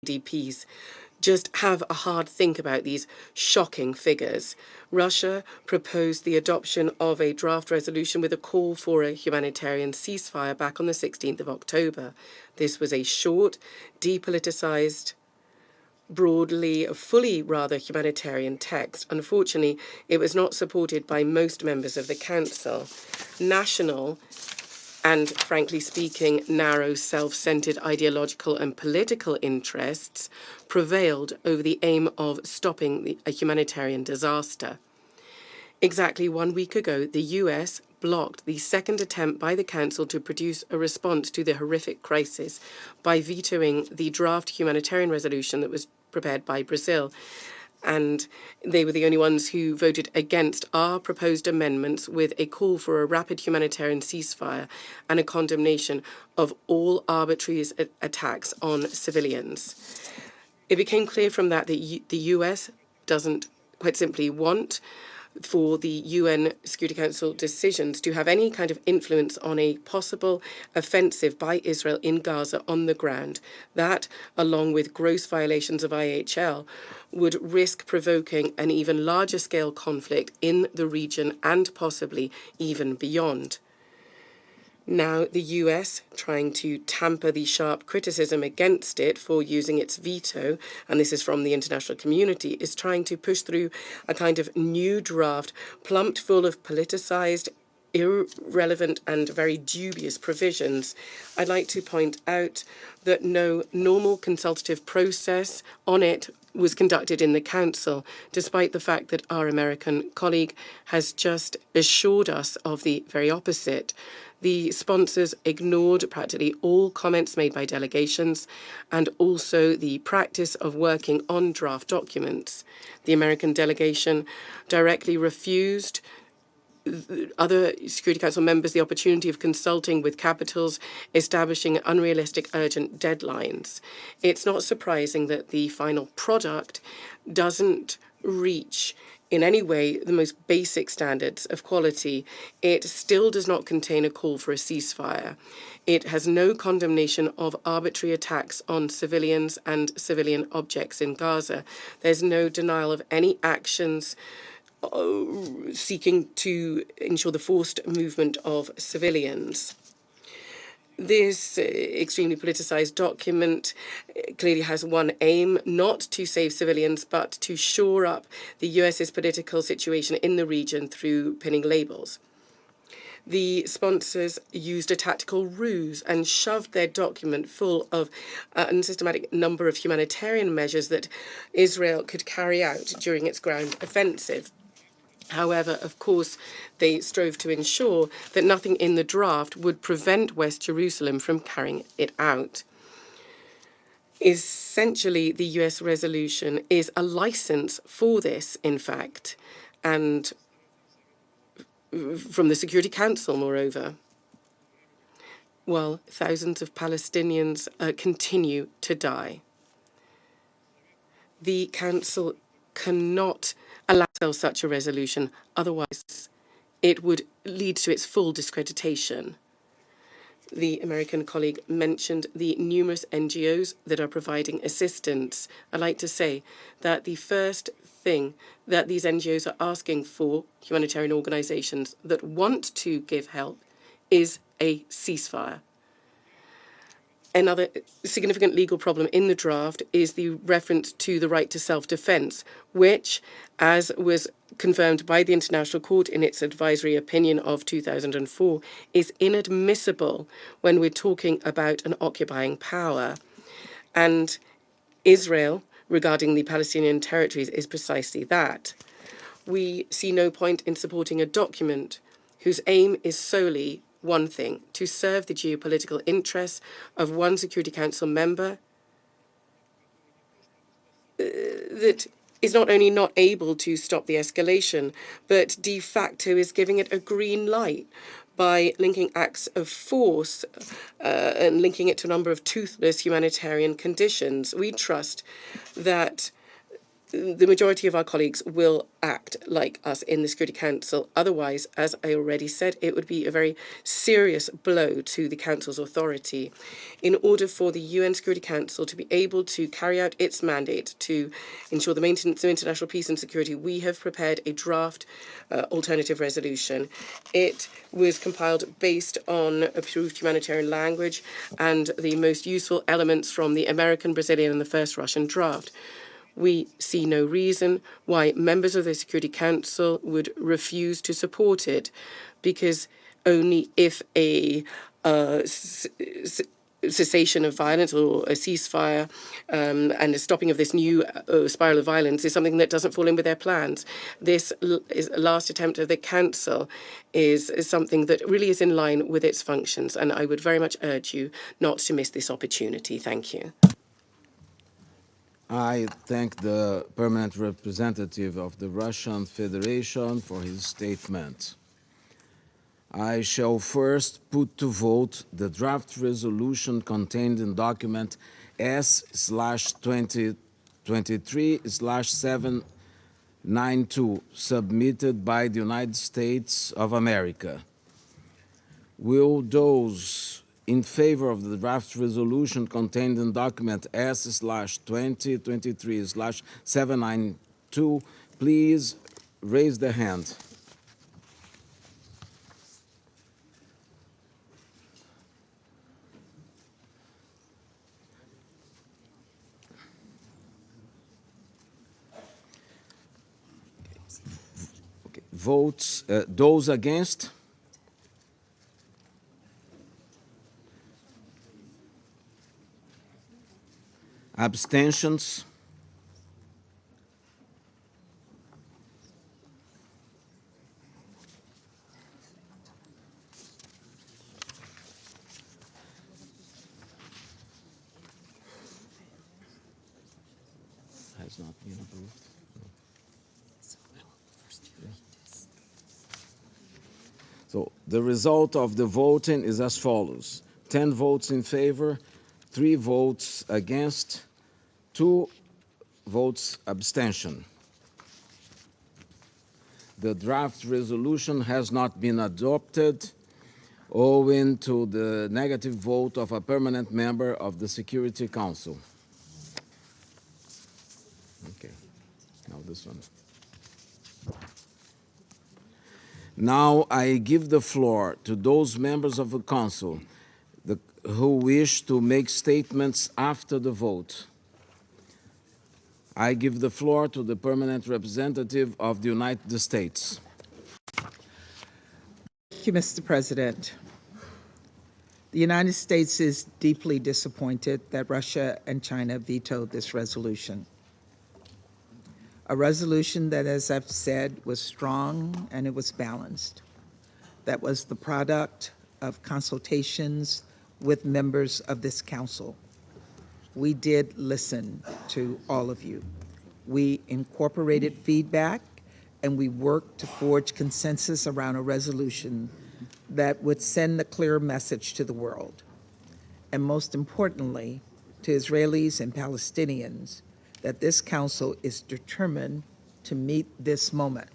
DPs just have a hard think about these shocking figures. Russia proposed the adoption of a draft resolution with a call for a humanitarian ceasefire back on the 16th of October. This was a short, depoliticized, fully humanitarian text. Unfortunately, it was not supported by most members of the Council. National and, frankly speaking, narrow, self-centred ideological and political interests prevailed over the aim of stopping a humanitarian disaster. Exactly 1 week ago, the US blocked the second attempt by the Council to produce a response to the horrific crisis by vetoing the draft humanitarian resolution that was prepared by Brazil. And they were the only ones who voted against our proposed amendments with a call for a rapid humanitarian ceasefire and a condemnation of all arbitrary attacks on civilians. It became clear from that that the US doesn't quite simply want for the UN Security Council decisions to have any kind of influence on a possible offensive by Israel in Gaza on the ground. That, along with gross violations of IHL, would risk provoking an even larger scale conflict in the region and possibly even beyond. Now, the US, trying to tamper the sharp criticism against it for using its veto, and this is from the international community, is trying to push through a kind of new draft plumped full of politicized, irrelevant and very dubious provisions. I'd like to point out that no normal consultative process on it was conducted in the Council, despite the fact that our American colleague has just assured us of the very opposite. The sponsors ignored practically all comments made by delegations and also the practice of working on draft documents. The American delegation directly refused other Security Council members the opportunity of consulting with capitals, establishing unrealistic urgent deadlines. It's not surprising that the final product doesn't reach in any way the most basic standards of quality. It still does not contain a call for a ceasefire. It has no condemnation of arbitrary attacks on civilians and civilian objects in Gaza. There's no denial of any actions seeking to ensure the forced movement of civilians. This extremely politicized document clearly has one aim, not to save civilians, but to shore up the US's political situation in the region through pinning labels. The sponsors used a tactical ruse and shoved their document full of an unsystematic number of humanitarian measures that Israel could carry out during its ground offensive. However, of course, they strove to ensure that nothing in the draft would prevent West Jerusalem from carrying it out. Essentially, the US resolution is a license for this, in fact, and from the Security Council, moreover, while thousands of Palestinians continue to die. The Council cannot allow such a resolution, otherwise it would lead to its full discreditation. The American colleague mentioned the numerous NGOs that are providing assistance. I'd like to say that the first thing that these NGOs are asking for, humanitarian organizations that want to give help, is a ceasefire. Another significant legal problem in the draft is the reference to the right to self-defense, which, as was confirmed by the International Court in its advisory opinion of 2004, is inadmissible when we're talking about an occupying power. And Israel, regarding the Palestinian territories, is precisely that. We see no point in supporting a document whose aim is solely one thing: to serve the geopolitical interests of one Security Council member that is not only not able to stop the escalation, but de facto is giving it a green light by linking acts of force and linking it to a number of toothless humanitarian conditions. We trust that the majority of our colleagues will act like us in the Security Council. Otherwise, as I already said, it would be a very serious blow to the Council's authority. In order for the UN Security Council to be able to carry out its mandate to ensure the maintenance of international peace and security, we have prepared a draft alternative resolution. It was compiled based on approved humanitarian language and the most useful elements from the American, Brazilian, and the first Russian draft. We see no reason why members of the Security Council would refuse to support it, because only if a cessation of violence or a ceasefire and a stopping of this new spiral of violence is something that doesn't fall in with their plans. This is last attempt of the Council is something that really is in line with its functions, and I would very much urge you not to miss this opportunity. Thank you. I thank the permanent representative of the Russian Federation for his statement. I shall first put to vote the draft resolution contained in document S/2023/792 submitted by the United States of America. Will those in favor of the draft resolution contained in document S/2023/792 please raise their hand? Okay. Votes, those against? Abstentions? Has not been approved. So the result of the voting is as follows: 10 votes in favor, 3 votes against, 2 votes abstention. The draft resolution has not been adopted owing to the negative vote of a permanent member of the Security Council. Okay, now this one. Now I give the floor to those members of the Council who wish to make statements after the vote. I give the floor to the permanent representative of the United States. Thank you, Mr. President. The United States is deeply disappointed that Russia and China vetoed this resolution. A resolution that, as I've said, was strong and it was balanced. That was the product of consultations with members of this council. We did listen to all of you. We incorporated feedback and we worked to forge consensus around a resolution that would send a clear message to the world, and most importantly, to Israelis and Palestinians, that this council is determined to meet this moment.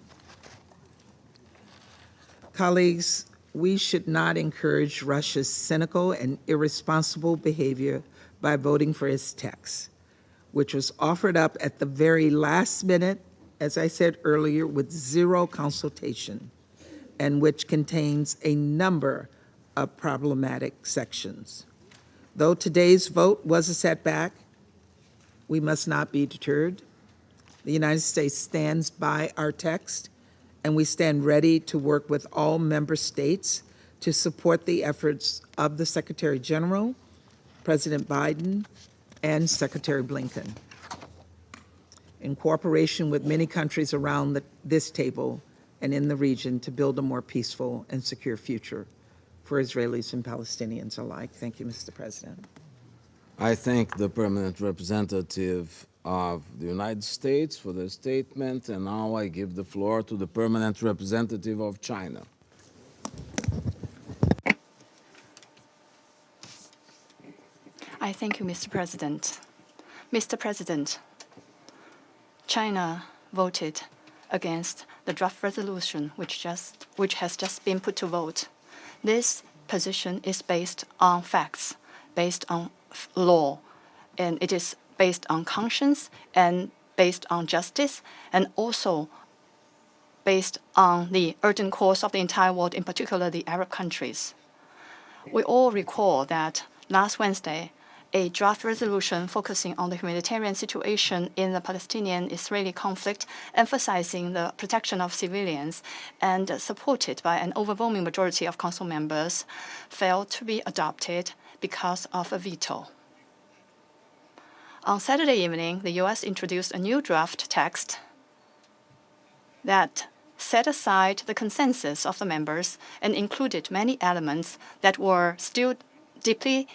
Colleagues, we should not encourage Russia's cynical and irresponsible behavior by voting for its text, which was offered up at the very last minute, as I said earlier, with zero consultation, and which contains a number of problematic sections. Though today's vote was a setback, we must not be deterred. The United States stands by our text, and we stand ready to work with all member states to support the efforts of the Secretary General, President Biden, and Secretary Blinken, in cooperation with many countries around this table and in the region, to build a more peaceful and secure future for Israelis and Palestinians alike. Thank you, Mr. President. I thank the permanent representative of the United States for the statement, and now I give the floor to the permanent representative of China. I thank you, Mr. President. Mr. President, China voted against the draft resolution which has just been put to vote. This position is based on facts, based on law, and it is based on conscience and based on justice, and also based on the urgent cause of the entire world, in particular the Arab countries. We all recall that last Wednesday, a draft resolution focusing on the humanitarian situation in the Palestinian-Israeli conflict, emphasizing the protection of civilians and supported by an overwhelming majority of Council members, failed to be adopted because of a veto. On Saturday evening, the U.S. introduced a new draft text that set aside the consensus of the members and included many elements that were still deeply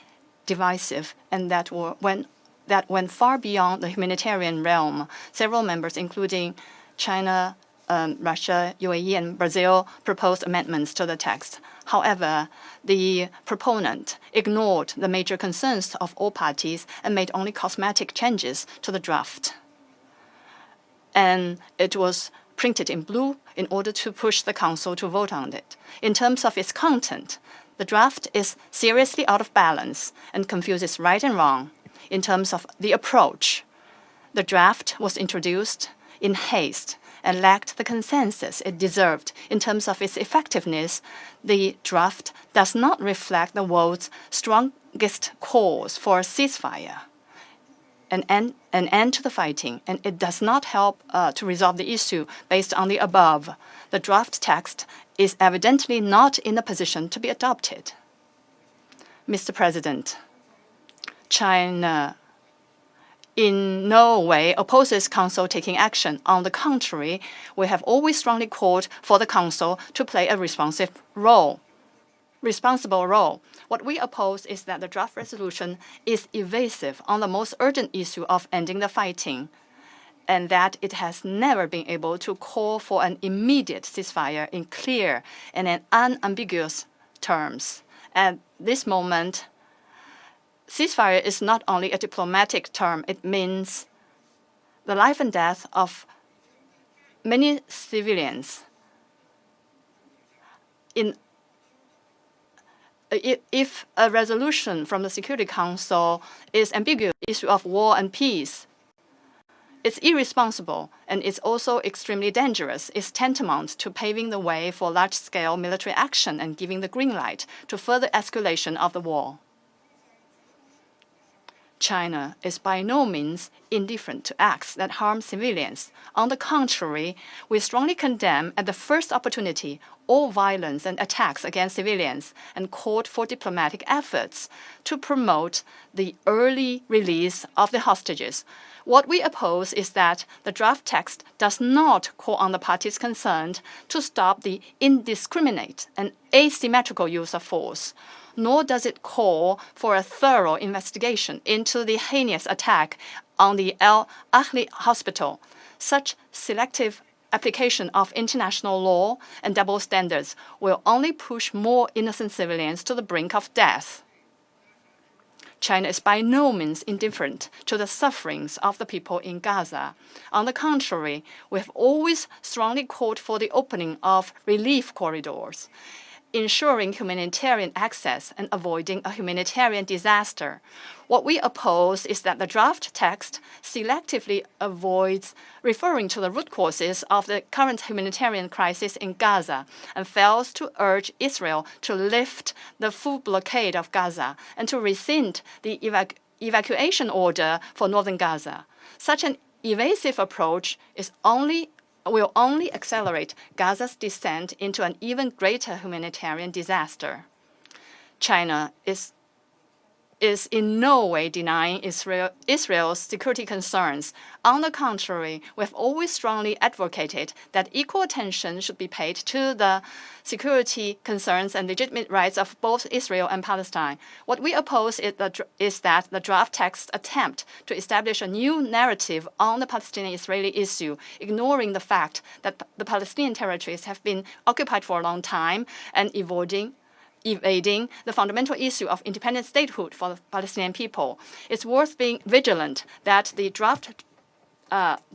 divisive and that went far beyond the humanitarian realm. Several members, including China, Russia, UAE, and Brazil, proposed amendments to the text. However, the proponent ignored the major concerns of all parties and made only cosmetic changes to the draft. And it was printed in blue in order to push the Council to vote on it. In terms of its content, the draft is seriously out of balance and confuses right and wrong. In terms of the approach, the draft was introduced in haste and lacked the consensus it deserved. In terms of its effectiveness, the draft does not reflect the world's strongest cause for a ceasefire, an end to the fighting, and it does not help to resolve the issue based on the above. The draft text is evidently not in a position to be adopted. Mr. President, China in no way opposes Council taking action. On the contrary, we have always strongly called for the Council to play a responsible role. What we oppose is that the draft resolution is evasive on the most urgent issue of ending the fighting, and that it has never been able to call for an immediate ceasefire in clear and in unambiguous terms. At this moment, ceasefire is not only a diplomatic term, it means the life and death of many civilians. If a resolution from the Security Council is ambiguous, issue of war and peace, it's irresponsible and it's also extremely dangerous. It's tantamount to paving the way for large-scale military action and giving the green light to further escalation of the war. China is by no means indifferent to acts that harm civilians. On the contrary, we strongly condemn at the first opportunity all violence and attacks against civilians and called for diplomatic efforts to promote the early release of the hostages. What we oppose is that the draft text does not call on the parties concerned to stop the indiscriminate and asymmetrical use of force, nor does it call for a thorough investigation into the heinous attack on the Al Ahli hospital. Such selective application of international law and double standards will only push more innocent civilians to the brink of death. China is by no means indifferent to the sufferings of the people in Gaza. On the contrary, we have always strongly called for the opening of relief corridors, ensuring humanitarian access and avoiding a humanitarian disaster. What we oppose is that the draft text selectively avoids referring to the root causes of the current humanitarian crisis in Gaza and fails to urge Israel to lift the full blockade of Gaza and to rescind the evacuation order for northern Gaza. Such an evasive approach will only accelerate Gaza's descent into an even greater humanitarian disaster. China is in no way denying Israel's security concerns. On the contrary, we have always strongly advocated that equal attention should be paid to the security concerns and legitimate rights of both Israel and Palestine. What we oppose is that the draft text attempt to establish a new narrative on the Palestinian-Israeli issue, ignoring the fact that the Palestinian territories have been occupied for a long time and evading the fundamental issue of independent statehood for the Palestinian people. It's worth being vigilant that the draft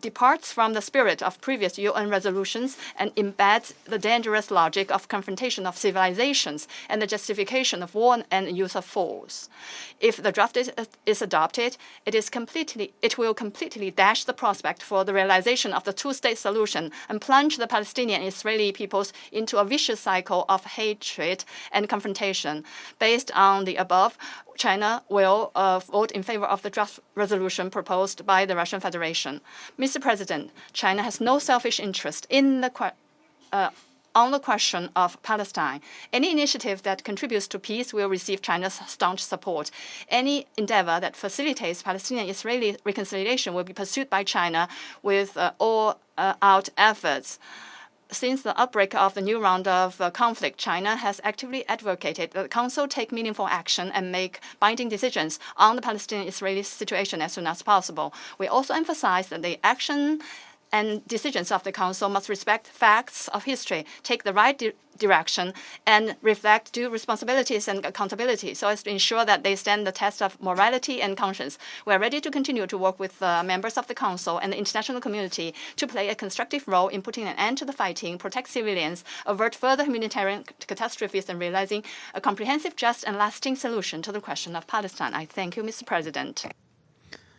departs from the spirit of previous UN resolutions and embeds the dangerous logic of confrontation of civilizations and the justification of war and use of force. If the draft is adopted, it will completely dash the prospect for the realization of the two-state solution and plunge the Palestinian and Israeli peoples into a vicious cycle of hatred and confrontation. Based on the above, China will vote in favor of the draft resolution proposed by the Russian Federation. Mr. President, China has no selfish interest in on the question of Palestine. Any initiative that contributes to peace will receive China's staunch support. Any endeavor that facilitates Palestinian-Israeli reconciliation will be pursued by China with all-out efforts. Since the outbreak of the new round of conflict, China has actively advocated that the Council take meaningful action and make binding decisions on the Palestinian-Israeli situation as soon as possible. We also emphasize that the action and decisions of the Council must respect facts of history, take the right direction, and reflect due responsibilities and accountability so as to ensure that they stand the test of morality and conscience. We are ready to continue to work with members of the Council and the international community to play a constructive role in putting an end to the fighting, protect civilians, avert further humanitarian catastrophes, and realizing a comprehensive, just, and lasting solution to the question of Palestine. I thank you, Mr. President.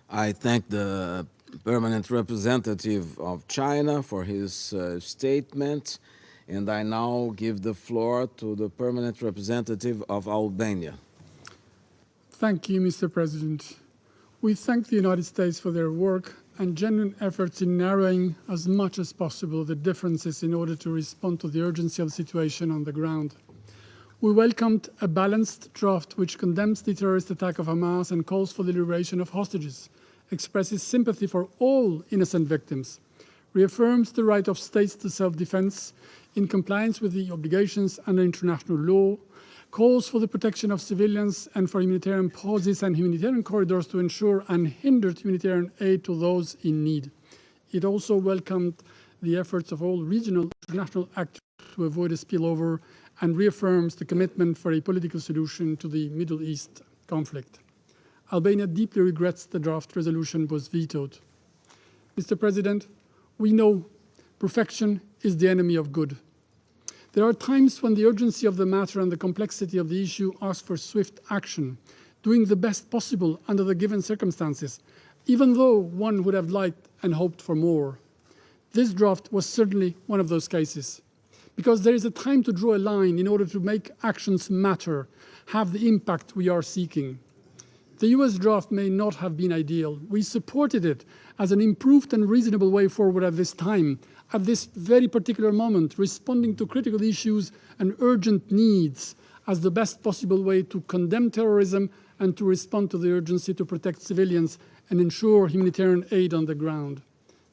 I thank the permanent representative of China for his statement, and I now give the floor to the permanent representative of Albania. Thank you, Mr. President. We thank the United States for their work and genuine efforts in narrowing as much as possible the differences in order to respond to the urgency of the situation on the ground. We welcomed a balanced draft which condemns the terrorist attack of Hamas and calls for the liberation of hostages, expresses sympathy for all innocent victims, reaffirms the right of states to self-defense in compliance with the obligations under international law, calls for the protection of civilians and for humanitarian pauses and humanitarian corridors to ensure unhindered humanitarian aid to those in need. It also welcomed the efforts of all regional and international actors to avoid a spillover and reaffirms the commitment for a political solution to the Middle East conflict. Albania deeply regrets the draft resolution was vetoed. Mr. President, we know perfection is the enemy of good. There are times when the urgency of the matter and the complexity of the issue ask for swift action, doing the best possible under the given circumstances, even though one would have liked and hoped for more. This draft was certainly one of those cases, because there is a time to draw a line in order to make actions matter, have the impact we are seeking. The U.S. draft may not have been ideal. We supported it as an improved and reasonable way forward at this time, at this very particular moment, responding to critical issues and urgent needs as the best possible way to condemn terrorism and to respond to the urgency to protect civilians and ensure humanitarian aid on the ground.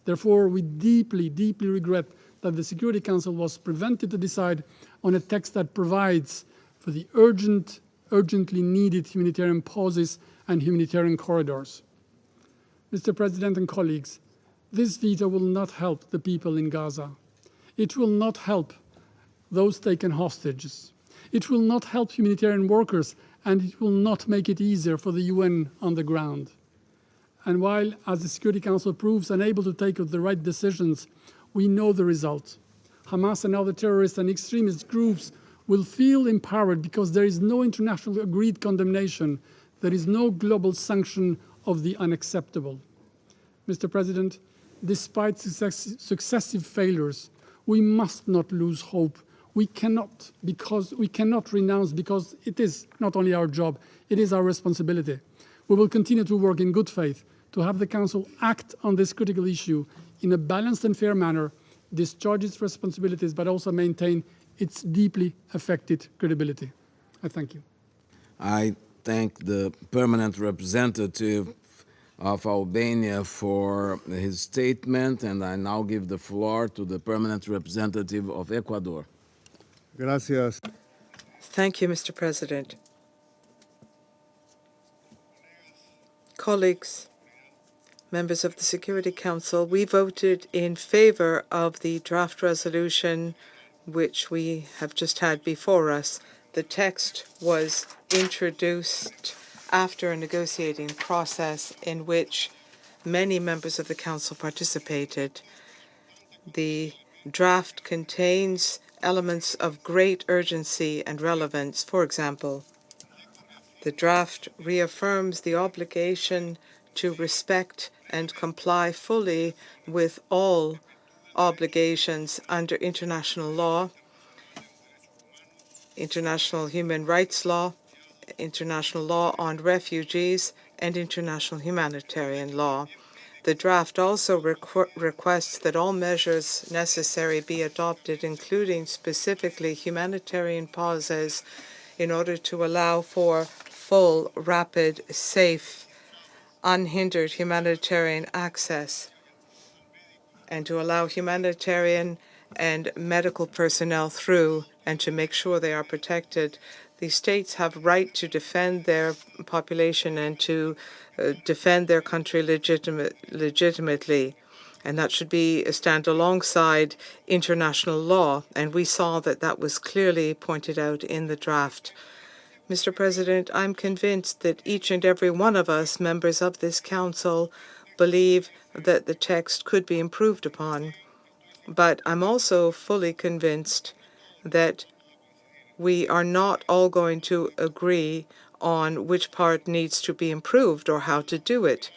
Therefore, we deeply, deeply regret that the Security Council was prevented to decide on a text that provides for the urgently needed humanitarian pauses and humanitarian corridors. Mr. President and colleagues, this veto will not help the people in Gaza. It will not help those taken hostages. It will not help humanitarian workers, and it will not make it easier for the UN on the ground. And while, as the Security Council proves unable to take the right decisions, we know the result. Hamas and other terrorist and extremist groups will feel empowered because there is no international agreed condemnation. There is no global sanction of the unacceptable. Mr. President, despite successive failures, we must not lose hope. We cannot renounce, because it is not only our job, it is our responsibility. We will continue to work in good faith to have the Council act on this critical issue in a balanced and fair manner, discharge its responsibilities, but also maintain its deeply affected credibility. I thank you. I thank the permanent representative of Albania for his statement, and I now give the floor to the permanent representative of Ecuador. Gracias. Thank you, Mr. President. Colleagues, members of the Security Council, we voted in favor of the draft resolution which we have just had before us. The text was introduced after a negotiating process in which many members of the Council participated. The draft contains elements of great urgency and relevance. For example, the draft reaffirms the obligation to respect and comply fully with all obligations under international law, international human rights law, international law on refugees, and international humanitarian law. The draft also requests that all measures necessary be adopted, including specifically humanitarian pauses, in order to allow for full, rapid, safe, unhindered humanitarian access, and to allow humanitarian and medical personnel through, and to make sure they are protected. The states have right to defend their population and to defend their country legitimately, and that should be stand alongside international law. And we saw that that was clearly pointed out in the draft. Mr. President, I'm convinced that each and every one of us, members of this Council, believe that the text could be improved upon. But I'm also fully convinced that we are not all going to agree on which part needs to be improved or how to do it.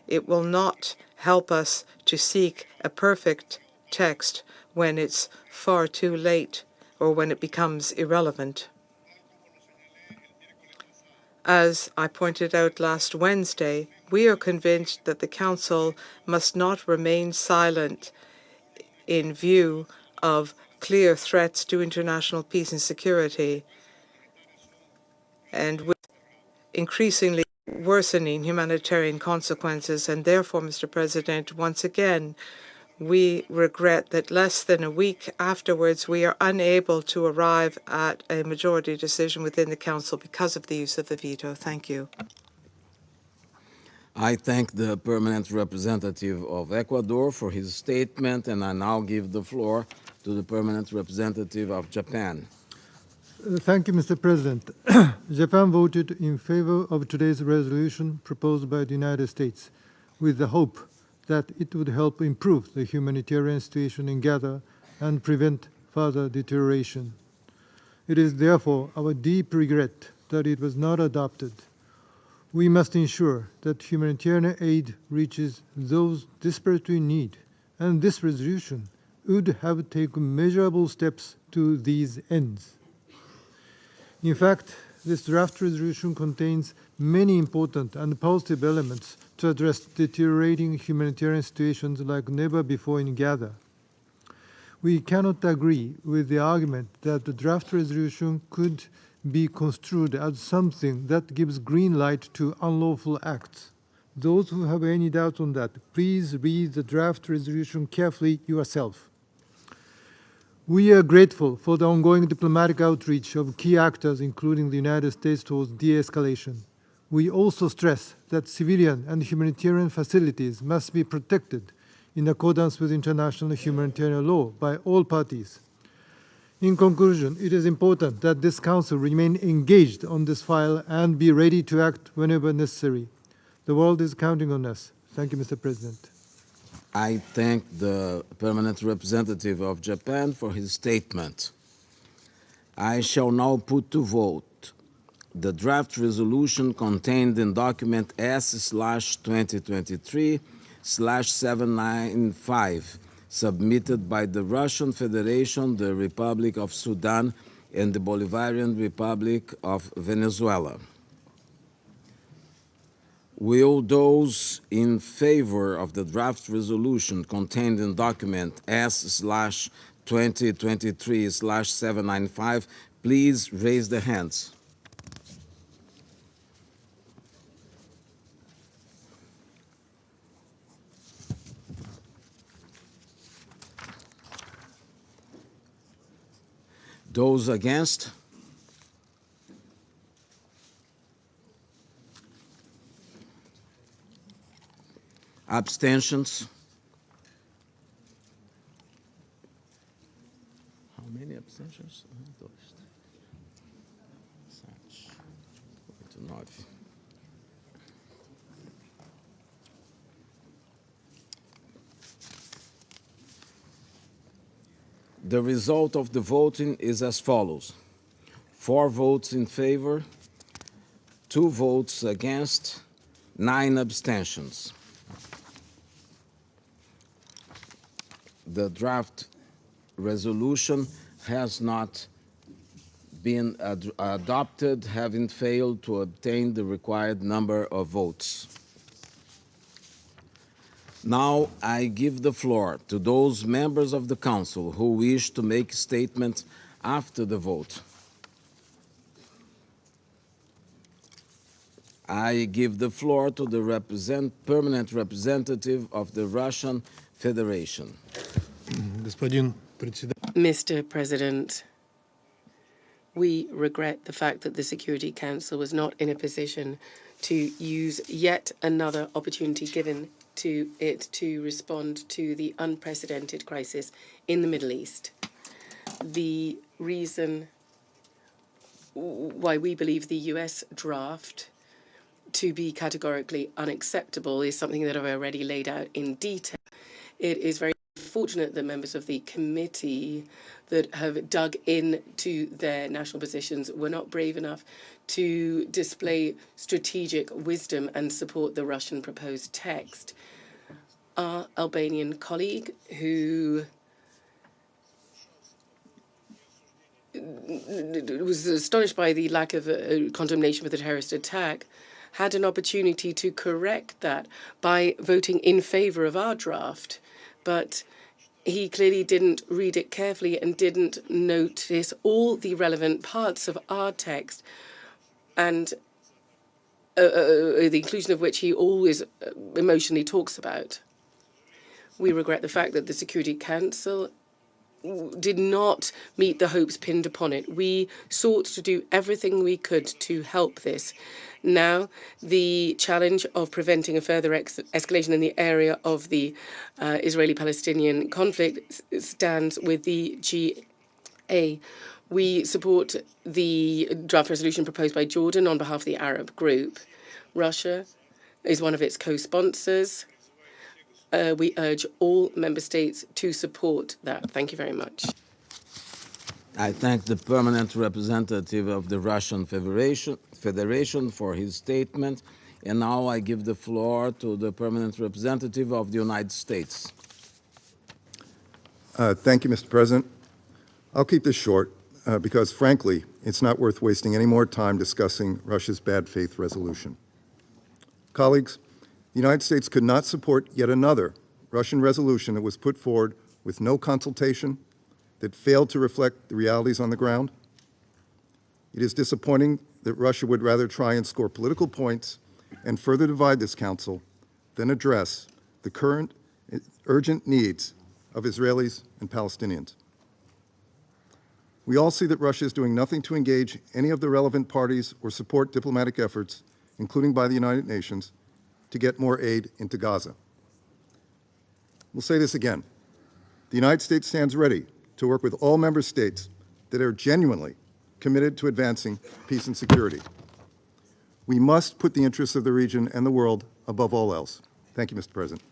It will not help us to seek a perfect text when it's far too late or when it becomes irrelevant. As I pointed out last Wednesday, we are convinced that the Council must not remain silent in view of clear threats to international peace and security, and with increasingly worsening humanitarian consequences. And therefore, Mr. President, once again, we regret that less than a week afterwards, we are unable to arrive at a majority decision within the Council because of the use of the veto. Thank you. I thank the permanent representative of Ecuador for his statement, and I now give the floor to the permanent representative of Japan. Thank you, Mr. President. Japan voted in favor of today's resolution proposed by the United States with the hope that it would help improve the humanitarian situation in Gaza and prevent further deterioration. It is therefore our deep regret that it was not adopted. We must ensure that humanitarian aid reaches those desperately in need, and this resolution would have taken measurable steps to these ends. In fact, this draft resolution contains many important and positive elements to address deteriorating humanitarian situations like never before in Gaza. We cannot agree with the argument that the draft resolution could be construed as something that gives green light to unlawful acts. Those who have any doubt on that, please read the draft resolution carefully yourself. We are grateful for the ongoing diplomatic outreach of key actors, including the United States, towards de-escalation. We also stress that civilian and humanitarian facilities must be protected in accordance with international humanitarian law by all parties. In conclusion, it is important that this Council remain engaged on this file and be ready to act whenever necessary. The world is counting on us. Thank you, Mr. President. I thank the permanent representative of Japan for his statement. I shall now put to vote the draft resolution contained in document S/2023/795, submitted by the Russian Federation, the Republic of Sudan, and the Bolivarian Republic of Venezuela. Will those in favor of the draft resolution contained in document S/2023/795 please raise their hands? Those against? Abstentions? How many abstentions? 2, 7, 8, 9. The result of the voting is as follows: 4 votes in favor, 2 votes against, 9 abstentions. The draft resolution has not been adopted, having failed to obtain the required number of votes. Now I give the floor to those members of the Council who wish to make statements after the vote. I give the floor to the permanent representative of the Russian Federation. Mr. President, we regret the fact that the Security Council was not in a position to use yet another opportunity given to it to respond to the unprecedented crisis in the Middle East. The reason why we believe the U.S. draft to be categorically unacceptable is something that I've already laid out in detail. It is very fortunate that members of the committee that have dug into their national positions were not brave enough to display strategic wisdom and support the Russian proposed text. Our Albanian colleague, who was astonished by the lack of condemnation for the terrorist attack, had an opportunity to correct that by voting in favor of our draft, but he clearly didn't read it carefully and didn't notice all the relevant parts of our text, and the inclusion of which he always emotionally talks about. We regret the fact that the Security Council did not meet the hopes pinned upon it. We sought to do everything we could to help this. Now, the challenge of preventing a further escalation in the area of the Israeli-Palestinian conflict stands with the GA. We support the draft resolution proposed by Jordan on behalf of the Arab group. Russia is one of its co-sponsors. We urge all member states to support that. Thank you very much. I thank the permanent representative of the Russian Federation for his statement, and now I give the floor to the permanent representative of the United States. Thank you, Mr. President. I'll keep this short because, frankly, it's not worth wasting any more time discussing Russia's bad faith resolution. Colleagues, the United States could not support yet another Russian resolution that was put forward with no consultation, that failed to reflect the realities on the ground. It is disappointing that Russia would rather try and score political points and further divide this Council than address the current urgent needs of Israelis and Palestinians. We all see that Russia is doing nothing to engage any of the relevant parties or support diplomatic efforts, including by the United Nations, to get more aid into Gaza. We'll say this again. The United States stands ready to work with all member states that are genuinely committed to advancing peace and security. We must put the interests of the region and the world above all else. Thank you, Mr. President.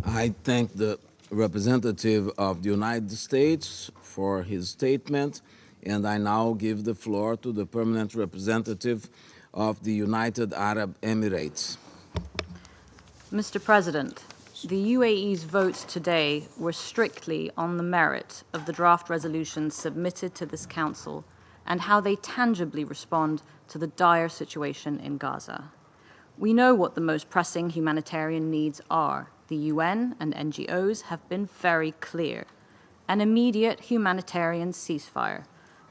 I thank the representative of the United States for his statement, and I now give the floor to the permanent representative of the United Arab Emirates. Mr. President, the UAE's votes today were strictly on the merit of the draft resolution submitted to this Council and how they tangibly respond to the dire situation in Gaza. We know what the most pressing humanitarian needs are. The UN and NGOs have been very clear. An immediate humanitarian ceasefire,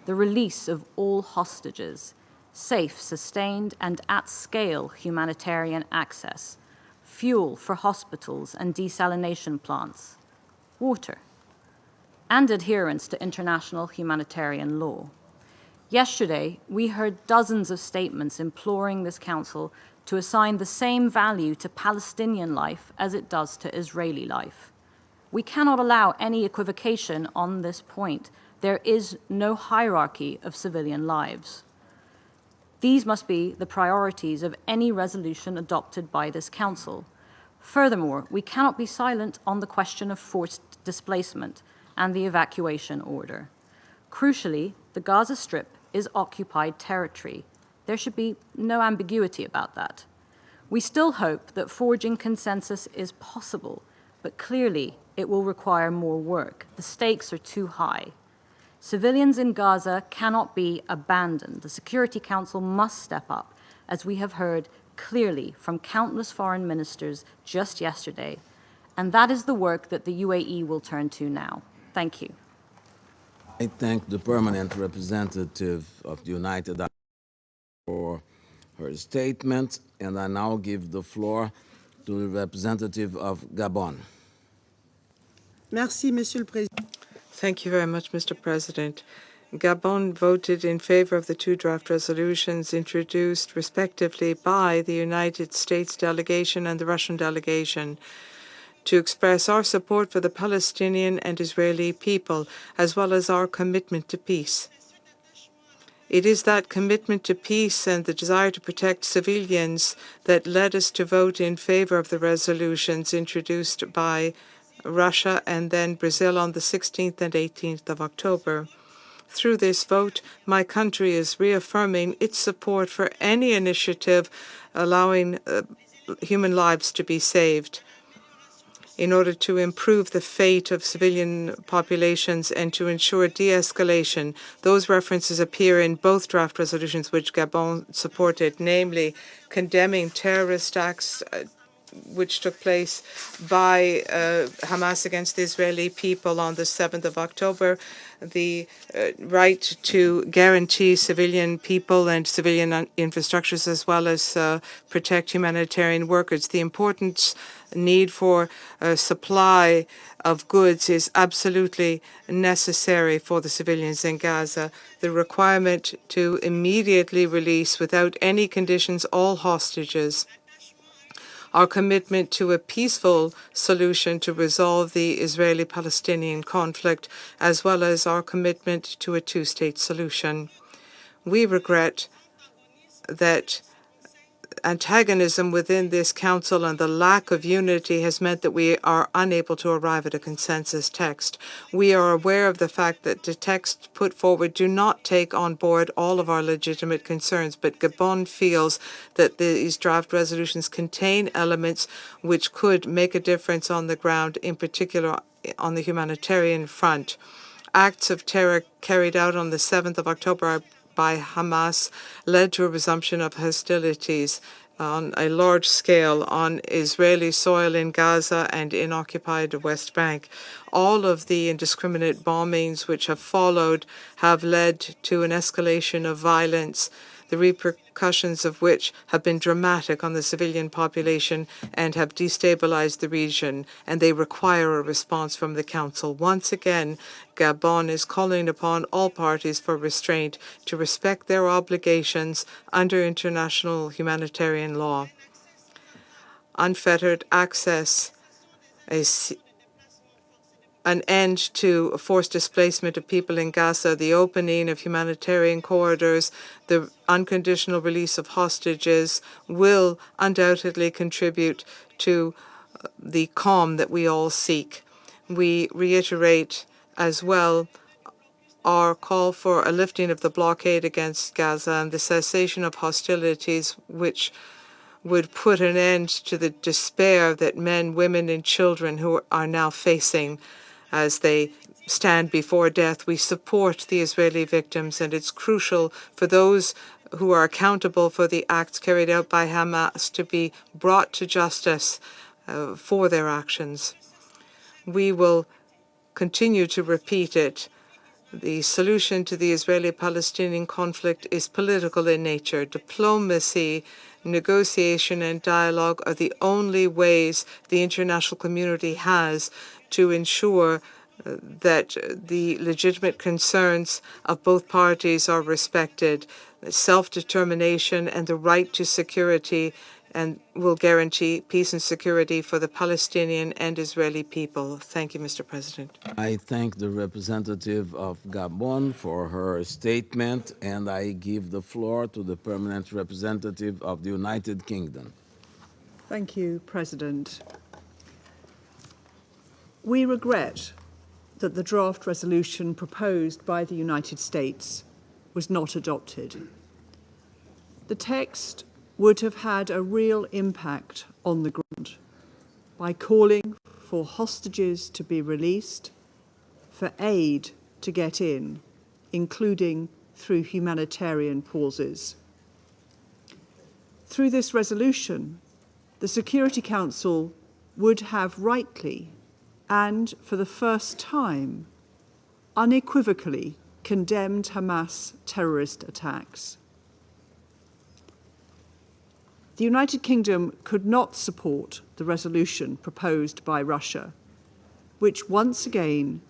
the release of all hostages, safe, sustained, and at-scale humanitarian access, fuel for hospitals and desalination plants, water, and adherence to international humanitarian law. Yesterday, we heard dozens of statements imploring this Council to assign the same value to Palestinian life as it does to Israeli life. We cannot allow any equivocation on this point. There is no hierarchy of civilian lives. These must be the priorities of any resolution adopted by this Council. Furthermore, we cannot be silent on the question of forced displacement and the evacuation order. Crucially, the Gaza Strip is occupied territory. There should be no ambiguity about that. We still hope that forging consensus is possible, but clearly it will require more work. The stakes are too high. Civilians in Gaza cannot be abandoned. The Security Council must step up, as we have heard clearly from countless foreign ministers just yesterday. And that is the work that the UAE will turn to now. Thank you. I thank the permanent representative of the United Arab for her statement, and I now give the floor to the representative of Gabon. Merci, Monsieur le Président. Thank you very much, Mr. President. Gabon voted in favor of the two draft resolutions introduced respectively by the United States delegation and the Russian delegation to express our support for the Palestinian and Israeli people, as well as our commitment to peace. It is that commitment to peace and the desire to protect civilians that led us to vote in favor of the resolutions introduced by Russia and then Brazil on the 16th and 18th of October. Through this vote, my country is reaffirming its support for any initiative allowing human lives to be saved in order to improve the fate of civilian populations and to ensure de-escalation. Those references appear in both draft resolutions which Gabon supported, namely condemning terrorist acts which took place by Hamas against the Israeli people on the 7th of October, the right to guarantee civilian people and civilian infrastructures as well as protect humanitarian workers. The important need for supply of goods is absolutely necessary for the civilians in Gaza. The requirement to immediately release without any conditions all hostages, our commitment to a peaceful solution to resolve the Israeli-Palestinian conflict, as well as our commitment to a two-state solution. We regret that antagonism within this council and the lack of unity has meant that we are unable to arrive at a consensus text. We are aware of the fact that the texts put forward do not take on board all of our legitimate concerns, but Gabon feels that these draft resolutions contain elements which could make a difference on the ground, in particular on the humanitarian front. Acts of terror carried out on the 7th of October by Hamas led to a resumption of hostilities on a large scale on Israeli soil in Gaza and in occupied West Bank. All of the indiscriminate bombings which have followed have led to an escalation of violence, the repercussions of which have been dramatic on the civilian population and have destabilized the region, and they require a response from the Council. Once again, Gabon is calling upon all parties for restraint to respect their obligations under international humanitarian law. Unfettered access, an end to forced displacement of people in Gaza, the opening of humanitarian corridors, the unconditional release of hostages will undoubtedly contribute to the calm that we all seek. We reiterate as well our call for a lifting of the blockade against Gaza and the cessation of hostilities, which would put an end to the despair that men, women, and children who are now facing as they stand before death. We support the Israeli victims, and it's crucial for those who are accountable for the acts carried out by Hamas to be brought to justice for their actions. We will continue to repeat it. The solution to the Israeli-Palestinian conflict is political in nature. Diplomacy, negotiation, and dialogue are the only ways the international community has to ensure that the legitimate concerns of both parties are respected. Self-determination and the right to security and will guarantee peace and security for the Palestinian and Israeli people. Thank you, Mr. President. I thank the representative of Gabon for her statement, and I give the floor to the permanent representative of the United Kingdom. Thank you, President. We regret that the draft resolution proposed by the United States was not adopted. The text would have had a real impact on the ground by calling for hostages to be released, for aid to get in, including through humanitarian pauses. Through this resolution, the Security Council would have rightly and for the first time unequivocally condemned Hamas terrorist attacks. The United Kingdom could not support the resolution proposed by Russia, which once again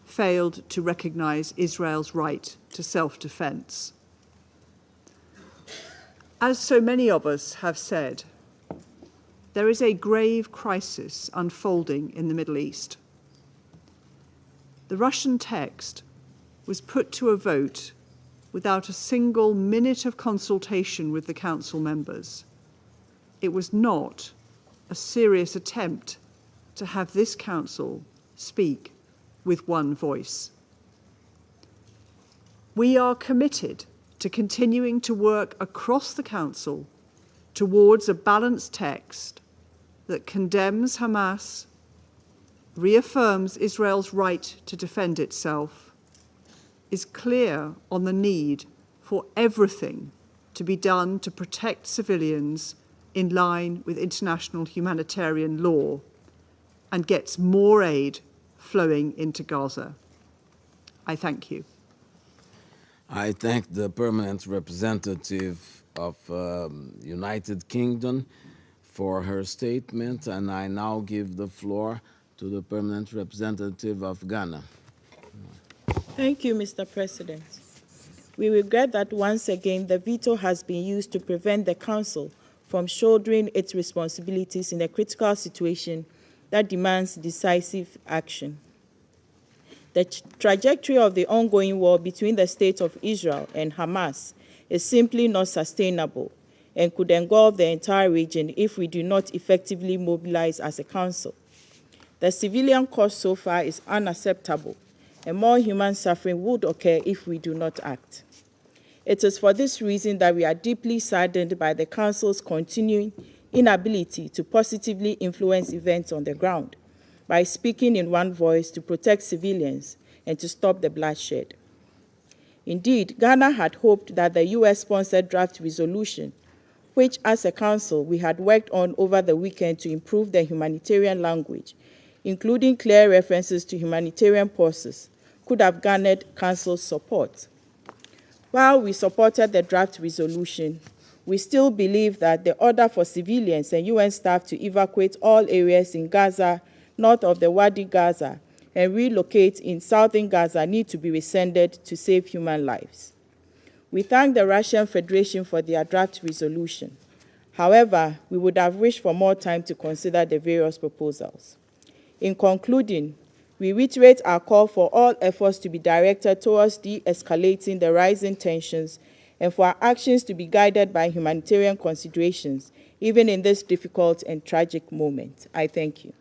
failed to recognise Israel's right to self-defence. As so many of us have said, there is a grave crisis unfolding in the Middle East. The Russian text was put to a vote without a single minute of consultation with the Council members. It was not a serious attempt to have this Council speak with one voice. We are committed to continuing to work across the Council towards a balanced text that condemns Hamas, reaffirms Israel's right to defend itself, is clear on the need for everything to be done to protect civilians in line with international humanitarian law, and gets more aid flowing into Gaza. I thank you. I thank the permanent representative of United Kingdom for her statement, and I now give the floor to the permanent representative of Ghana. Thank you, Mr. President. We regret that once again the veto has been used to prevent the Council from shouldering its responsibilities in a critical situation that demands decisive action. The trajectory of the ongoing war between the State of Israel and Hamas is simply not sustainable and could engulf the entire region if we do not effectively mobilize as a Council. The civilian cost so far is unacceptable, and more human suffering would occur if we do not act. It is for this reason that we are deeply saddened by the Council's continuing inability to positively influence events on the ground by speaking in one voice to protect civilians and to stop the bloodshed. Indeed, Ghana had hoped that the U.S.-sponsored draft resolution, which as a Council we had worked on over the weekend to improve the humanitarian language, including clear references to humanitarian pauses, could have garnered Council's support. While we supported the draft resolution, we still believe that the order for civilians and UN staff to evacuate all areas in Gaza, north of the Wadi Gaza, and relocate in southern Gaza need to be rescinded to save human lives. We thank the Russian Federation for their draft resolution. However, we would have wished for more time to consider the various proposals. In concluding, we reiterate our call for all efforts to be directed towards de-escalating the rising tensions and for our actions to be guided by humanitarian considerations, even in this difficult and tragic moment. I thank you.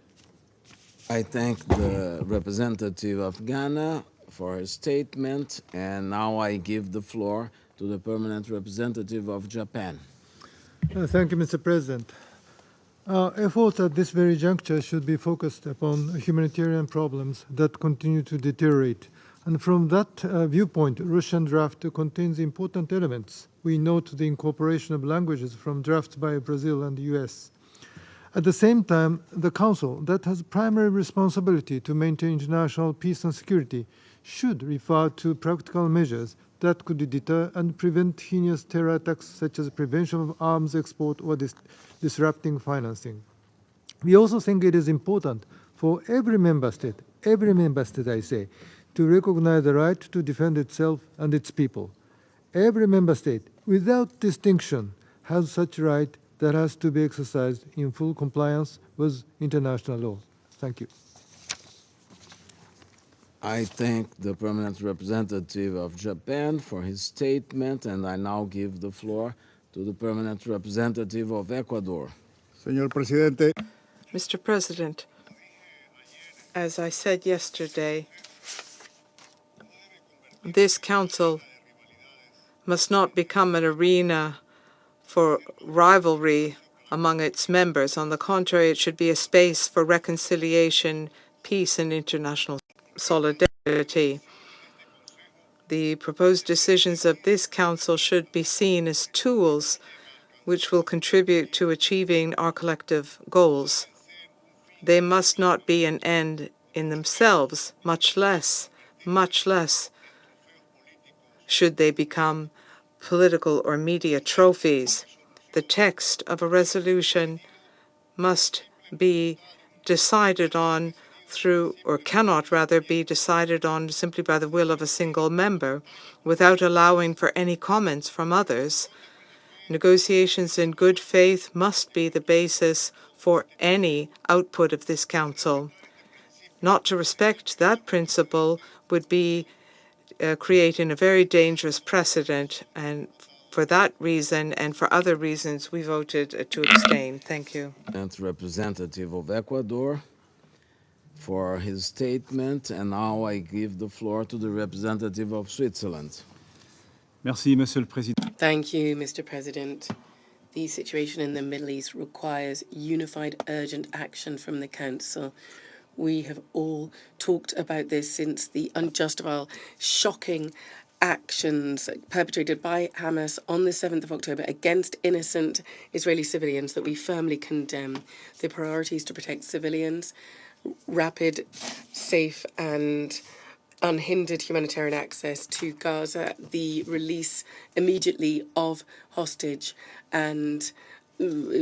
I thank the representative of Ghana for her statement, and now I give the floor to the permanent representative of Japan. Thank you, Mr. President. Our efforts at this very juncture should be focused upon humanitarian problems that continue to deteriorate. And from that viewpoint, Russian draft contains important elements. We note the incorporation of languages from drafts by Brazil and the U.S. At the same time, the Council, that has primary responsibility to maintain international peace and security, should refer to practical measures that could deter and prevent heinous terror attacks such as prevention of arms export or disrupting financing. We also think it is important for every member state I say, to recognize the right to defend itself and its people. Every member state, without distinction, has such right that has to be exercised in full compliance with international law. Thank you. I thank the permanent representative of Japan for his statement, and I now give the floor to the permanent representative of Ecuador. Señor Presidente. Mr. President, as I said yesterday, This Council must not become an arena for rivalry among its members. On the contrary, it should be a space for reconciliation, peace, and international solidarity. The proposed decisions of this Council should be seen as tools which will contribute to achieving our collective goals. They must not be an end in themselves, much less should they become political or media trophies. The text of a resolution must be decided on through, or cannot rather be decided on simply by the will of a single member without allowing for any comments from others. Negotiations in good faith must be the basis for any output of this Council. Not to respect that principle would be creating a very dangerous precedent, and for that reason and for other reasons we voted to abstain. Thank you. And representative of Ecuador for his statement, and now I give the floor to the representative of Switzerland. Merci, Monsieur le Président. Thank you, Mr. President. The situation in the Middle East requires unified, urgent action from the Council. We have all talked about this since the unjustifiable, shocking actions perpetrated by Hamas on the 7th of October against innocent Israeli civilians that we firmly condemn. The priority is to protect civilians, rapid, safe and unhindered humanitarian access to Gaza, the release immediately of hostage, and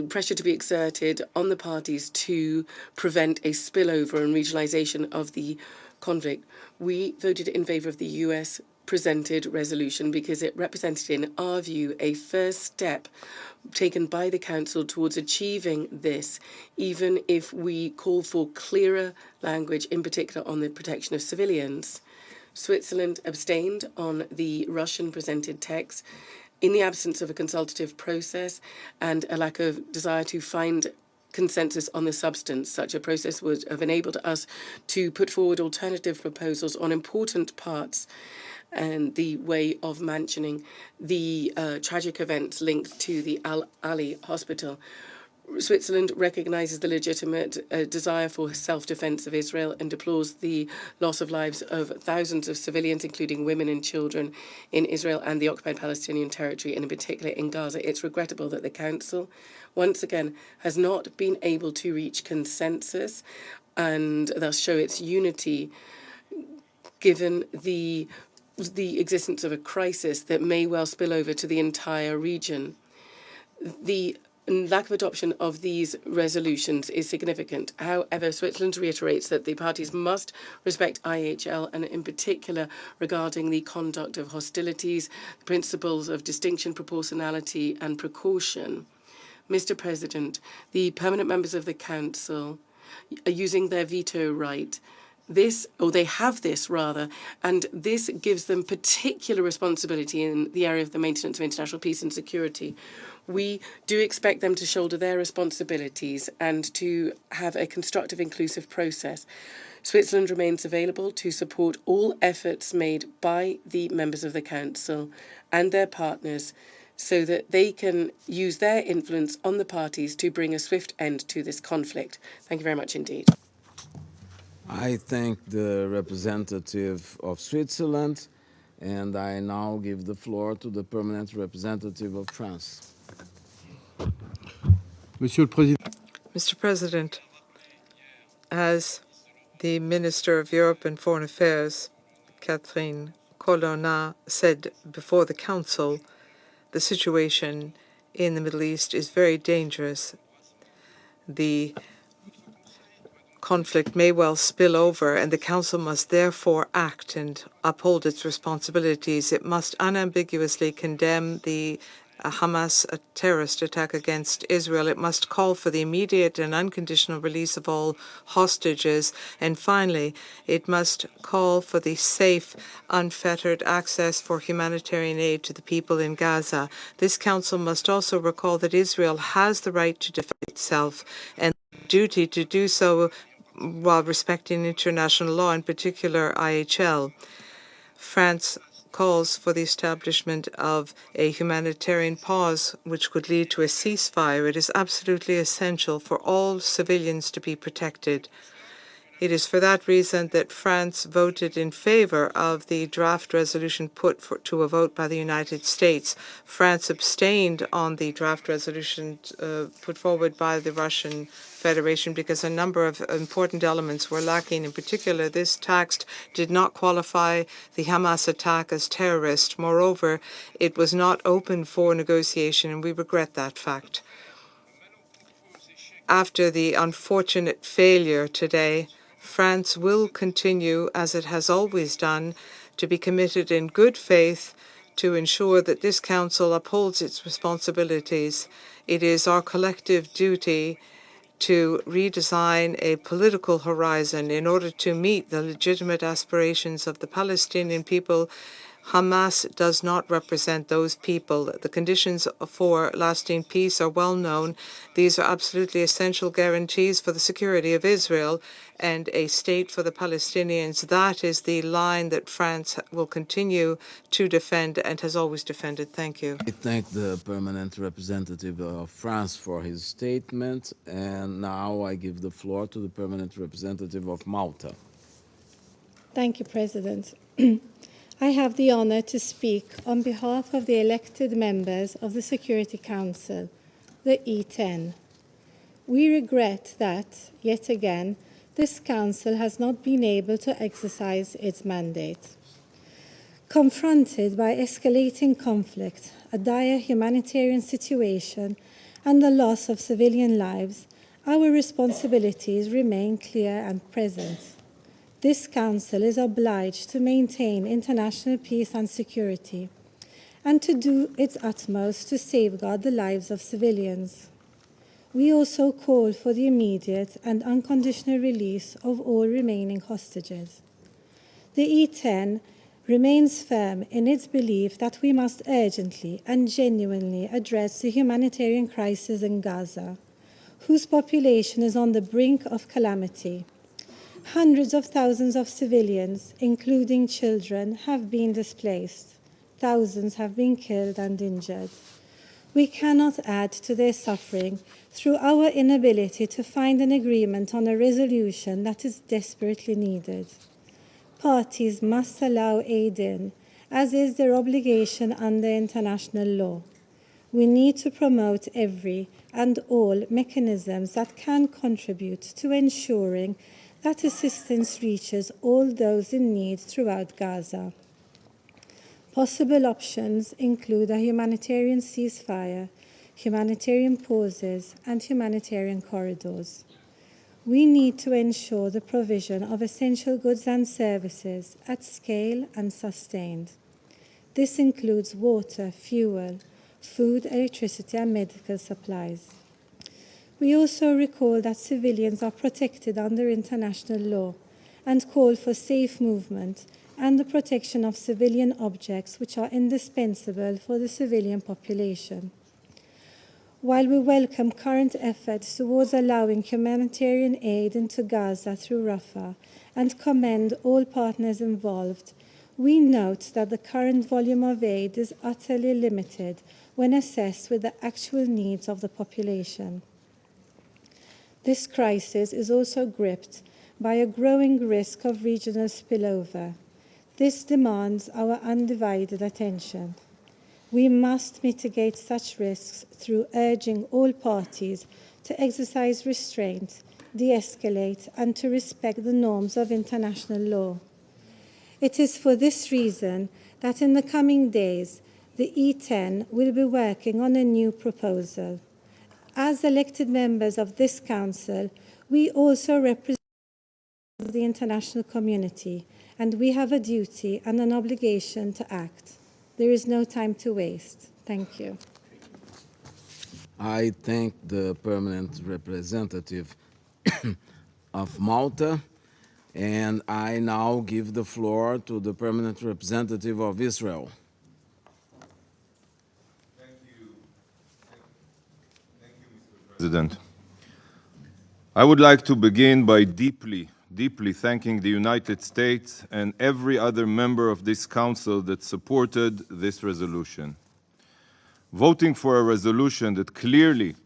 pressure to be exerted on the parties to prevent a spillover and regionalization of the conflict. We voted in favor of the U.S. presented resolution because it represented, in our view, a first step taken by the Council towards achieving this, even if we call for clearer language, in particular on the protection of civilians. Switzerland abstained on the Russian presented text in the absence of a consultative process and a lack of desire to find consensus on the substance. Such a process would have enabled us to put forward alternative proposals on important parts and the way of mentioning the tragic events linked to the Al-Ali hospital. Switzerland recognises the legitimate desire for self-defence of Israel and deplores the loss of lives of thousands of civilians, including women and children, in Israel and the occupied Palestinian territory, and in particular in Gaza. It's regrettable that the Council, once again, has not been able to reach consensus and thus show its unity, given the existence of a crisis that may well spill over to the entire region. The lack of adoption of these resolutions is significant. However, Switzerland reiterates that the parties must respect IHL, and in particular regarding the conduct of hostilities, principles of distinction, proportionality and precaution. Mr. President, the permanent members of the Council are using their veto right. They have this rather, and this gives them particular responsibility in the area of the maintenance of international peace and security. We do expect them to shoulder their responsibilities and to have a constructive, inclusive process. Switzerland remains available to support all efforts made by the members of the Council and their partners so that they can use their influence on the parties to bring a swift end to this conflict. Thank you very much indeed. I thank the representative of Switzerland, and I now give the floor to the permanent representative of France. Mr. President, as the Minister of Europe and Foreign Affairs, Catherine Colonna, said before the Council, the situation in the Middle East is very dangerous. The conflict may well spill over, and the Council must therefore act and uphold its responsibilities. It must unambiguously condemn the Hamas terrorist attack against Israel. It must call for the immediate and unconditional release of all hostages. And finally, it must call for the safe, unfettered access for humanitarian aid to the people in Gaza. This Council must also recall that Israel has the right to defend itself and the duty to do so while respecting international law, in particular IHL. France calls for the establishment of a humanitarian pause which could lead to a ceasefire. It is absolutely essential for all civilians to be protected. It is for that reason that France voted in favor of the draft resolution put to a vote by the United States. France abstained on the draft resolution put forward by the Russian Federation because a number of important elements were lacking. In particular, this text did not qualify the Hamas attack as terrorist. Moreover, it was not open for negotiation, and we regret that fact. After the unfortunate failure today, France will continue, as it has always done, to be committed in good faith to ensure that this Council upholds its responsibilities. It is our collective duty to redesign a political horizon in order to meet the legitimate aspirations of the Palestinian people. Hamas does not represent those people. The conditions for lasting peace are well known. These are absolutely essential guarantees for the security of Israel and a state for the Palestinians. That is the line that France will continue to defend and has always defended. Thank you. I thank the permanent representative of France for his statement, and now I give the floor to the permanent representative of Malta. Thank you, President. I have the honor to speak on behalf of the elected members of the Security Council, the E10. We regret that, yet again, this Council has not been able to exercise its mandate. Confronted by escalating conflict, a dire humanitarian situation, and the loss of civilian lives, our responsibilities remain clear and present. This Council is obliged to maintain international peace and security, and to do its utmost to safeguard the lives of civilians. We also call for the immediate and unconditional release of all remaining hostages. The E10 remains firm in its belief that we must urgently and genuinely address the humanitarian crisis in Gaza, whose population is on the brink of calamity. Hundreds of thousands of civilians, including children, have been displaced. Thousands have been killed and injured. We cannot add to their suffering through our inability to find an agreement on a resolution that is desperately needed. Parties must allow aid in, as is their obligation under international law. We need to promote every and all mechanisms that can contribute to ensuring that assistance reaches all those in need throughout Gaza. Possible options include a humanitarian ceasefire, humanitarian pauses, and humanitarian corridors. We need to ensure the provision of essential goods and services at scale and sustained. This includes water, fuel, food, electricity, and medical supplies. We also recall that civilians are protected under international law and call for safe movement and the protection of civilian objects which are indispensable for the civilian population. While we welcome current efforts towards allowing humanitarian aid into Gaza through Rafah and commend all partners involved, we note that the current volume of aid is utterly limited when assessed with the actual needs of the population. This crisis is also gripped by a growing risk of regional spillover. This demands our undivided attention. We must mitigate such risks through urging all parties to exercise restraint, de-escalate, and to respect the norms of international law. It is for this reason that in the coming days, the E10 will be working on a new proposal. As elected members of this Council, we also represent the international community, and we have a duty and an obligation to act. There is no time to waste. Thank you. I thank the permanent representative of Malta, and I now give the floor to the permanent representative of Israel. President. I would like to begin by deeply deeply thanking the United States and every other member of this Council that supported this resolution. Voting for a resolution that clearly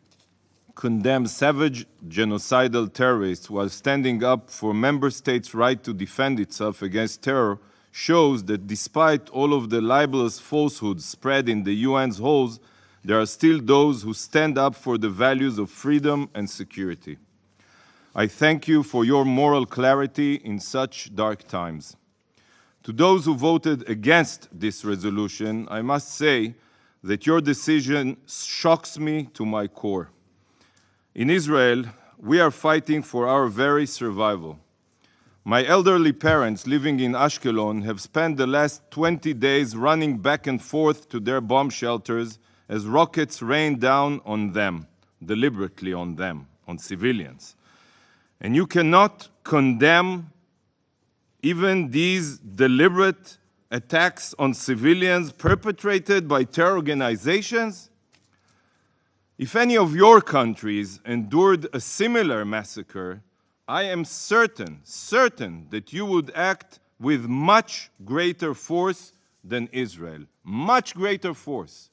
condemns savage genocidal terrorists while standing up for member states' right to defend itself against terror shows that despite all of the libelous falsehoods spread in the UN's halls, there are still those who stand up for the values of freedom and security. I thank you for your moral clarity in such dark times. To those who voted against this resolution, I must say that your decision shocks me to my core. In Israel, we are fighting for our very survival. My elderly parents living in Ashkelon have spent the last 20 days running back and forth to their bomb shelters as rockets rain down on them, deliberately on them, on civilians. And you cannot condemn even these deliberate attacks on civilians perpetrated by terror organizations? If any of your countries endured a similar massacre, I am certain that you would act with much greater force than Israel. Much greater force.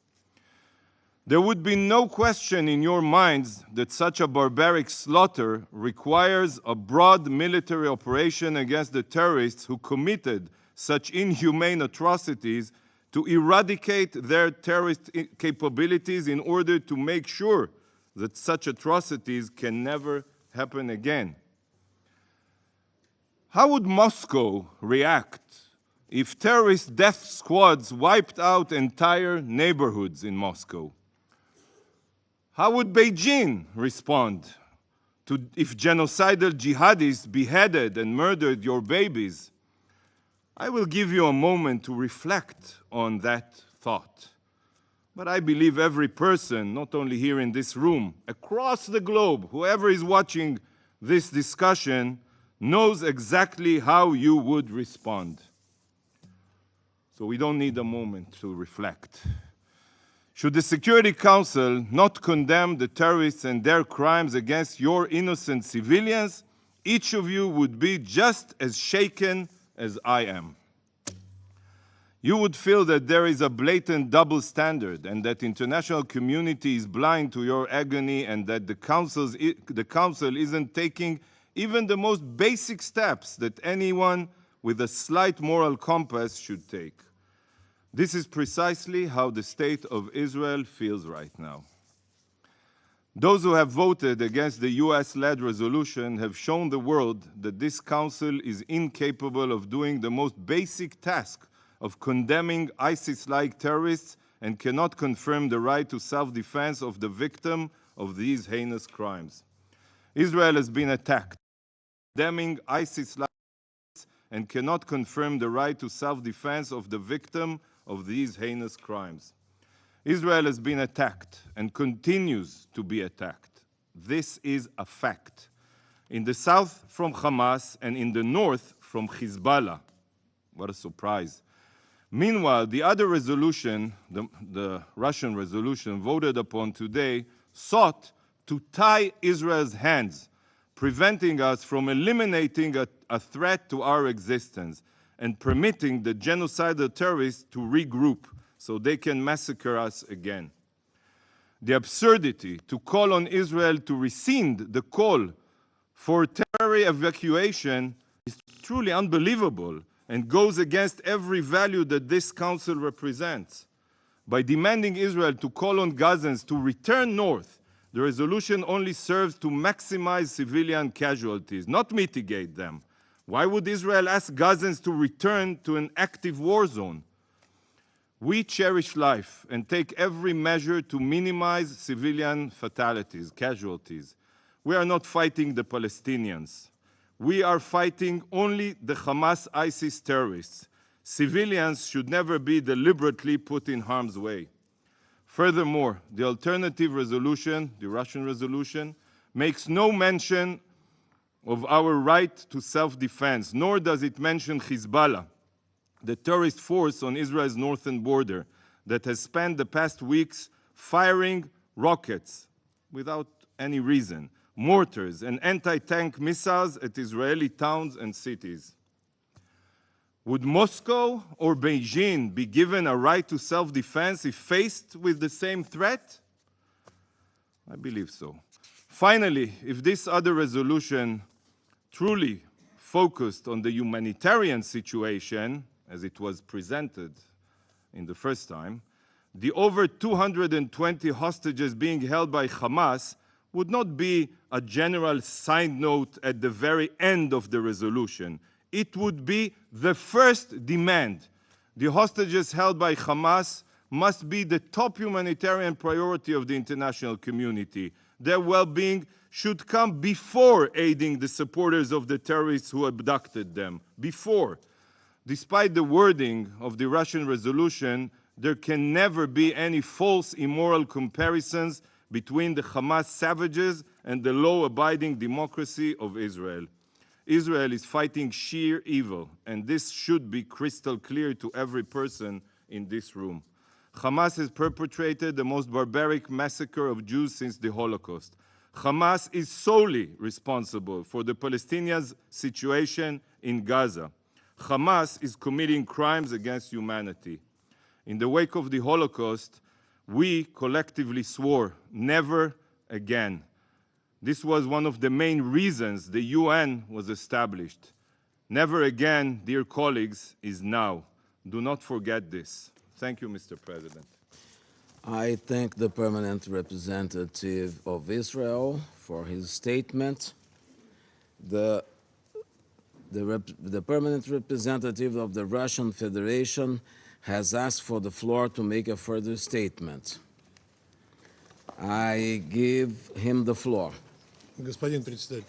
There would be no question in your minds that such a barbaric slaughter requires a broad military operation against the terrorists who committed such inhumane atrocities to eradicate their terrorist capabilities in order to make sure that such atrocities can never happen again. How would Moscow react if terrorist death squads wiped out entire neighborhoods in Moscow? How would Beijing respond if genocidal jihadists beheaded and murdered your babies? I will give you a moment to reflect on that thought. But I believe every person, not only here in this room, across the globe, whoever is watching this discussion, knows exactly how you would respond. So we don't need a moment to reflect. Should the Security Council not condemn the terrorists and their crimes against your innocent civilians, each of you would be just as shaken as I am. You would feel that there is a blatant double standard and that the international community is blind to your agony and that the Council isn't taking even the most basic steps that anyone with a slight moral compass should take. This is precisely how the state of Israel feels right now. Those who have voted against the US-led resolution have shown the world that this Council is incapable of doing the most basic task of condemning ISIS-like terrorists and cannot confirm the right to self-defense of the victim of these heinous crimes. Israel has been attacked, condemning ISIS-like terrorists and cannot confirm the right to self-defense of the victim of these heinous crimes. Israel has been attacked and continues to be attacked. This is a fact. In the south from Hamas and in the north from Hezbollah. What a surprise. Meanwhile, the other resolution, the Russian resolution voted upon today, sought to tie Israel's hands, preventing us from eliminating a threat to our existence and permitting the genocidal terrorists to regroup so they can massacre us again. The absurdity to call on Israel to rescind the call for temporary evacuation is truly unbelievable and goes against every value that this Council represents. By demanding Israel to call on Gazans to return north, the resolution only serves to maximize civilian casualties, not mitigate them. Why would Israel ask Gazans to return to an active war zone? We cherish life and take every measure to minimize civilian fatalities, casualties. We are not fighting the Palestinians. We are fighting only the Hamas-ISIS terrorists. Civilians should never be deliberately put in harm's way. Furthermore, the alternative resolution, the Russian resolution, makes no mention of our right to self-defense, nor does it mention Hezbollah, the terrorist force on Israel's northern border that has spent the past weeks firing rockets without any reason, mortars, and anti-tank missiles at Israeli towns and cities. Would Moscow or Beijing be given a right to self-defense if faced with the same threat? I believe so. Finally, if this other resolution truly focused on the humanitarian situation, as it was presented in the first time, the over 220 hostages being held by Hamas would not be a general side note at the very end of the resolution. It would be the first demand. The hostages held by Hamas must be the top humanitarian priority of the international community. Their well-being should come before aiding the supporters of the terrorists who abducted them. Before. Despite the wording of the Russian resolution, there can never be any false immoral comparisons between the Hamas savages and the law-abiding democracy of Israel. Israel is fighting sheer evil, and this should be crystal clear to every person in this room. Hamas has perpetrated the most barbaric massacre of Jews since the Holocaust. Hamas is solely responsible for the Palestinians' situation in Gaza. Hamas is committing crimes against humanity. In the wake of the Holocaust, we collectively swore never again. This was one of the main reasons the UN was established. Never again, dear colleagues, is now. Do not forget this. Thank you, Mr. President. I thank the permanent representative of Israel for his statement. The permanent representative of the Russian Federation has asked for the floor to make a further statement. I give him the floor. Господин председатель,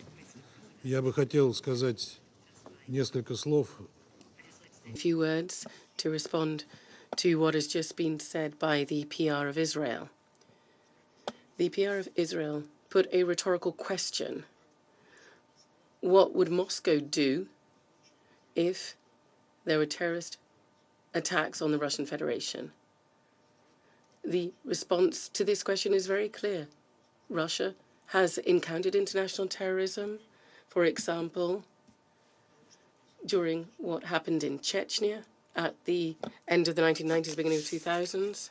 я бы хотел сказать несколько слов. A few words to respond to what has just been said by the PR of Israel. The PR of Israel put a rhetorical question. What would Moscow do if there were terrorist attacks on the Russian Federation? The response to this question is very clear. Russia has encountered international terrorism, for example, during what happened in Chechnya at the end of the 1990s, beginning of 2000s.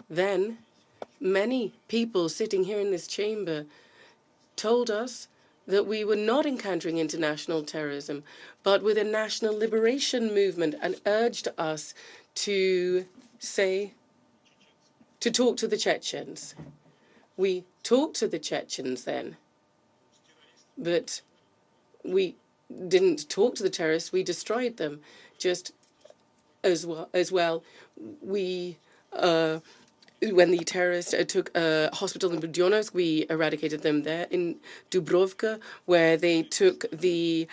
Then, many people sitting here in this chamber told us that we were not encountering international terrorism, but with a national liberation movement, and urged us to talk to the Chechens. We talked to the Chechens then, but we didn't talk to the terrorists, we destroyed them. Just as well, we when the terrorists took a hospital in Budionnovsk, we eradicated them there. In Dubrovka, where they took the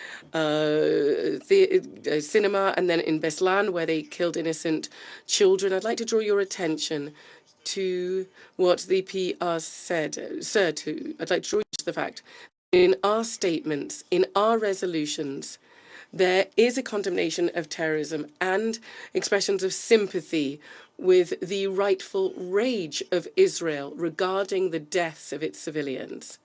cinema, and then in Beslan, where they killed innocent children. I'd like to draw your attention to what the PR said. I'd like to draw you to the fact, in our statements, in our resolutions, there is a condemnation of terrorism and expressions of sympathy with the rightful rage of Israel regarding the deaths of its civilians.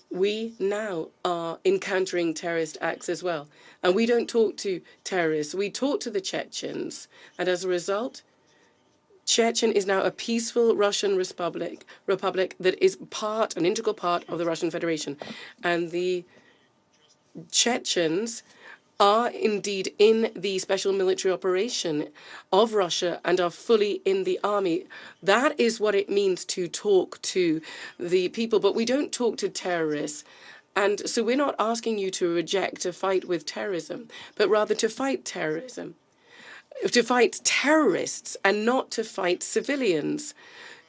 We now are encountering terrorist acts as well. And we don't talk to terrorists, we talk to the Chechens. And as a result, Chechen is now a peaceful Russian republic that is an integral part of the Russian Federation. And the Chechens are indeed in the special military operation of Russia and are fully in the army. That is what it means to talk to the people, but we don't talk to terrorists. And so we're not asking you to reject a fight with terrorism, but rather to fight terrorism, to fight terrorists and not to fight civilians.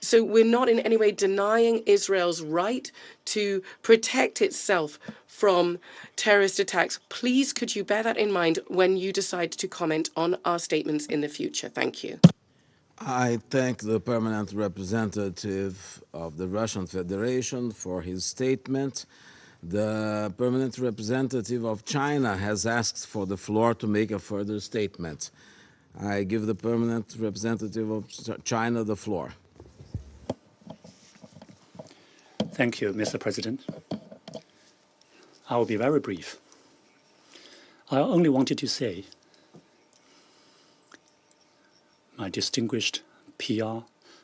So we're not in any way denying Israel's right to protect itself from terrorist attacks. Please, could you bear that in mind when you decide to comment on our statements in the future? Thank you. I thank the permanent representative of the Russian Federation for his statement. The permanent representative of China has asked for the floor to make a further statement. I give the permanent representative of China the floor. Thank you, Mr. President. I will be very brief. I only wanted to say, my distinguished PR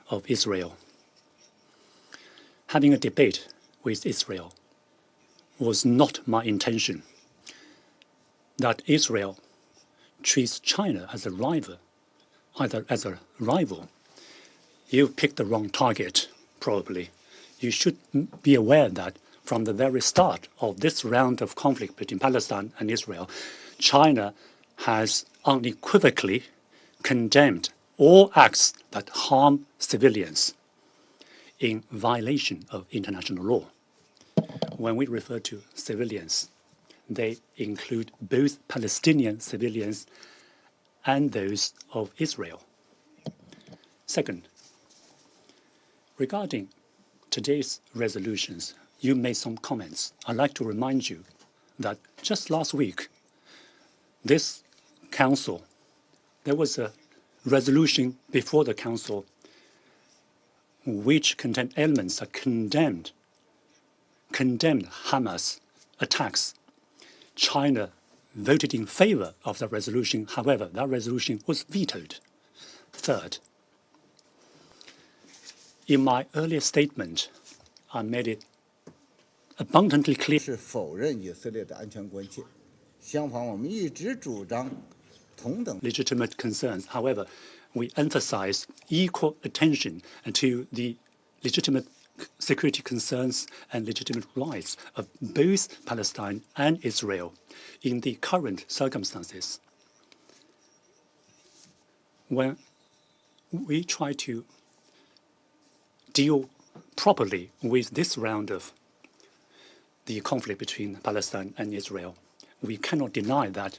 of Israel, having a debate with Israel was not my intention. That Israel treats China as a rival, either as a rival, you picked the wrong target, probably. You should be aware that from the very start of this round of conflict between Palestine and Israel, China has unequivocally condemned all acts that harm civilians in violation of international law. When we refer to civilians, they include both Palestinian civilians and those of Israel. Second, regarding today's resolutions, you made some comments. I'd like to remind you that just last week, this council, there was a resolution before the council which contained elements that condemned Hamas attacks. China voted in favor of the resolution. However, that resolution was vetoed. Third, in my earlier statement, I made it abundantly clear. 是否认以色列的安全关切，相反，我们一直主张同等 legitimate concerns. However, we emphasize equal attention to the legitimate security concerns and legitimate rights of both Palestine and Israel in the current circumstances. When we try to deal properly with this round of the conflict between Palestine and Israel, we cannot deny that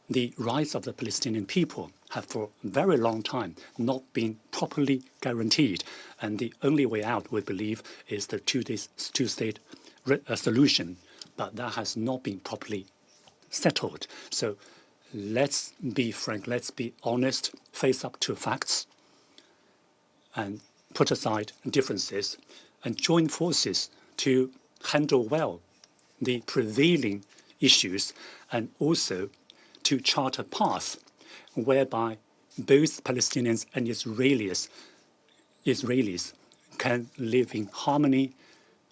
the rights of the Palestinian people have for a very long time not been properly guaranteed. And the only way out, we believe, is the two-state solution. But that has not been properly settled. So let's be frank, let's be honest, face up to facts, and put aside differences and join forces to handle well the prevailing issues and also to chart a path whereby both Palestinians and Israelis can live in harmony,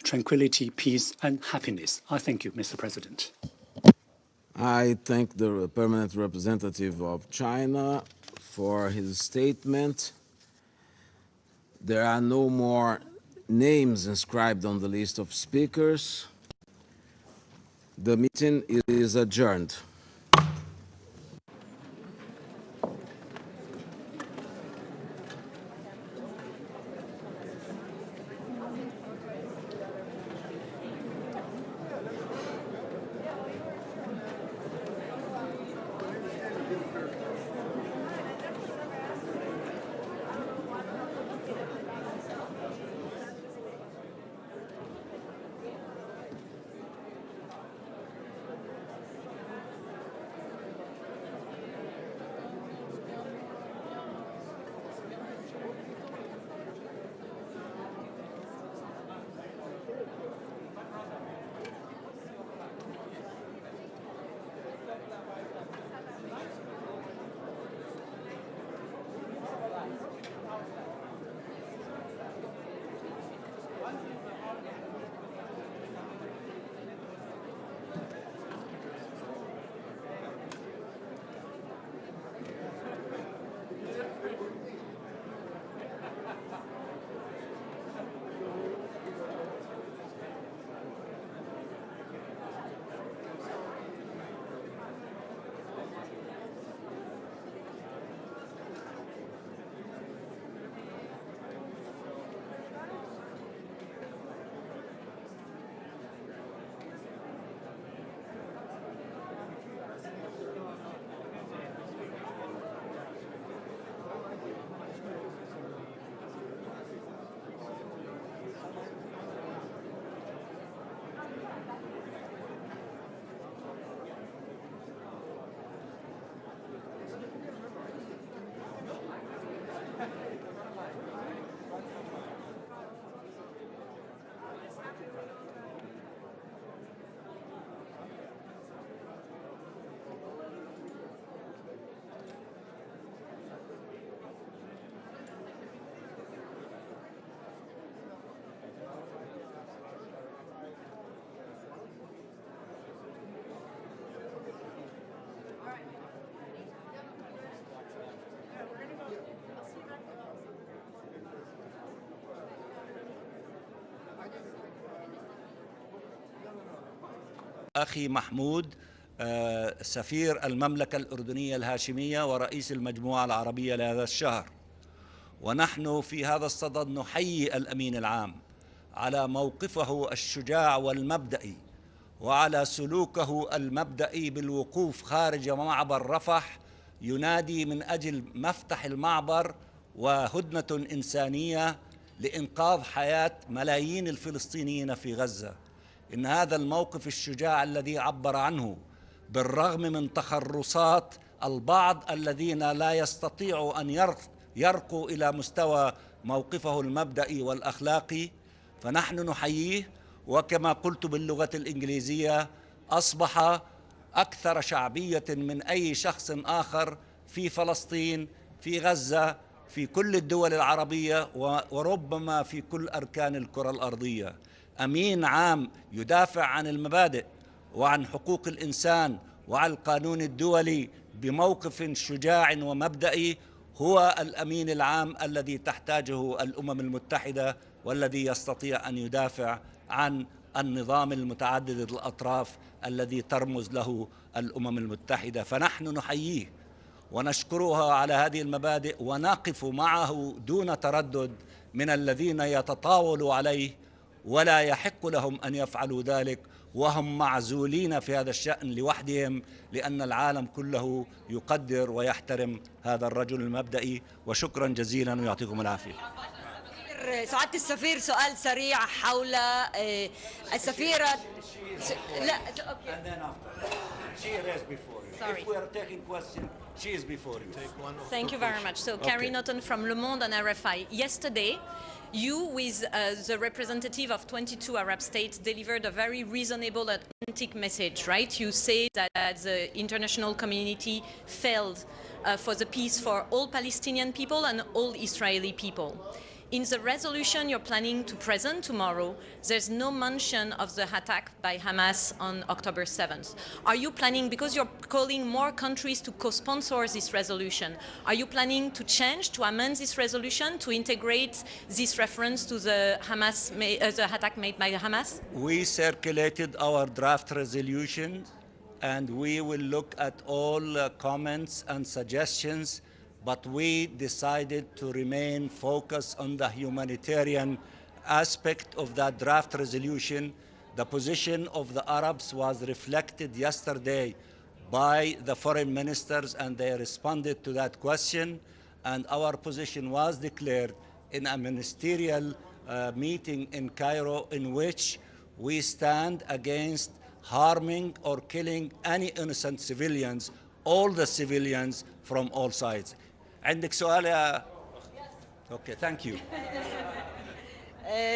tranquility, peace, and happiness. I thank you, Mr. President. I thank the permanent representative of China for his statement. There are no more names inscribed on the list of speakers. The meeting is adjourned. أخي محمود سفير المملكة الأردنية الهاشمية ورئيس المجموعة العربية لهذا الشهر. ونحن في هذا الصدد نحيي الأمين العام على موقفه الشجاع والمبدئي وعلى سلوكه المبدئي بالوقوف خارج معبر رفح ينادي من أجل مفتح المعبر وهدنة إنسانية لإنقاذ حياة ملايين الفلسطينيين في غزة. إن هذا الموقف الشجاع الذي عبر عنه بالرغم من تخرصات البعض الذين لا يستطيعوا أن يرقوا إلى مستوى موقفه المبدئي والأخلاقي، فنحن نحييه. وكما قلت باللغة الإنجليزية أصبح أكثر شعبية من أي شخص آخر في فلسطين، في غزة، في كل الدول العربية وربما في كل أركان الكرة الأرضية. أمين عام يدافع عن المبادئ وعن حقوق الإنسان وعن القانون الدولي بموقف شجاع ومبدئي هو الأمين العام الذي تحتاجه الأمم المتحدة والذي يستطيع أن يدافع عن النظام المتعدد الأطراف الذي ترمز له الأمم المتحدة. فنحن نحييه ونشكرها على هذه المبادئ ونقف معه دون تردد من الذين يتطاولوا عليه ولا يحق لهم أن يفعلوا ذلك، وهم معزولين في هذا الشأن لوحدهم، لأن العالم كله يقدر ويحترم هذا الرجل المبدئي. وشكرا جزيلا ويعطيكم العافية. سعادة السفير، سؤال سريع حول السفيرة. لا، Sorry. If we are taking questions, she is before you. Thank you very much. So, Carrie Norton from Le Monde and RFI. Yesterday, you, with the representative of 22 Arab states, delivered a very reasonable and authentic message, right? You say that the international community failed for the peace for all Palestinian people and all Israeli people. In the resolution you're planning to present tomorrow, there's no mention of the attack by Hamas on October 7th. Are you planning, because you're calling more countries to co-sponsor this resolution, are you planning to change, to amend this resolution, to integrate this reference to the the attack made by Hamas? We circulated our draft resolution and we will look at all comments and suggestions, but we decided to remain focused on the humanitarian aspect of that draft resolution. The position of the Arabs was reflected yesterday by the foreign ministers, and they responded to that question, and our position was declared in a ministerial meeting in Cairo, in which we stand against harming or killing any innocent civilians, all the civilians from all sides. عندك سؤال يا اوكي ثانك يو.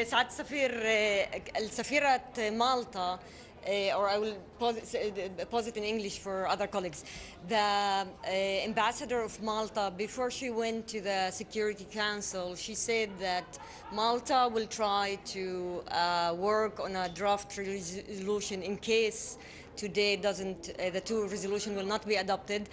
سعادة السفير، السفيرة مالطا, or I will pose it in English for other colleagues. The ambassador of Malta, before she went to the Security Council, she said that Malta will try to work on a draft resolution in case today the two resolutions will not be adopted.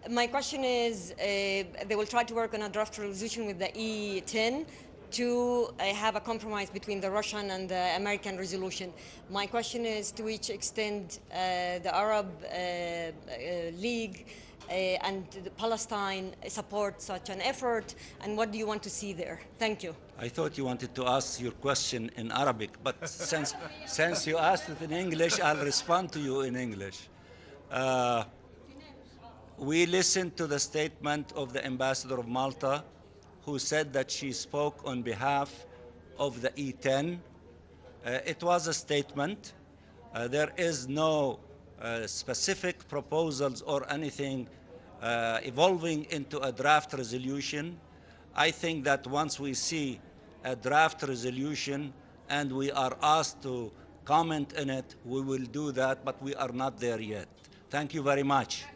My question is, they will try to work on a draft resolution with the E10 to have a compromise between the Russian and the American resolution. My question is, to which extent the Arab League and Palestine support such an effort, and what do you want to see there? Thank you. I thought you wanted to ask your question in Arabic, but since you asked it in English, I'll respond to you in English. We listened to the statement of the ambassador of Malta, who said that she spoke on behalf of the E10. It was a statement. There is no specific proposals or anything evolving into a draft resolution. I think that once we see a draft resolution and we are asked to comment on it, we will do that, but we are not there yet. Thank you very much.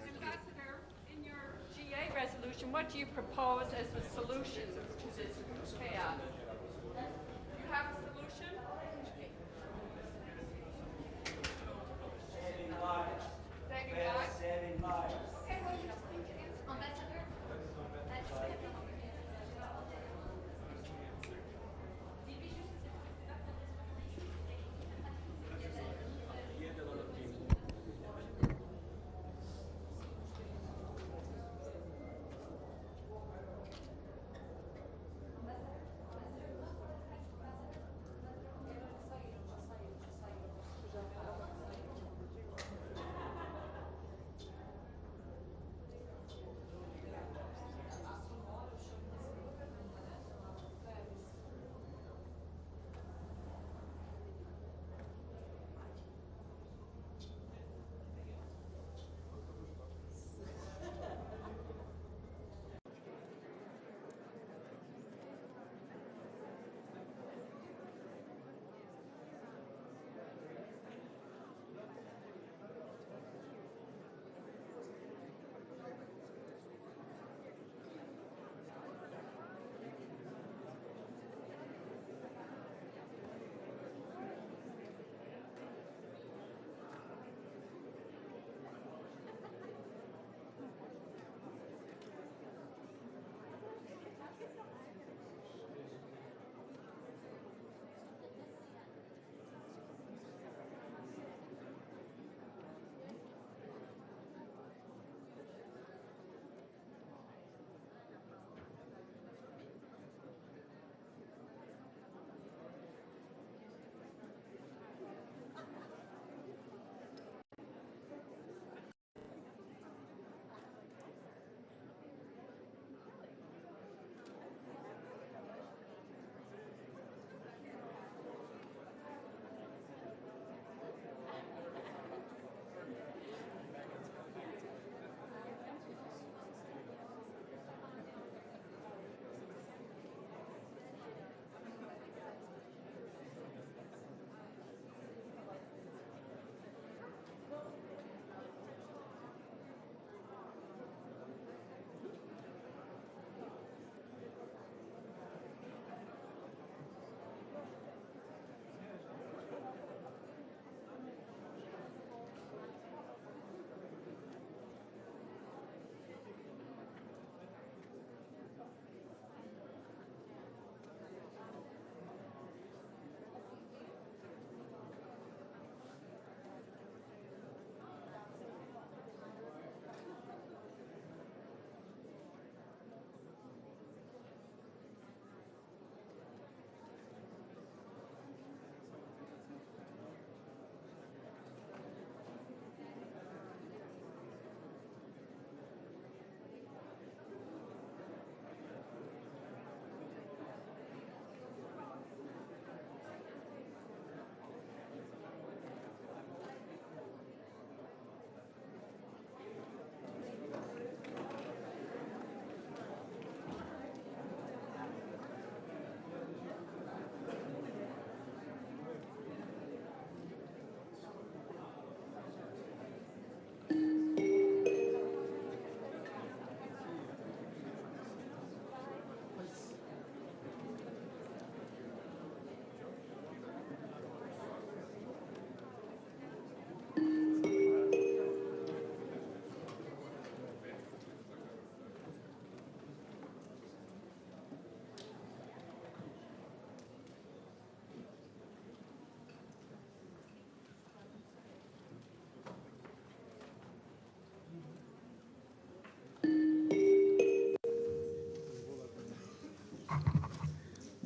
What do you propose as the solution to this chaos? You have a solution? Saving lives.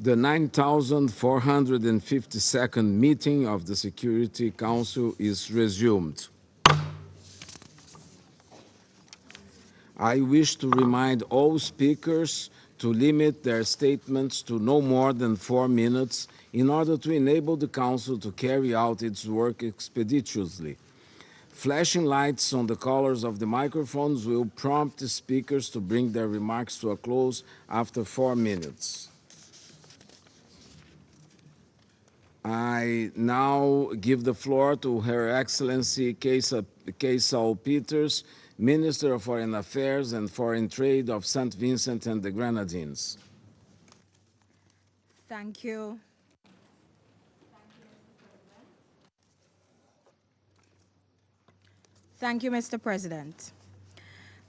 The 9,452nd meeting of the Security Council is resumed. I wish to remind all speakers to limit their statements to no more than 4 minutes in order to enable the Council to carry out its work expeditiously. Flashing lights on the colors of the microphones will prompt the speakers to bring their remarks to a close after 4 minutes. I now give the floor to Her Excellency Keisal Peters, Minister of Foreign Affairs and Foreign Trade of St. Vincent and the Grenadines. Thank you. Thank you, Mr. President.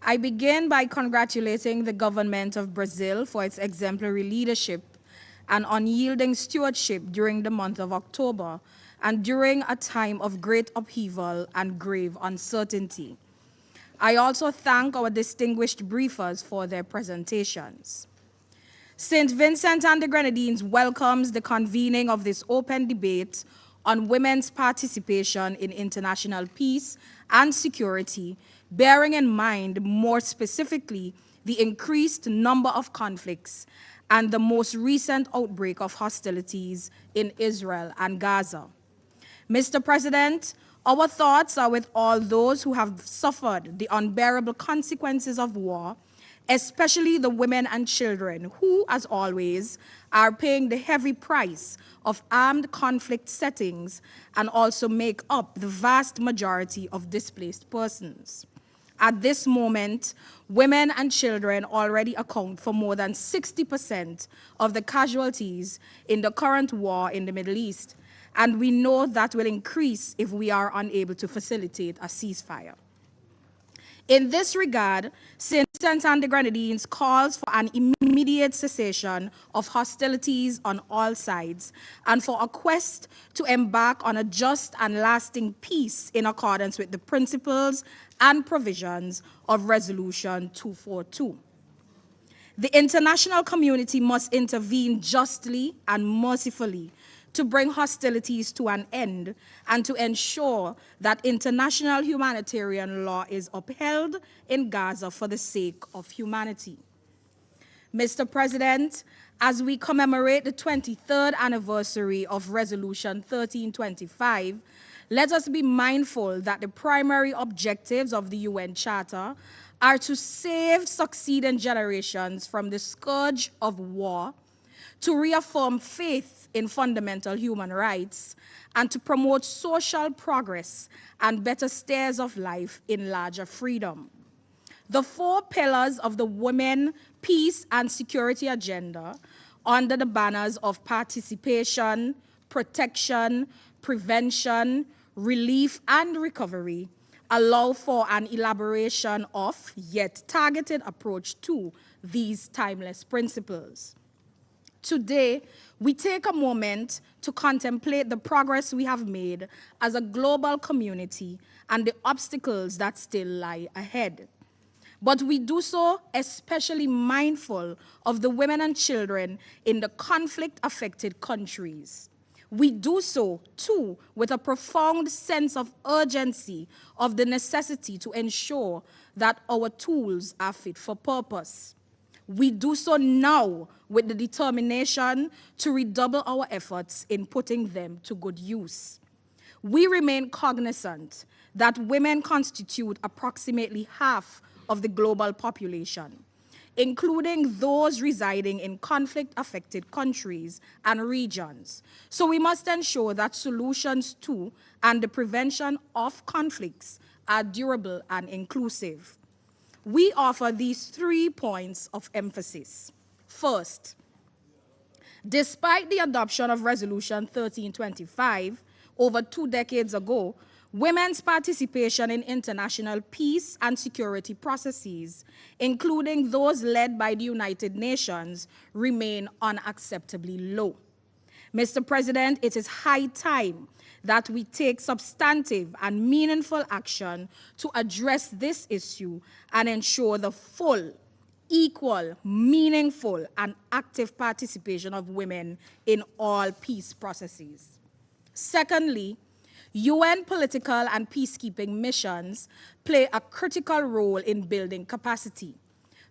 I begin by congratulating the government of Brazil for its exemplary leadership and unyielding stewardship during the month of October and during a time of great upheaval and grave uncertainty. I also thank our distinguished briefers for their presentations. St. Vincent and the Grenadines welcomes the convening of this open debate on women's participation in international peace and security, bearing in mind more specifically the increased number of conflicts and the most recent outbreak of hostilities in Israel and Gaza. Mr. President, our thoughts are with all those who have suffered the unbearable consequences of war, especially the women and children who, as always, are paying the heavy price of armed conflict settings and also make up the vast majority of displaced persons. At this moment, women and children already account for more than 60% of the casualties in the current war in the Middle East, and we know that will increase if we are unable to facilitate a ceasefire. In this regard, St. Vincent and the Grenadines calls for an immediate cessation of hostilities on all sides and for a quest to embark on a just and lasting peace in accordance with the principles and provisions of Resolution 242. The international community must intervene justly and mercifully to bring hostilities to an end and to ensure that international humanitarian law is upheld in Gaza for the sake of humanity. Mr. President, as we commemorate the 23rd anniversary of Resolution 1325, let us be mindful that the primary objectives of the UN Charter are to save succeeding generations from the scourge of war, to reaffirm faith in fundamental human rights, and to promote social progress and better stares of life in larger freedom. The 4 pillars of the Women, Peace, and Security agenda, under the banners of participation, protection, prevention, relief, and recovery, allow for an elaboration of, yet targeted approach to, these timeless principles. Today, we take a moment to contemplate the progress we have made as a global community and the obstacles that still lie ahead. But we do so especially mindful of the women and children in the conflict-affected countries. We do so, too, with a profound sense of urgency of the necessity to ensure that our tools are fit for purpose. We do so now with the determination to redouble our efforts in putting them to good use. We remain cognizant that women constitute approximately half of the global population, including those residing in conflict-affected countries and regions. So we must ensure that solutions to and the prevention of conflicts are durable and inclusive. We offer these 3 points of emphasis. First, despite the adoption of Resolution 1325 over 2 decades ago, women's participation in international peace and security processes, including those led by the United Nations, remain unacceptably low. Mr. President, it is high time that we take substantive and meaningful action to address this issue and ensure the full equal, meaningful, and active participation of women in all peace processes. Secondly, UN political and peacekeeping missions play a critical role in building capacity.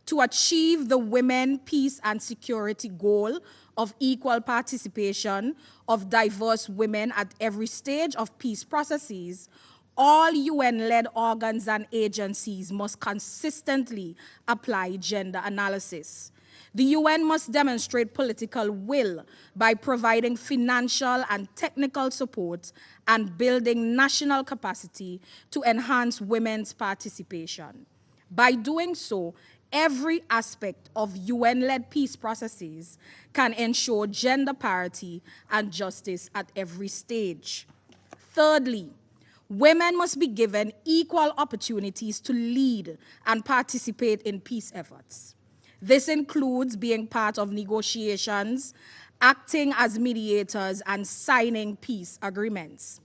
To achieve the women, peace, and security goal of equal participation of diverse women at every stage of peace processes, all UN-led organs and agencies must consistently apply gender analysis. The UN must demonstrate political will by providing financial and technical support and building national capacity to enhance women's participation. By doing so, every aspect of UN-led peace processes can ensure gender parity and justice at every stage. Thirdly, women must be given equal opportunities to lead and participate in peace efforts. This includes being part of negotiations, acting as mediators, and signing peace agreements.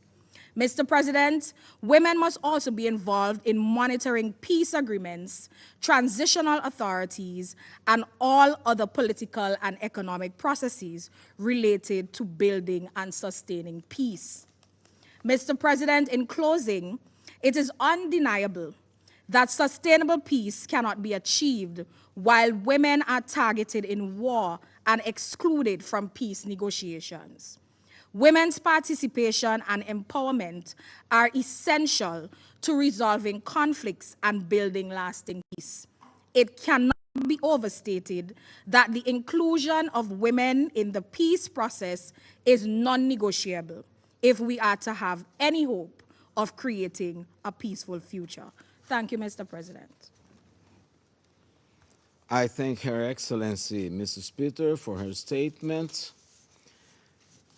Mr. President, women must also be involved in monitoring peace agreements, transitional authorities, and all other political and economic processes related to building and sustaining peace. Mr. President, in closing, it is undeniable that sustainable peace cannot be achieved while women are targeted in war and excluded from peace negotiations. Women's participation and empowerment are essential to resolving conflicts and building lasting peace. It cannot be overstated that the inclusion of women in the peace process is non-negotiable if we are to have any hope of creating a peaceful future. Thank you, Mr. President. I thank Her Excellency Mrs. Peter for her statement.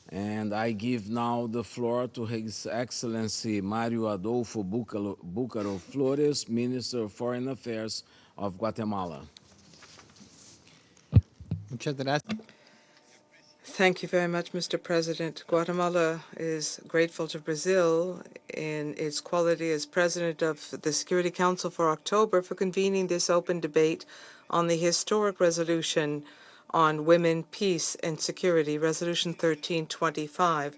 And I give now the floor to His Excellency Mario Adolfo Bucaro Flores, Minister of Foreign Affairs of Guatemala. Thank you very much, Mr. President. Guatemala is grateful to Brazil in its quality as President of the Security Council for October for convening this open debate on the historic resolution on women, peace, and security, Resolution 1325.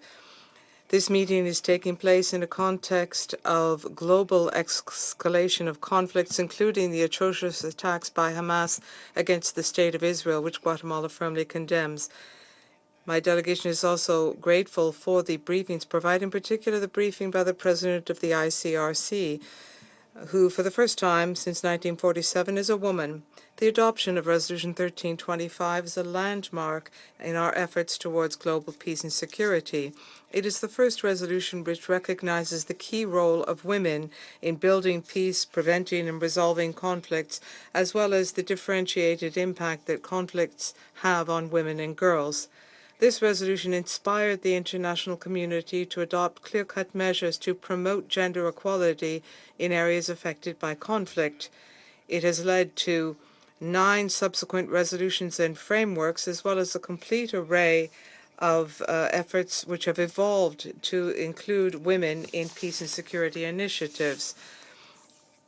This meeting is taking place in a context of global escalation of conflicts, including the atrocious attacks by Hamas against the State of Israel, which Guatemala firmly condemns. My delegation is also grateful for the briefings provided, in particular the briefing by the President of the ICRC, who for the first time since 1947 is a woman. The adoption of Resolution 1325 is a landmark in our efforts towards global peace and security. It is the first resolution which recognizes the key role of women in building peace, preventing and resolving conflicts, as well as the differentiated impact that conflicts have on women and girls. This resolution inspired the international community to adopt clear-cut measures to promote gender equality in areas affected by conflict. It has led to 9 subsequent resolutions and frameworks, as well as a complete array of efforts which have evolved to include women in peace and security initiatives.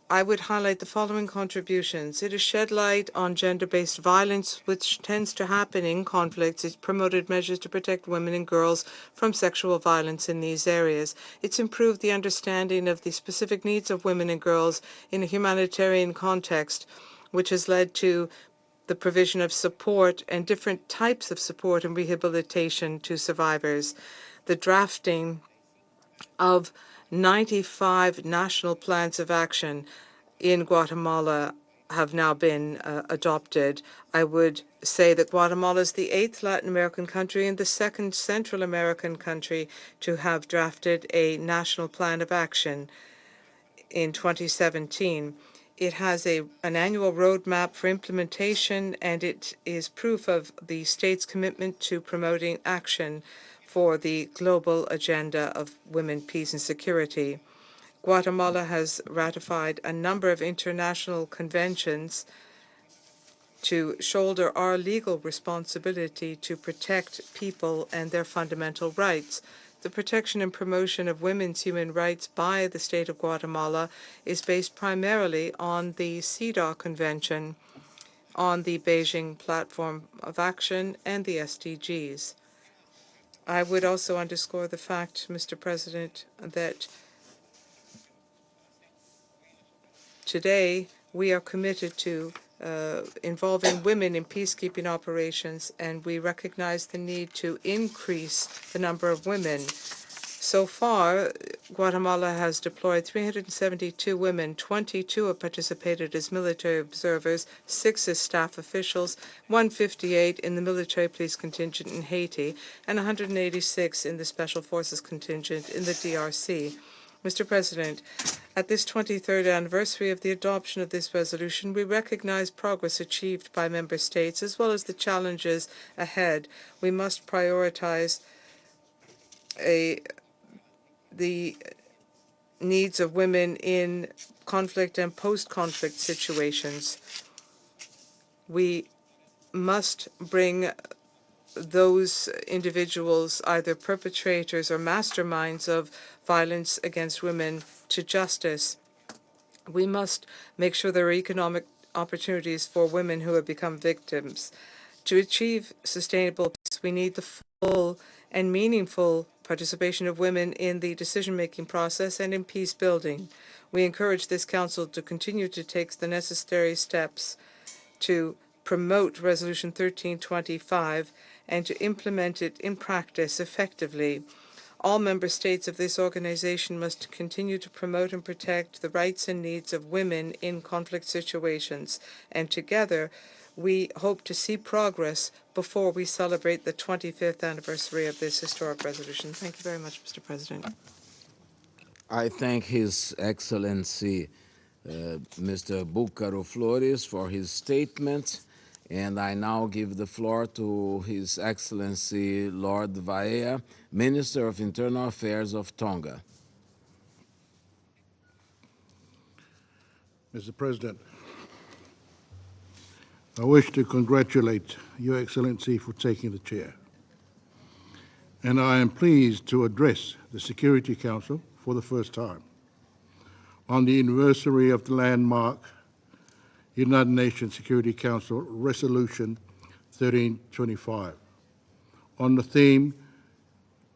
I would highlight the following contributions. It has shed light on gender-based violence, which tends to happen in conflicts. It's promoted measures to protect women and girls from sexual violence in these areas. It's improved the understanding of the specific needs of women and girls in a humanitarian context, which has led to the provision of support and different types of support and rehabilitation to survivors. The drafting of 95 national plans of action in Guatemala have now been adopted. I would say that Guatemala is the 8th Latin American country and the 2nd Central American country to have drafted a national plan of action in 2017. It has an annual roadmap for implementation, and it is proof of the state's commitment to promoting action for the global agenda of women, peace, and security. Guatemala has ratified a number of international conventions to shoulder our legal responsibility to protect people and their fundamental rights. The protection and promotion of women's human rights by the state of Guatemala is based primarily on the CEDAW Convention, on the Beijing Platform of Action and the SDGs. I would also underscore the fact, Mr. President, that today we are committed to involving women in peacekeeping operations, and we recognize the need to increase the number of women. So far, Guatemala has deployed 372 women. 22 have participated as military observers, 6 as staff officials, 158 in the military police contingent in Haiti, and 186 in the Special Forces contingent in the DRC. Mr. President, at this 23rd anniversary of the adoption of this resolution, we recognize progress achieved by member states as well as the challenges ahead. We must prioritize the needs of women in conflict and post-conflict situations. We must bring those individuals, either perpetrators or masterminds of violence against women, to justice. We must make sure there are economic opportunities for women who have become victims. To achieve sustainable peace, we need the full and meaningful participation of women in the decision-making process and in peace building. We encourage this Council to continue to take the necessary steps to promote Resolution 1325 and to implement it in practice effectively. All member states of this organization must continue to promote and protect the rights and needs of women in conflict situations, and together we hope to see progress before we celebrate the 25th anniversary of this historic resolution. Thank you very much, Mr. President. I thank His Excellency Mr. Búcaro Flores for his statement, and I now give the floor to His Excellency Lord Vaea, Minister of Internal Affairs of Tonga. Mr. President, I wish to congratulate Your Excellency for taking the chair. And I am pleased to address the Security Council for the first time on the anniversary of the landmark United Nations Security Council Resolution 1325 on the theme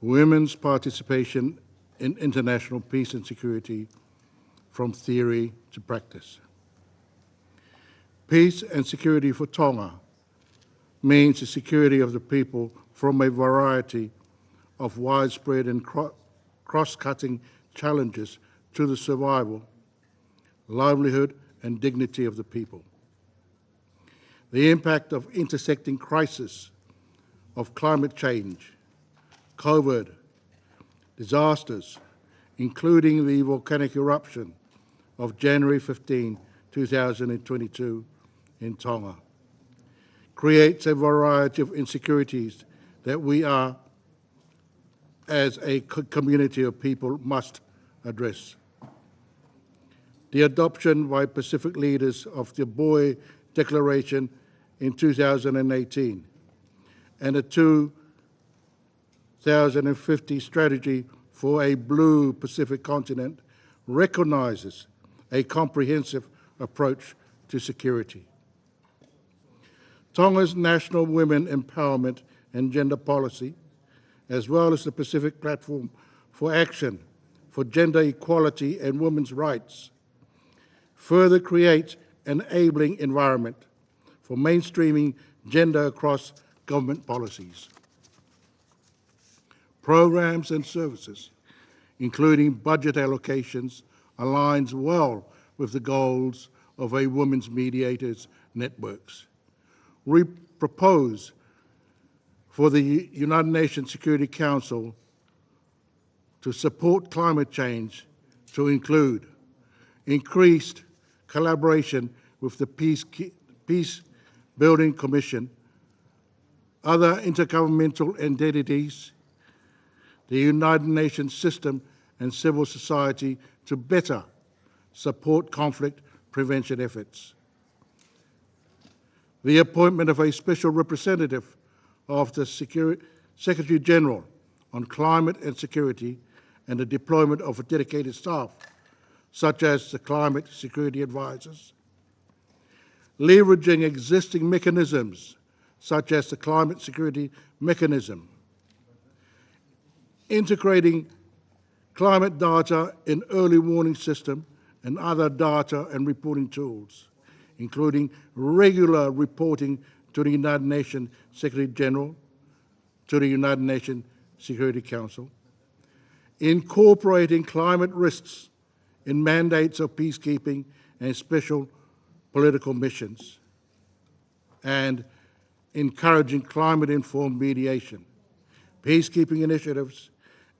Women's Participation in International Peace and Security from Theory to Practice. Peace and security for Tonga means the security of the people from a variety of widespread and cross-cutting challenges to the survival, livelihood, and dignity of the people. The impact of intersecting crises of climate change, COVID, disasters, including the volcanic eruption of January 15, 2022 in Tonga, creates a variety of insecurities that we are, as a community of people, must address. The adoption by Pacific leaders of the Boe Declaration in 2018 and the 2050 strategy for a blue Pacific continent recognizes a comprehensive approach to security. Tonga's national women empowerment and gender policy, as well as the Pacific Platform for Action for Gender Equality and Women's Rights, further create an enabling environment for mainstreaming gender across government policies. Programs and services, including budget allocations, aligns well with the goals of a women's mediators networks. We propose for the United Nations Security Council to support climate change to include increased collaboration with the Peace Building Commission, other intergovernmental entities, the United Nations system, and civil society to better support conflict prevention efforts. The appointment of a special representative of the Secretary General on Climate and Security and the deployment of a dedicated staff, such as the Climate Security Advisors. leveraging existing mechanisms such as the Climate Security Mechanism, integrating climate data in early warning system and other data and reporting tools, including regular reporting to the United Nations Secretary General, to the United Nations Security Council, incorporating climate risks in mandates of peacekeeping and special political missions, and encouraging climate-informed mediation, peacekeeping initiatives,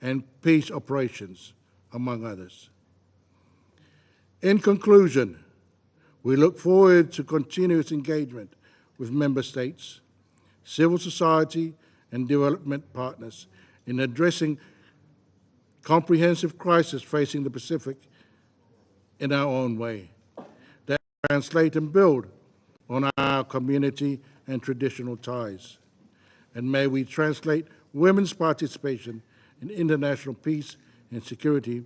and peace operations, among others. In conclusion, we look forward to continuous engagement with member states, civil society, and development partners in addressing comprehensive crisis facing the Pacific in our own way, that translate and build on our community and traditional ties. And may we translate women's participation in international peace and security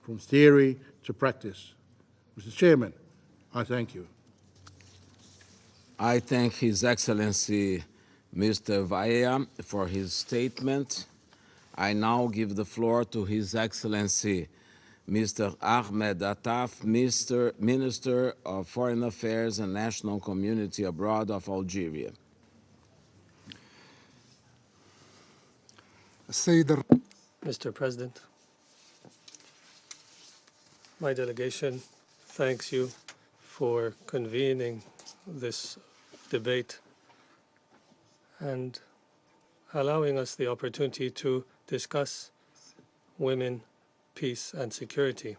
from theory to practice. Mr. Chairman, I thank you. I thank His Excellency Mr. Vaya for his statement. I now give the floor to His Excellency Mr. Ahmed Attaf, Minister of Foreign Affairs and National Community Abroad of Algeria. Mr. President, my delegation thanks you for convening this debate and allowing us the opportunity to discuss women, peace, and security,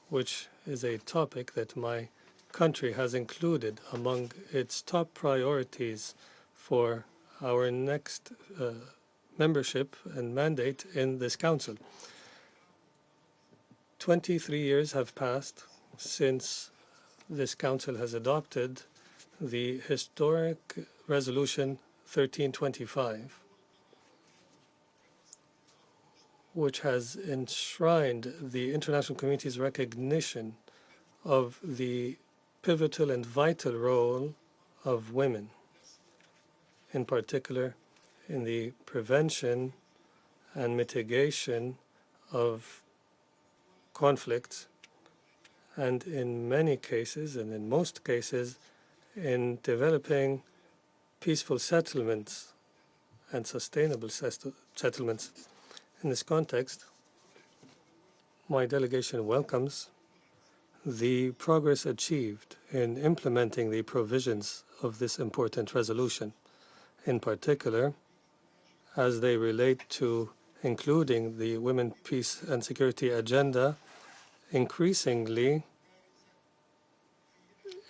which is a topic that my country has included among its top priorities for our next membership and mandate in this council. 23 years have passed since this council has adopted the historic resolution 1325, which has enshrined the international community's recognition of the pivotal and vital role of women, in particular in the prevention and mitigation of conflicts, and in many cases, and in most cases, in developing peaceful settlements and sustainable settlements. In this context, my delegation welcomes the progress achieved in implementing the provisions of this important resolution, in particular, as they relate to including the Women, Peace and Security agenda increasingly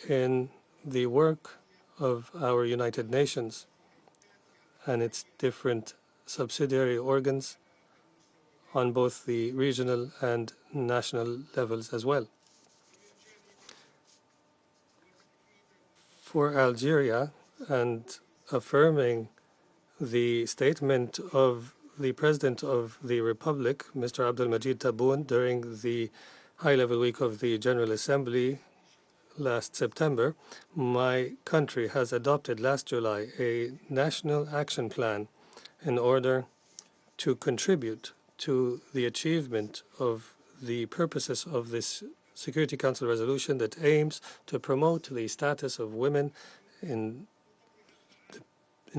in the work of our United Nations and its different subsidiary organs on both the regional and national levels as well. For Algeria, and affirming the statement of the President of the Republic, Mr. Abdelmajid Tebboune, during the high-level week of the General Assembly last September, my country has adopted last July a national action plan in order to contribute to the achievement of the purposes of this Security Council resolution that aims to promote the status of women in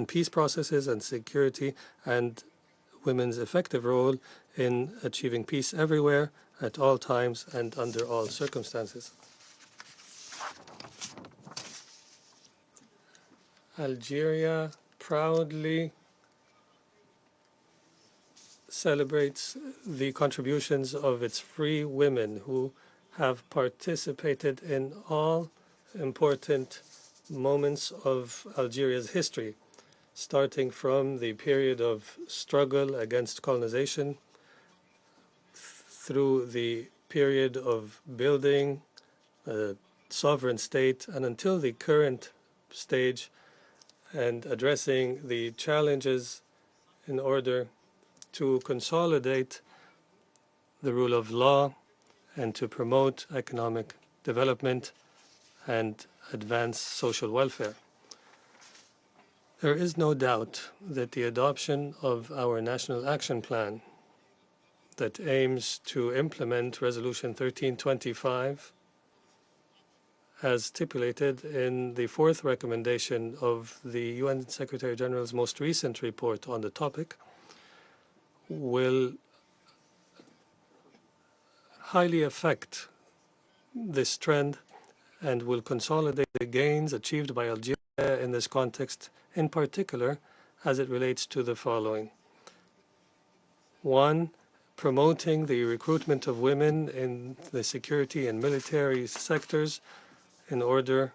peace processes and security, and women's effective role in achieving peace everywhere, at all times, and under all circumstances. Algeria proudly celebrates the contributions of its free women who have participated in all important moments of Algeria's history, starting from the period of struggle against colonization through the period of building a sovereign state and until the current stage, and addressing the challenges in order to consolidate the rule of law and to promote economic development and advance social welfare. There is no doubt that the adoption of our National Action Plan that aims to implement Resolution 1325 as stipulated in the fourth recommendation of the UN Secretary General's most recent report on the topic will highly affect this trend and will consolidate the gains achieved by Algeria in this context, in particular as it relates to the following. One, promoting the recruitment of women in the security and military sectors in order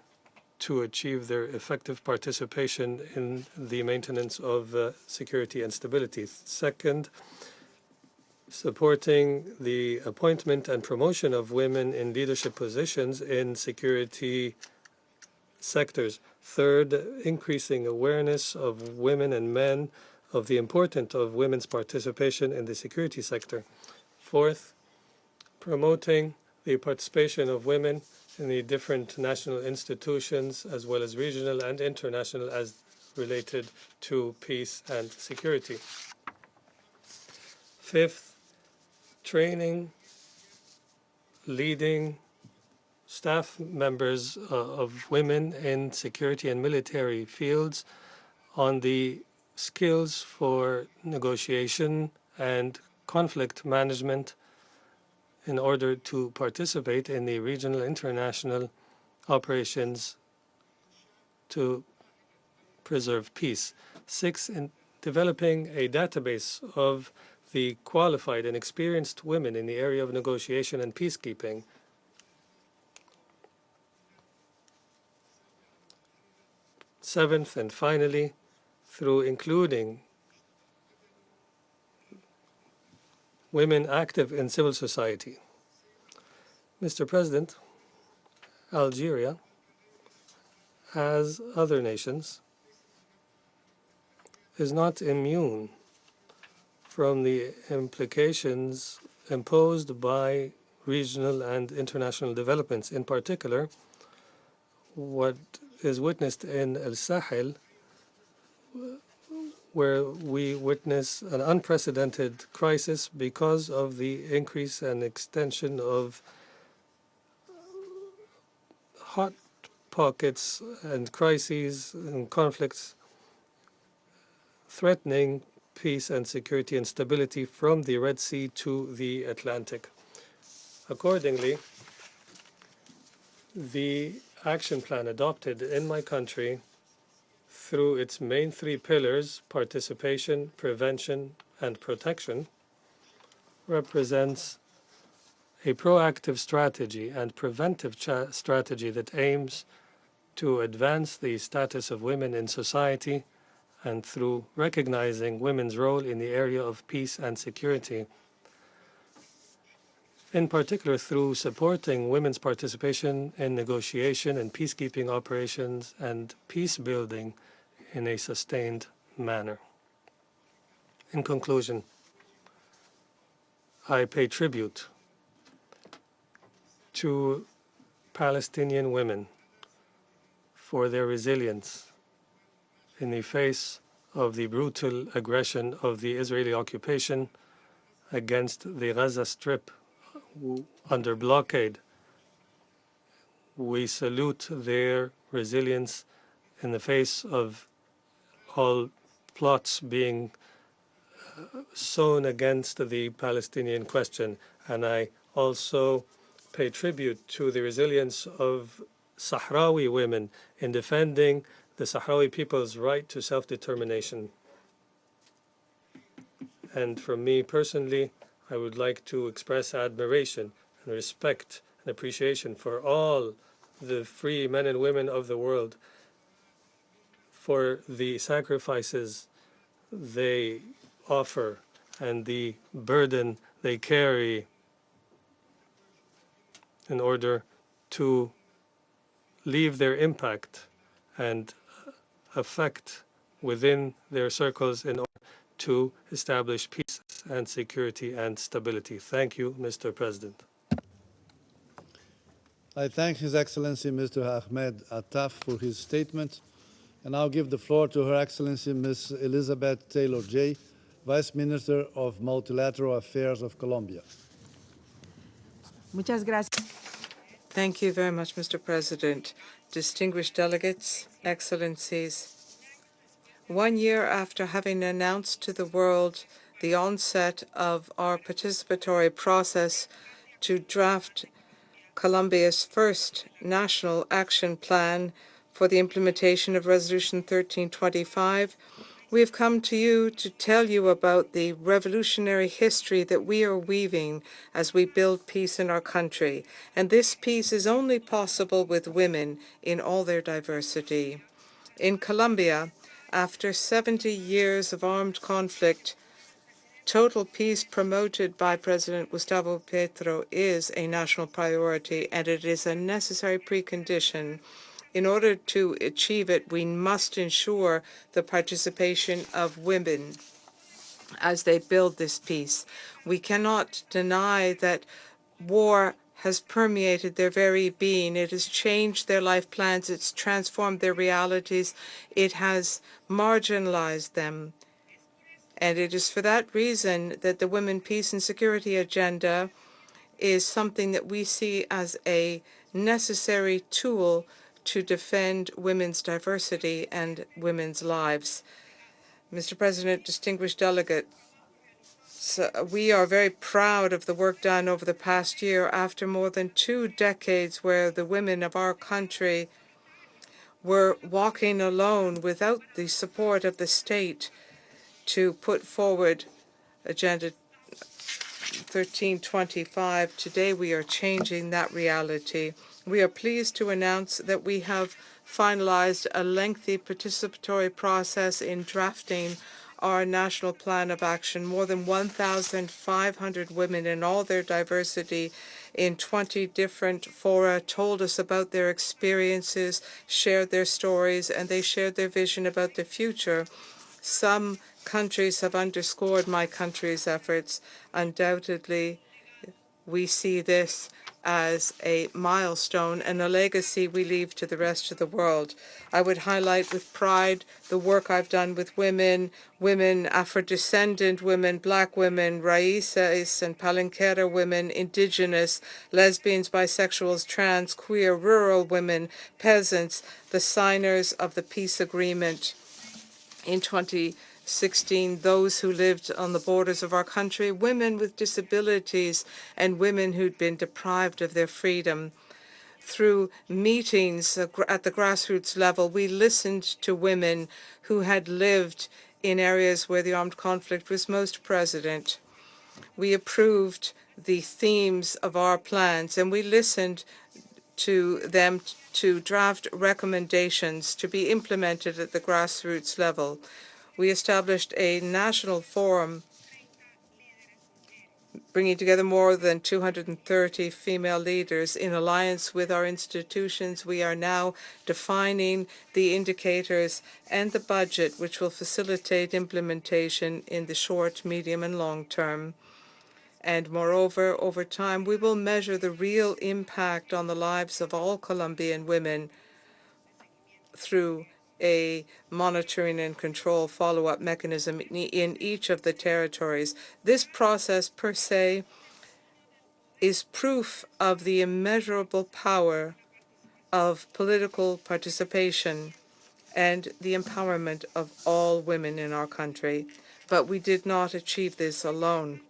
to achieve their effective participation in the maintenance of security and stability. Second, supporting the appointment and promotion of women in leadership positions in security sectors. Third, increasing awareness of women and men of the importance of women's participation in the security sector. Fourth, promoting the participation of women in the different national institutions as well as regional and international as related to peace and security. Fifth, training, leading staff members of women in security and military fields on the skills for negotiation and conflict management in order to participate in the regional international operations to preserve peace. Six, in developing a database of the qualified and experienced women in the area of negotiation and peacekeeping. Seventh, and finally, through including women active in civil society. Mr. President, Algeria, as other nations, is not immune from the implications imposed by regional and international developments. In particular, what is witnessed in El Sahel, where we witness an unprecedented crisis because of the increase and extension of hot pockets and crises and conflicts threatening peace and security and stability from the Red Sea to the Atlantic. Accordingly, the action plan adopted in my country through its main three pillars, participation, prevention, and protection, represents a proactive strategy and preventive strategy that aims to advance the status of women in society and through recognizing women's role in the area of peace and security, in particular through supporting women's participation in negotiation and peacekeeping operations and peace building in a sustained manner. In conclusion, I pay tribute to Palestinian women for their resilience in the face of the brutal aggression of the Israeli occupation against the Gaza Strip under blockade. We salute their resilience in the face of all plots being sown against the Palestinian question. And I also pay tribute to the resilience of Sahrawi women in defending the Sahrawi people's right to self-determination. And from me personally, I would like to express admiration and respect and appreciation for all the free men and women of the world for the sacrifices they offer and the burden they carry in order to leave their impact and effect within their circles in order to establish peace and security and stability. Thank you, Mr. President. I thank His Excellency Mr. Ahmed Attaf for his statement, and I'll give the floor to Her Excellency Ms. Elizabeth Taylor-Jay, Vice Minister of Multilateral Affairs of Colombia. Muchas gracias. Thank you very much, Mr. President. Distinguished delegates, excellencies, 1 year after having announced to the world the onset of our participatory process to draft Colombia's first national action plan for the implementation of Resolution 1325, we have come to you to tell you about the revolutionary history that we are weaving as we build peace in our country. And this peace is only possible with women in all their diversity. In Colombia, after 70 years of armed conflict, total peace promoted by President Gustavo Petro is a national priority, and it is a necessary precondition. In order to achieve it, we must ensure the participation of women as they build this peace. We cannot deny that war has permeated their very being. It has changed their life plans. It's transformed their realities. It has marginalized them. And it is for that reason that the Women, Peace and Security agenda is something that we see as a necessary tool to defend women's diversity and women's lives. Mr. President, distinguished delegates, we are very proud of the work done over the past year after more than 2 decades where the women of our country were walking alone without the support of the state to put forward Agenda 1325. Today we are changing that reality. We are pleased to announce that we have finalized a lengthy participatory process in drafting our national plan of action. More than 1,500 women in all their diversity in 20 different fora told us about their experiences, shared their stories, and they shared their vision about the future. Some countries have underscored my country's efforts. Undoubtedly, we see this as a milestone and a legacy we leave to the rest of the world. I would highlight with pride the work I've done with women, Afro-descendant women, Black women, Raíces and Palenquera women, indigenous, lesbians, bisexuals, trans, queer, rural women, peasants, the signers of the peace agreement. In 2016, those who lived on the borders of our country, women with disabilities, and women who'd been deprived of their freedom. Through meetings at the grassroots level, we listened to women who had lived in areas where the armed conflict was most present. We approved the themes of our plans, and we listened to them to draft recommendations to be implemented at the grassroots level. We established a national forum bringing together more than 230 female leaders. In alliance with our institutions, we are now defining the indicators and the budget which will facilitate implementation in the short, medium, and long term. And moreover, over time, we will measure the real impact on the lives of all Colombian women through a monitoring and control follow-up mechanism in each of the territories. This process, per se, is proof of the immeasurable power of political participation and the empowerment of all women in our country. But we did not achieve this alone.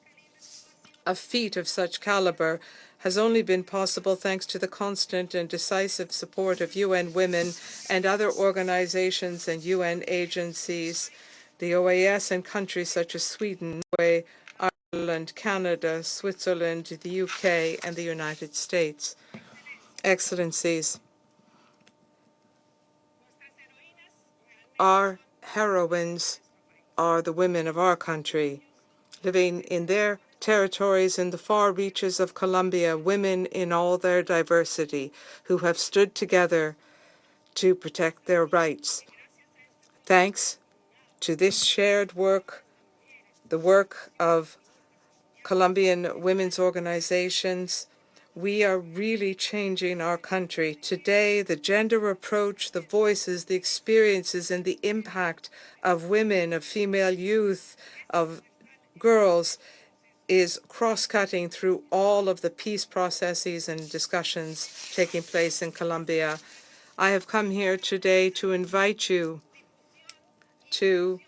A feat of such caliber has only been possible thanks to the constant and decisive support of UN Women and other organizations and UN agencies, the OAS, and countries such as Sweden, Norway, Ireland, Canada, Switzerland, the UK, and the United States. Excellencies, our heroines are the women of our country, living in their territories in the far reaches of Colombia, women in all their diversity who have stood together to protect their rights. Thanks to this shared work, the work of Colombian women's organizations, We are really changing our country. Today, the gender approach, the voices, the experiences, and the impact of women, of female youth, of girls is cross-cutting through all of the peace processes and discussions taking place in Colombia. I have come here today to invite you to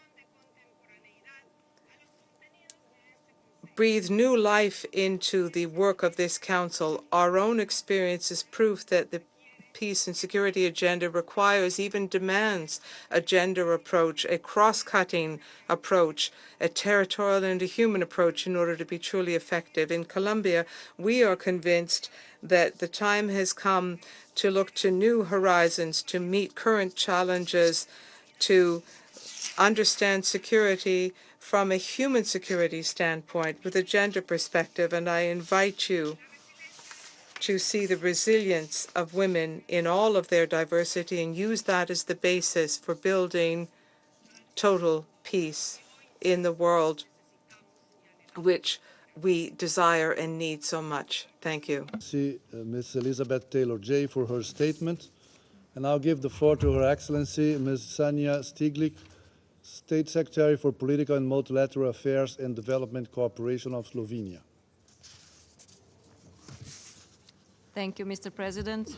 breathe new life into the work of this council. Our own experience is proof that the peace and security agenda requires, even demands, a gender approach, a cross-cutting approach, a territorial and a human approach in order to be truly effective. In Colombia, we are convinced that the time has come to look to new horizons, to meet current challenges, to understand security from a human security standpoint with a gender perspective, and I invite you to see the resilience of women in all of their diversity and use that as the basis for building total peace in the world which we desire and need so much. Thank you. See Ms. Elizabeth Taylor-Jay for her statement. And I'll give the floor to Her Excellency Ms. Sanja Stiglic, State Secretary for Political and Multilateral Affairs and Development Cooperation of Slovenia. Thank you, Mr. President,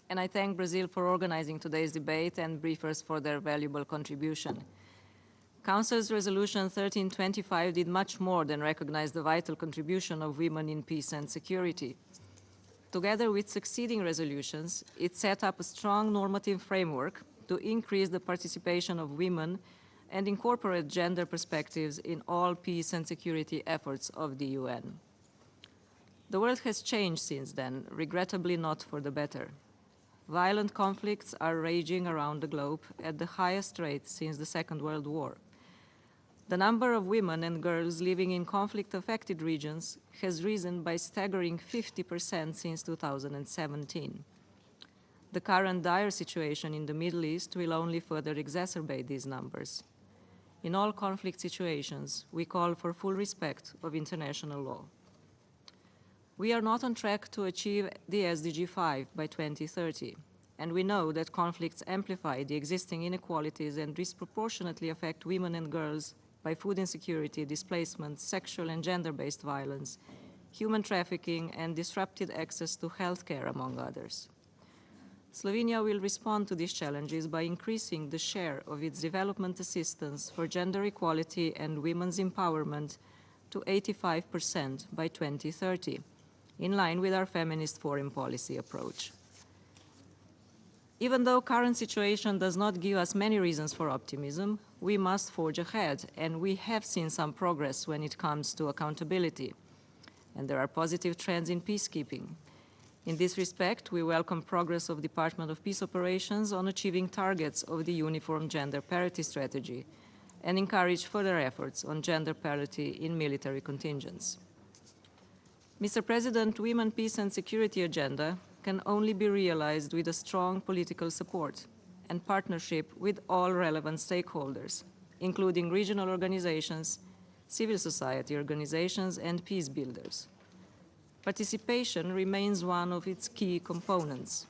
and I thank Brazil for organizing today's debate and briefers for their valuable contribution. Council's Resolution 1325 did much more than recognize the vital contribution of women in peace and security. Together with succeeding resolutions, it set up a strong normative framework to increase the participation of women and incorporate gender perspectives in all peace and security efforts of the UN. The world has changed since then, regrettably not for the better. Violent conflicts are raging around the globe at the highest rate since the Second World War. The number of women and girls living in conflict-affected regions has risen by staggering 50% since 2017. The current dire situation in the Middle East will only further exacerbate these numbers. In all conflict situations, we call for full respect of international law. We are not on track to achieve the SDG 5 by 2030, and we know that conflicts amplify the existing inequalities and disproportionately affect women and girls by food insecurity, displacement, sexual and gender-based violence, human trafficking, and disrupted access to health care, among others. Slovenia will respond to these challenges by increasing the share of its development assistance for gender equality and women's empowerment to 85% by 2030, in line with our feminist foreign policy approach. Even though current situation does not give us many reasons for optimism, we must forge ahead, and we have seen some progress when it comes to accountability. And there are positive trends in peacekeeping. In this respect, we welcome progress of Department of Peace Operations on achieving targets of the Uniform Gender Parity Strategy and encourage further efforts on gender parity in military contingents. Mr. President, Women, Peace and Security Agenda can only be realized with a strong political support and partnership with all relevant stakeholders, including regional organizations, civil society organizations, and peace builders. Participation remains one of its key components.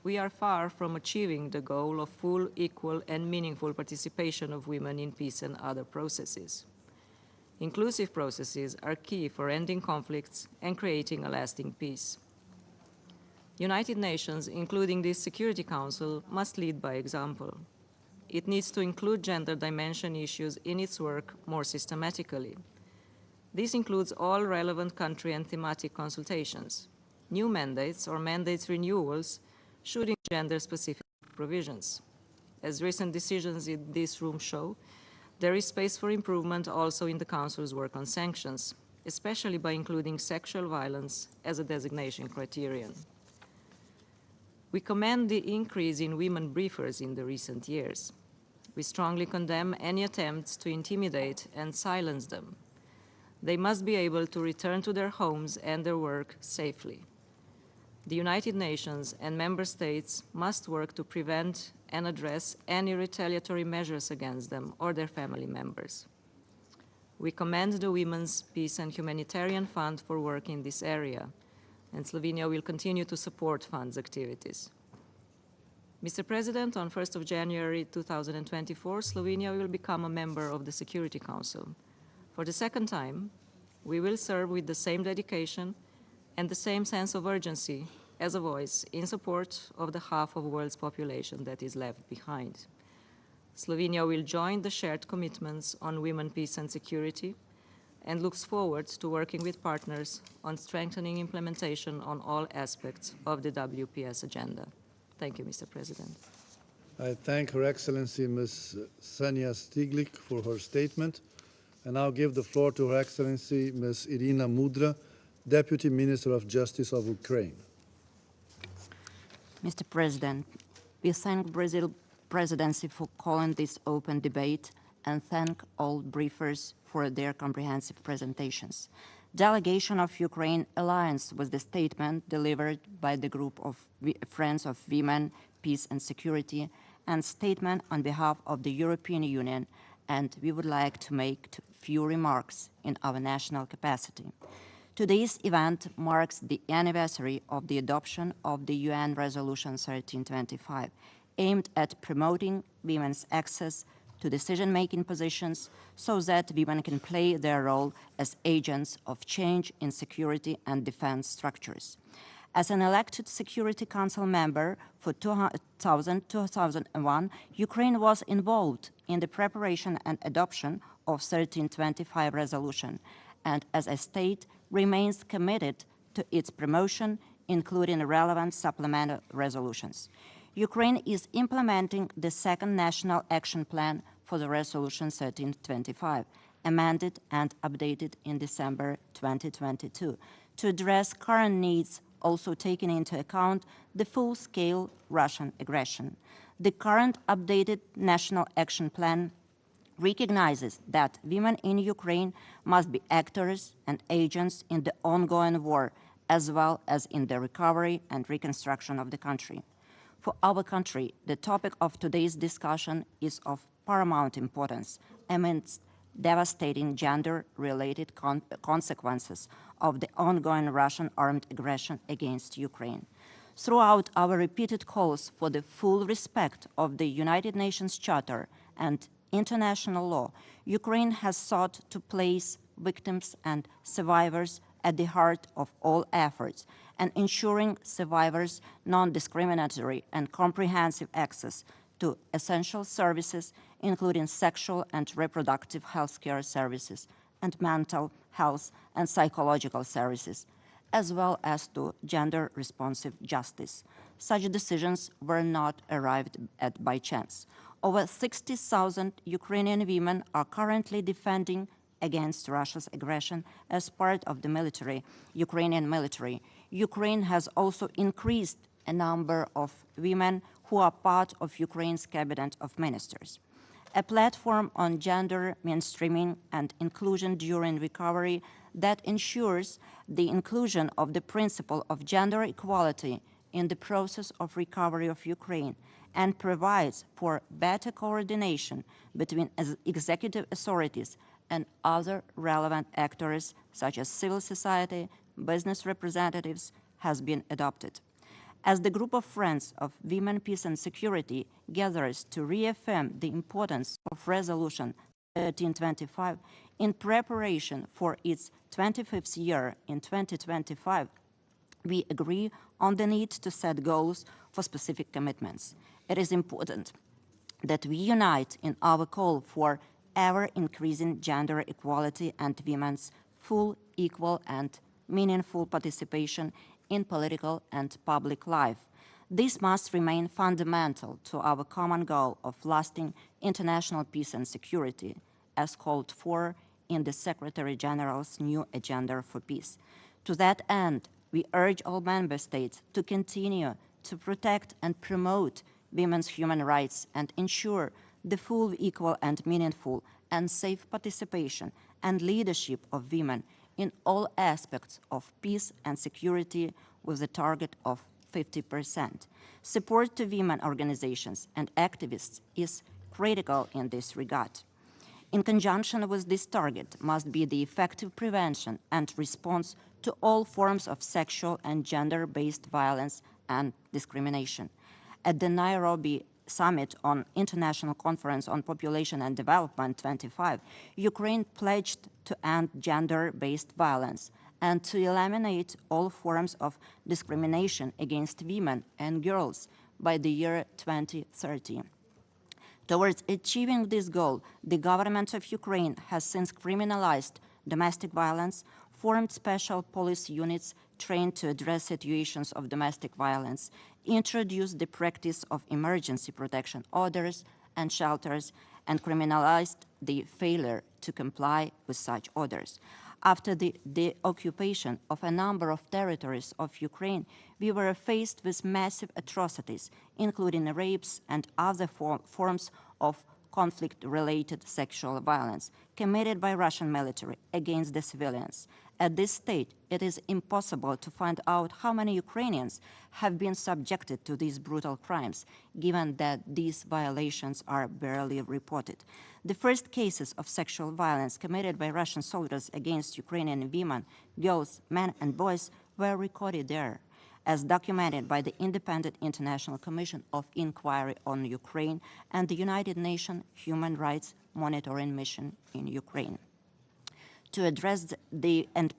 We are far from achieving the goal of full, equal, and meaningful participation of women in peace and other processes. Inclusive processes are key for ending conflicts and creating a lasting peace. United Nations, including this Security Council, must lead by example. It needs to include gender dimension issues in its work more systematically. This includes all relevant country and thematic consultations. New mandates or mandates renewals should include gender-specific provisions. As recent decisions in this room show, there is space for improvement also in the Council's work on sanctions, especially by including sexual violence as a designation criterion. We commend the increase in women briefers in the recent years. We strongly condemn any attempts to intimidate and silence them. They must be able to return to their homes and their work safely. The United Nations and member states must work to prevent and address any retaliatory measures against them or their family members. We commend the Women's Peace and Humanitarian Fund for work in this area, and Slovenia will continue to support fund's activities. Mr. President, on 1st of January 2024, Slovenia will become a member of the Security Council. For the second time, we will serve with the same dedication and the same sense of urgency as a voice in support of the half of the world's population that is left behind. Slovenia will join the shared commitments on women, peace and security, and looks forward to working with partners on strengthening implementation on all aspects of the WPS agenda. Thank you, Mr. President. I thank Her Excellency Ms. Senia Stiglik for her statement, and I'll give the floor to Her Excellency Ms. Irina Mudra, Deputy Minister of Justice of Ukraine. Mr. President, we thank Brazil Presidency for calling this open debate and thank all briefers for their comprehensive presentations. Delegation of Ukraine aligns with the statement delivered by the group of Friends of Women, Peace and Security, and statement on behalf of the European Union, and we would like to make a few remarks in our national capacity. Today's event marks the anniversary of the adoption of the UN Resolution 1325, aimed at promoting women's access to decision-making positions so that women can play their role as agents of change in security and defense structures. As an elected Security Council member for 2000-2001, Ukraine was involved in the preparation and adoption of 1325 resolution, and as a state remains committed to its promotion, including relevant supplemental resolutions. Ukraine is implementing the second National Action Plan for the Resolution 1325, amended and updated in December 2022, to address current needs, also taking into account the full-scale Russian aggression. The current updated National Action Plan recognizes that women in Ukraine must be actors and agents in the ongoing war, as well as in the recovery and reconstruction of the country. For our country, the topic of today's discussion is of paramount importance amidst devastating gender-related consequences of the ongoing Russian armed aggression against Ukraine. Throughout our repeated calls for the full respect of the United Nations Charter and international law, Ukraine has sought to place victims and survivors at the heart of all efforts, and ensuring survivors non-discriminatory and comprehensive access to essential services, including sexual and reproductive health care services and mental health and psychological services, as well as to gender-responsive justice. Such decisions were not arrived at by chance. Over 60,000 Ukrainian women are currently defending against Russia's aggression as part of the Ukrainian military. Ukraine has also increased a number of women who are part of Ukraine's cabinet of ministers. A platform on gender mainstreaming and inclusion during recovery that ensures the inclusion of the principle of gender equality in the process of recovery of Ukraine and provides for better coordination between executive authorities and other relevant actors such as civil society, business representatives, has been adopted. As the group of Friends of Women, Peace and Security gathers to reaffirm the importance of Resolution 1325 in preparation for its 25th year in 2025, we agree on the need to set goals for specific commitments. It is important that we unite in our call for ever-increasing gender equality and women's full, equal, and meaningful participation in political and public life. This must remain fundamental to our common goal of lasting international peace and security, as called for in the Secretary General's new Agenda for Peace. To that end, we urge all member states to continue to protect and promote women's human rights and ensure the full, equal, and meaningful and safe participation and leadership of women in all aspects of peace and security with a target of 50%. Support to women organizations and activists is critical in this regard. In conjunction with this target must be the effective prevention and response to all forms of sexual and gender-based violence and discrimination. At the Nairobi Summit on International Conference on Population and Development 25, Ukraine pledged to end gender-based violence and to eliminate all forms of discrimination against women and girls by the year 2030. Towards achieving this goal, the government of Ukraine has since criminalized domestic violence, formed special police units trained to address situations of domestic violence, introduced the practice of emergency protection orders and shelters, and criminalized the failure to comply with such orders. After the occupation of a number of territories of Ukraine, we were faced with massive atrocities, including rapes and other forms of conflict-related sexual violence committed by Russian military against the civilians. At this stage, it is impossible to find out how many Ukrainians have been subjected to these brutal crimes, given that these violations are barely reported. The first cases of sexual violence committed by Russian soldiers against Ukrainian women, girls, men, and boys were recorded there, as documented by the Independent International Commission of Inquiry on Ukraine and the United Nations Human Rights Monitoring Mission in Ukraine. To address and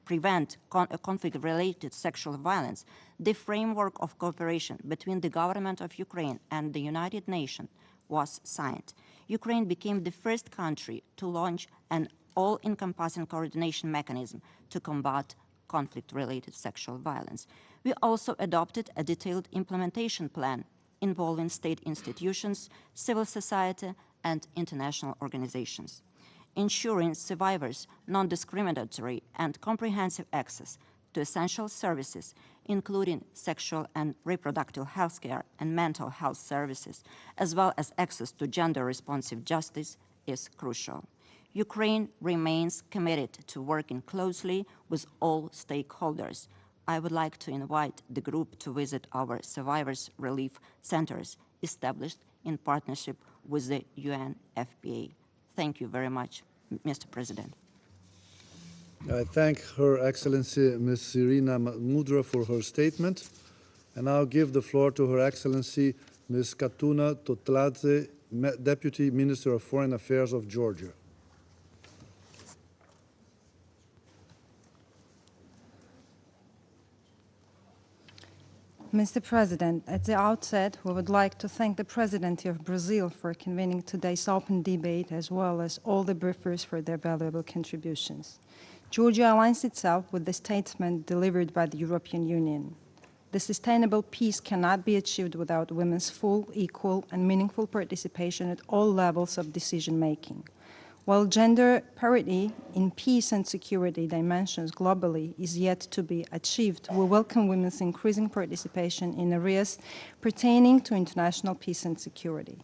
prevent conflict-related sexual violence, the framework of cooperation between the government of Ukraine and the United Nations was signed. Ukraine became the first country to launch an all-encompassing coordination mechanism to combat conflict-related sexual violence. We also adopted a detailed implementation plan involving state institutions, civil society, and international organizations, ensuring survivors non-discriminatory and comprehensive access to essential services, including sexual and reproductive health care and mental health services, as well as access to gender-responsive justice, is crucial. Ukraine remains committed to working closely with all stakeholders. I would like to invite the group to visit our survivors' relief centers established in partnership with the UNFPA. Thank you very much, Mr. President. I thank Her Excellency Ms. Irina Mudra for her statement, and I'll give the floor to Her Excellency Ms. Katuna Totladze, Deputy Minister of Foreign Affairs of Georgia. Mr. President, at the outset, we would like to thank the Presidency of Brazil for convening today's open debate, as well as all the briefers for their valuable contributions. Georgia aligns itself with the statement delivered by the European Union. The sustainable peace cannot be achieved without women's full, equal, and meaningful participation at all levels of decision-making. While gender parity in peace and security dimensions globally is yet to be achieved, we welcome women's increasing participation in areas pertaining to international peace and security.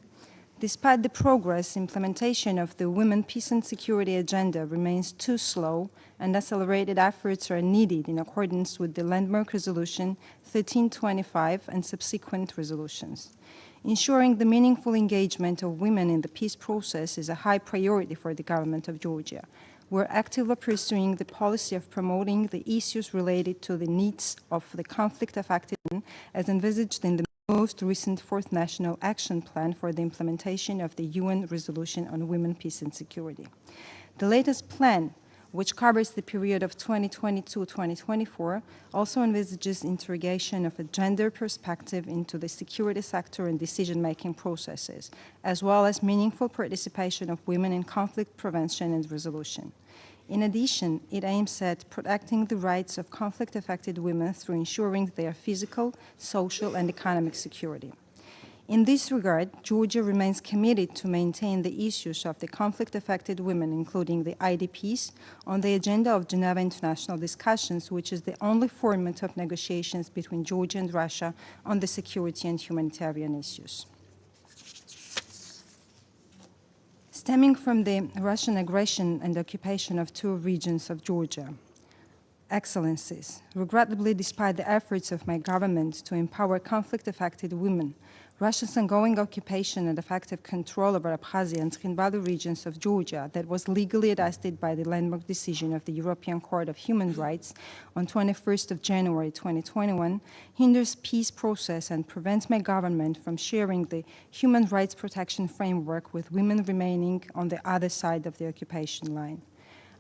Despite the progress, implementation of the Women, Peace and Security Agenda remains too slow, and accelerated efforts are needed in accordance with the landmark resolution 1325 and subsequent resolutions. Ensuring the meaningful engagement of women in the peace process is a high priority for the government of Georgia. We're actively pursuing the policy of promoting the issues related to the needs of the conflict-affected women as envisaged in the most recent Fourth National Action Plan for the implementation of the UN Resolution on Women, Peace and Security. The latest plan, which covers the period of 2022-2024, also envisages interrogation of a gender perspective into the security sector and decision-making processes, as well as meaningful participation of women in conflict prevention and resolution. In addition, it aims at protecting the rights of conflict-affected women through ensuring their physical, social, and economic security. In this regard, Georgia remains committed to maintain the issues of the conflict-affected women, including the IDPs, on the agenda of Geneva International Discussions, which is the only format of negotiations between Georgia and Russia on the security and humanitarian issues. Stemming from the Russian aggression and occupation of two regions of Georgia, Excellencies, regrettably, despite the efforts of my government to empower conflict-affected women, Russia's ongoing occupation and effective control over Abkhazia and Tskhinvali regions of Georgia that was legally attested by the landmark decision of the European Court of Human Rights on 21st of January 2021 hinders peace process and prevents my government from sharing the human rights protection framework with women remaining on the other side of the occupation line.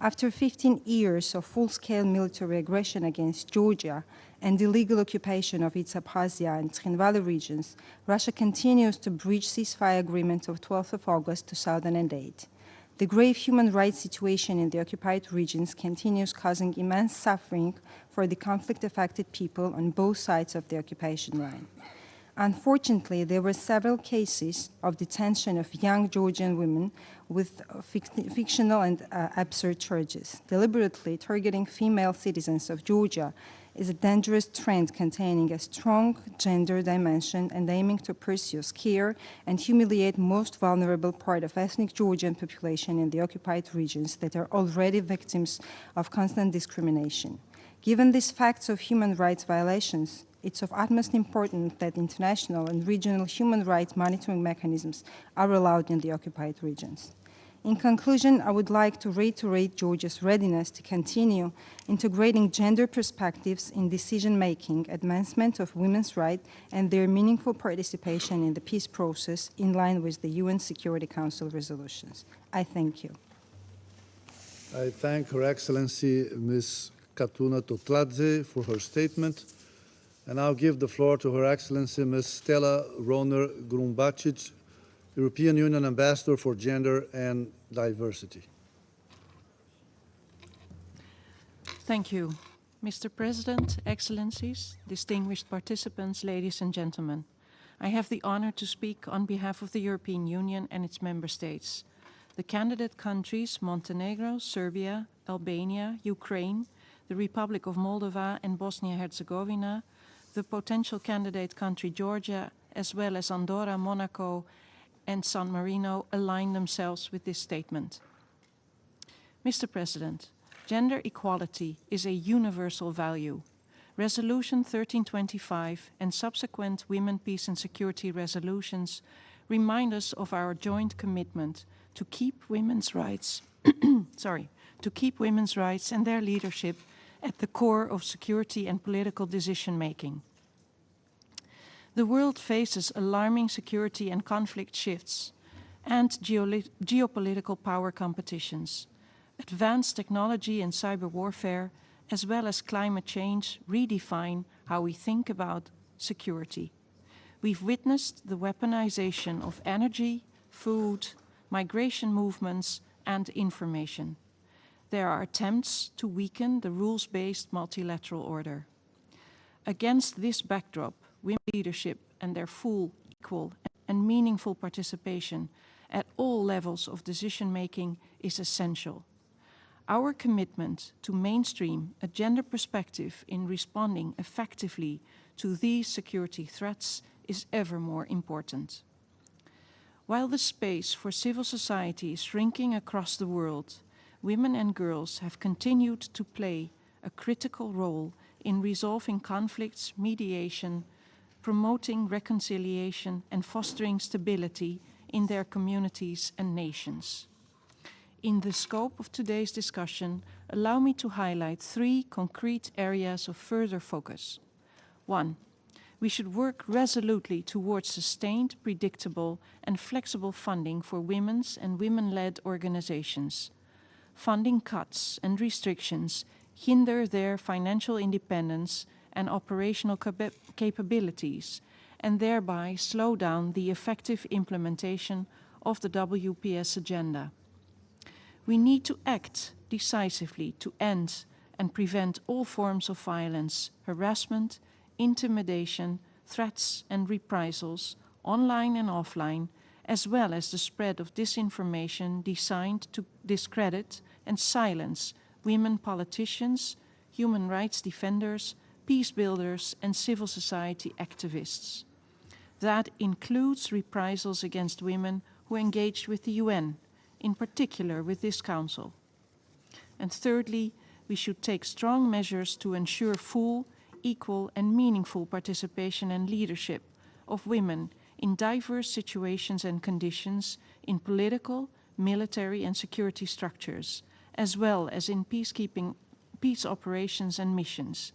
After 15 years of full-scale military aggression against Georgia and illegal occupation of its Abkhazia and Tskhinvali regions, Russia continues to breach ceasefire agreement of 12th of August 2008. The grave human rights situation in the occupied regions continues causing immense suffering for the conflict-affected people on both sides of the occupation line. Unfortunately, there were several cases of detention of young Georgian women with fictional and absurd charges. Deliberately targeting female citizens of Georgia is a dangerous trend containing a strong gender dimension and aiming to pursue, scare, and humiliate most vulnerable part of ethnic Georgian population in the occupied regions that are already victims of constant discrimination. Given these facts of human rights violations, it's of utmost importance that international and regional human rights monitoring mechanisms are allowed in the occupied regions. In conclusion, I would like to reiterate Georgia's readiness to continue integrating gender perspectives in decision-making, advancement of women's rights, and their meaningful participation in the peace process in line with the UN Security Council resolutions. I thank you. I thank Her Excellency Ms. Katuna Totladze for her statement. And I'll give the floor to Her Excellency Ms. Stella Roner-Grumbacic, European Union Ambassador for Gender and Diversity. Thank you. Mr. President, Excellencies, distinguished participants, ladies and gentlemen. I have the honor to speak on behalf of the European Union and its member states. The candidate countries Montenegro, Serbia, Albania, Ukraine, the Republic of Moldova and Bosnia-Herzegovina, the potential candidate country Georgia, as well as Andorra, Monaco, and San Marino align themselves with this statement. Mr. President, gender equality is a universal value. Resolution 1325 and subsequent Women, Peace and Security resolutions remind us of our joint commitment to keep women's rights, to keep women's rights and their leadership at the core of security and political decision-making. The world faces alarming security and conflict shifts and geopolitical power competitions. Advanced technology and cyber warfare, as well as climate change, redefine how we think about security. We've witnessed the weaponization of energy, food, migration movements, and information. There are attempts to weaken the rules-based multilateral order. Against this backdrop, women's leadership and their full, equal, and meaningful participation at all levels of decision-making is essential. Our commitment to mainstream a gender perspective in responding effectively to these security threats is ever more important. While the space for civil society is shrinking across the world, women and girls have continued to play a critical role in resolving conflicts, mediation, promoting reconciliation, and fostering stability in their communities and nations. In the scope of today's discussion, allow me to highlight 3 concrete areas of further focus. 1. We should work resolutely towards sustained, predictable, and flexible funding for women's and women-led organizations. Funding cuts and restrictions hinder their financial independence and operational capabilities, and thereby slow down the effective implementation of the WPS agenda. We need to act decisively to end and prevent all forms of violence, harassment, intimidation, threats and reprisals, online and offline, as well as the spread of disinformation designed to discredit and silence women politicians, human rights defenders, peace builders, and civil society activists. That includes reprisals against women who engaged with the UN, in particular with this Council. And thirdly, we should take strong measures to ensure full, equal, and meaningful participation and leadership of women in diverse situations and conditions in political, military and security structures, as well as in peace operations and missions.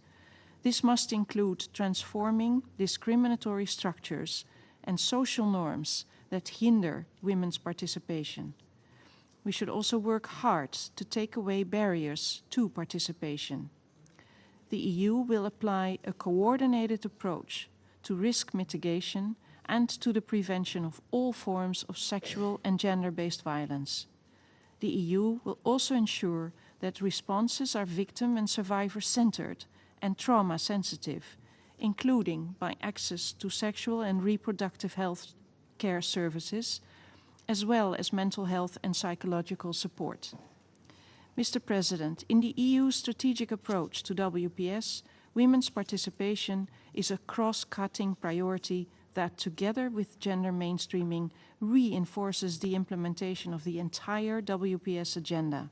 This must include transforming discriminatory structures and social norms that hinder women's participation. We should also work hard to take away barriers to participation. The EU will apply a coordinated approach to risk mitigation and to the prevention of all forms of sexual and gender-based violence. The EU will also ensure that responses are victim and survivor-centered and trauma-sensitive, including by access to sexual and reproductive health care services, as well as mental health and psychological support. Mr. President, in the EU's strategic approach to WPS, women's participation is a cross-cutting priority that, together with gender mainstreaming, reinforces the implementation of the entire WPS agenda.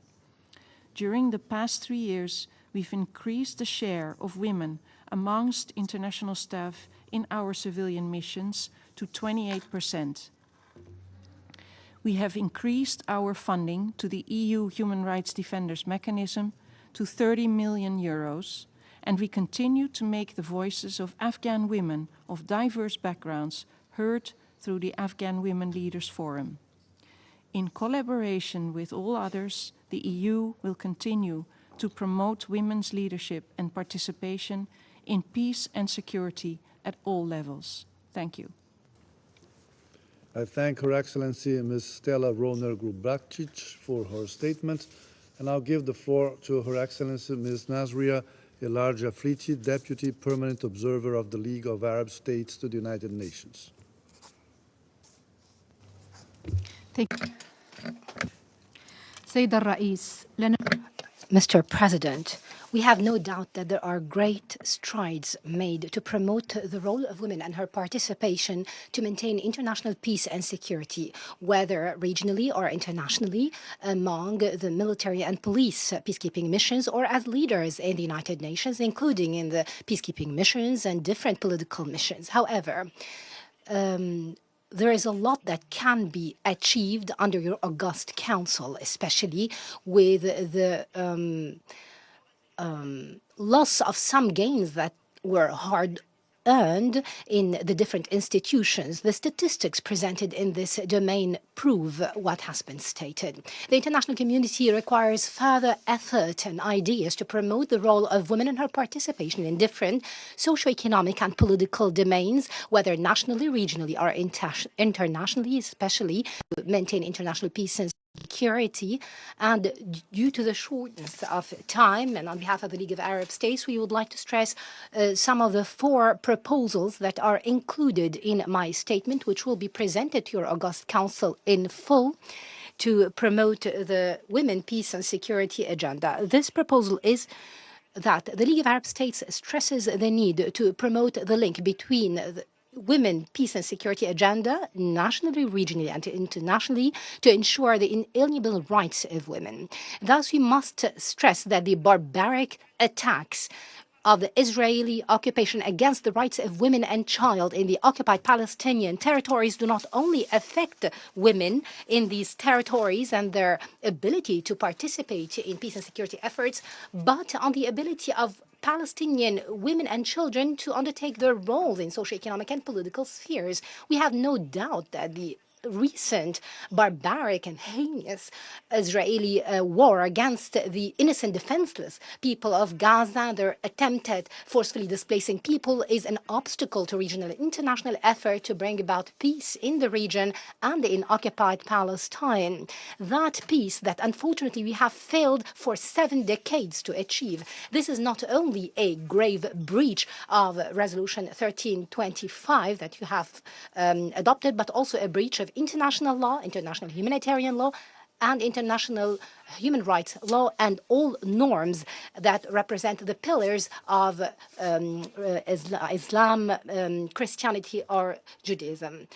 During the past 3 years, we've increased the share of women amongst international staff in our civilian missions to 28%. We have increased our funding to the EU Human Rights Defenders Mechanism to 30 million euros, and we continue to make the voices of Afghan women of diverse backgrounds heard through the Afghan Women Leaders Forum. In collaboration with all others, the EU will continue to promote women's leadership and participation in peace and security at all levels. Thank you. I thank Her Excellency Ms. Stella Roner-Grubacic for her statement, and I'll give the floor to Her Excellency Ms. Nasria Elarj Afriti, Deputy Permanent Observer of the League of Arab States to the United Nations. Mr. President, we have no doubt that there are great strides made to promote the role of women and her participation to maintain international peace and security, whether regionally or internationally, among the military and police peacekeeping missions, or as leaders in the United Nations, including in the peacekeeping missions and different political missions. However, there is a lot that can be achieved under your august council, especially with the loss of some gains that were hard-earned in the different institutions. The statistics presented in this domain prove what has been stated. The international community requires further effort and ideas to promote the role of women and her participation in different socio-economic and political domains, whether nationally, regionally, or internationally, especially to maintain international peace and security. And due to the shortness of time, and on behalf of the League of Arab States, we would like to stress some of the 4 proposals that are included in my statement, which will be presented to your august council in full to promote the Women, Peace and Security agenda. This proposal is that the League of Arab States stresses the need to promote the link between the Women, Peace and Security agenda, nationally, regionally, and internationally, to ensure the inalienable rights of women. Thus, we must stress that the barbaric attacks of the Israeli occupation against the rights of women and child in the occupied Palestinian territories do not only affect women in these territories and their ability to participate in peace and security efforts, but on the ability of Palestinian women and children to undertake their roles in socio-economic and political spheres. We have no doubt that the recent barbaric and heinous Israeli war against the innocent, defenseless people of Gaza, their attempt at forcefully displacing people, is an obstacle to regional and international effort to bring about peace in the region and in occupied Palestine. That peace that unfortunately we have failed for 7 decades to achieve. This is not only a grave breach of Resolution 1325 that you have adopted, but also a breach of international law, international humanitarian law, and international human rights law, and all norms that represent the pillars of Islam, Christianity, or Judaism.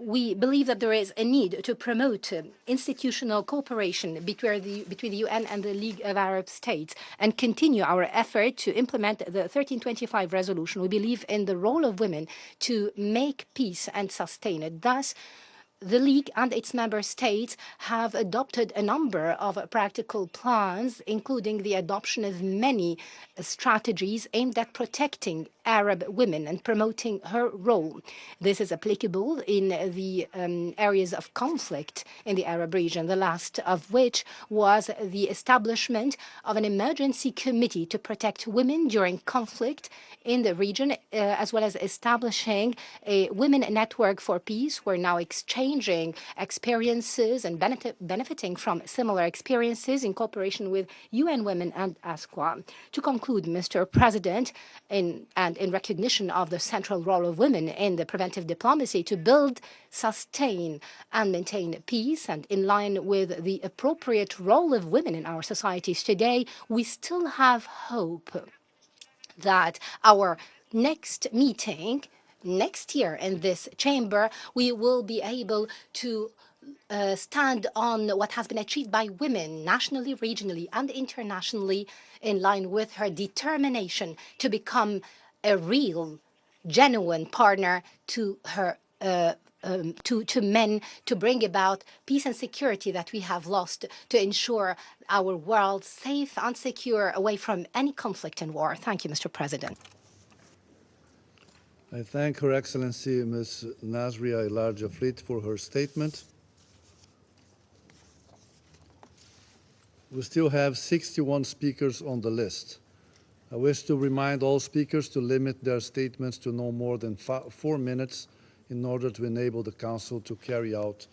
we believe that there is a need to promote institutional cooperation between the UN and the League of Arab States and continue our effort to implement the 1325 resolution. We believe in the role of women to make peace and sustain it. Thus, the League and its member states have adopted a number of practical plans, including the adoption of many strategies aimed at protecting Arab women and promoting her role. This is applicable in the areas of conflict in the Arab region, the last of which was the establishment of an emergency committee to protect women during conflict in the region, as well as establishing a women network for peace. We're now exchanging experiences and benefiting from similar experiences in cooperation with UN Women and ASQA. To conclude, Mr. President, in recognition of the central role of women in the preventive diplomacy to build, sustain, and maintain peace, and in line with the appropriate role of women in our societies today, we still have hope that our next meeting next year in this chamber, we will be able to stand on what has been achieved by women nationally, regionally, and internationally in line with her determination to become a real, genuine partner to her to men, to bring about peace and security that we have lost, to ensure our world safe and secure away from any conflict and war. Thank you, Mr. President. I thank Her Excellency Ms. Nasria Ilar Jafrit for her statement. We still have 61 speakers on the list. I wish to remind all speakers to limit their statements to no more than 4 minutes in order to enable the Council to carry out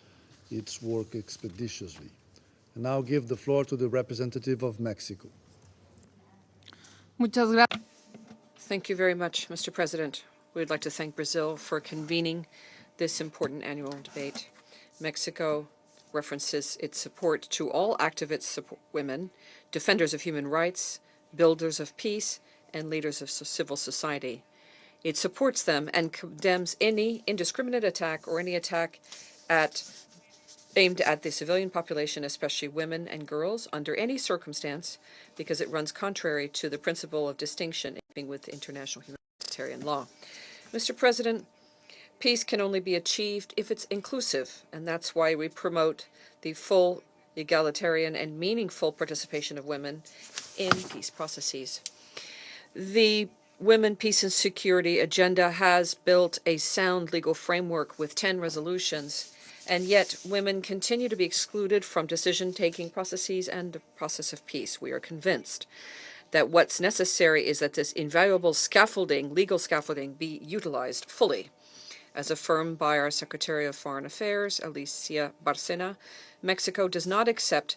its work expeditiously. And now give the floor to the representative of Mexico. Thank you very much, Mr. President. We would like to thank Brazil for convening this important annual debate. Mexico references its support to all activist women, defenders of human rights, builders of peace, and leaders of civil society. It supports them and condemns any indiscriminate attack or any attack aimed at the civilian population, especially women and girls, under any circumstance, because it runs contrary to the principle of distinction with international humanitarian law. Mr. President, peace can only be achieved if it's inclusive, and that's why we promote the full, egalitarian, and meaningful participation of women in peace processes. The Women, Peace and Security agenda has built a sound legal framework with 10 resolutions, and yet women continue to be excluded from decision-taking processes and the process of peace. We are convinced that what's necessary is that this invaluable scaffolding, legal scaffolding, be utilized fully. As affirmed by our Secretary of Foreign Affairs, Alicia Barcena, Mexico does not accept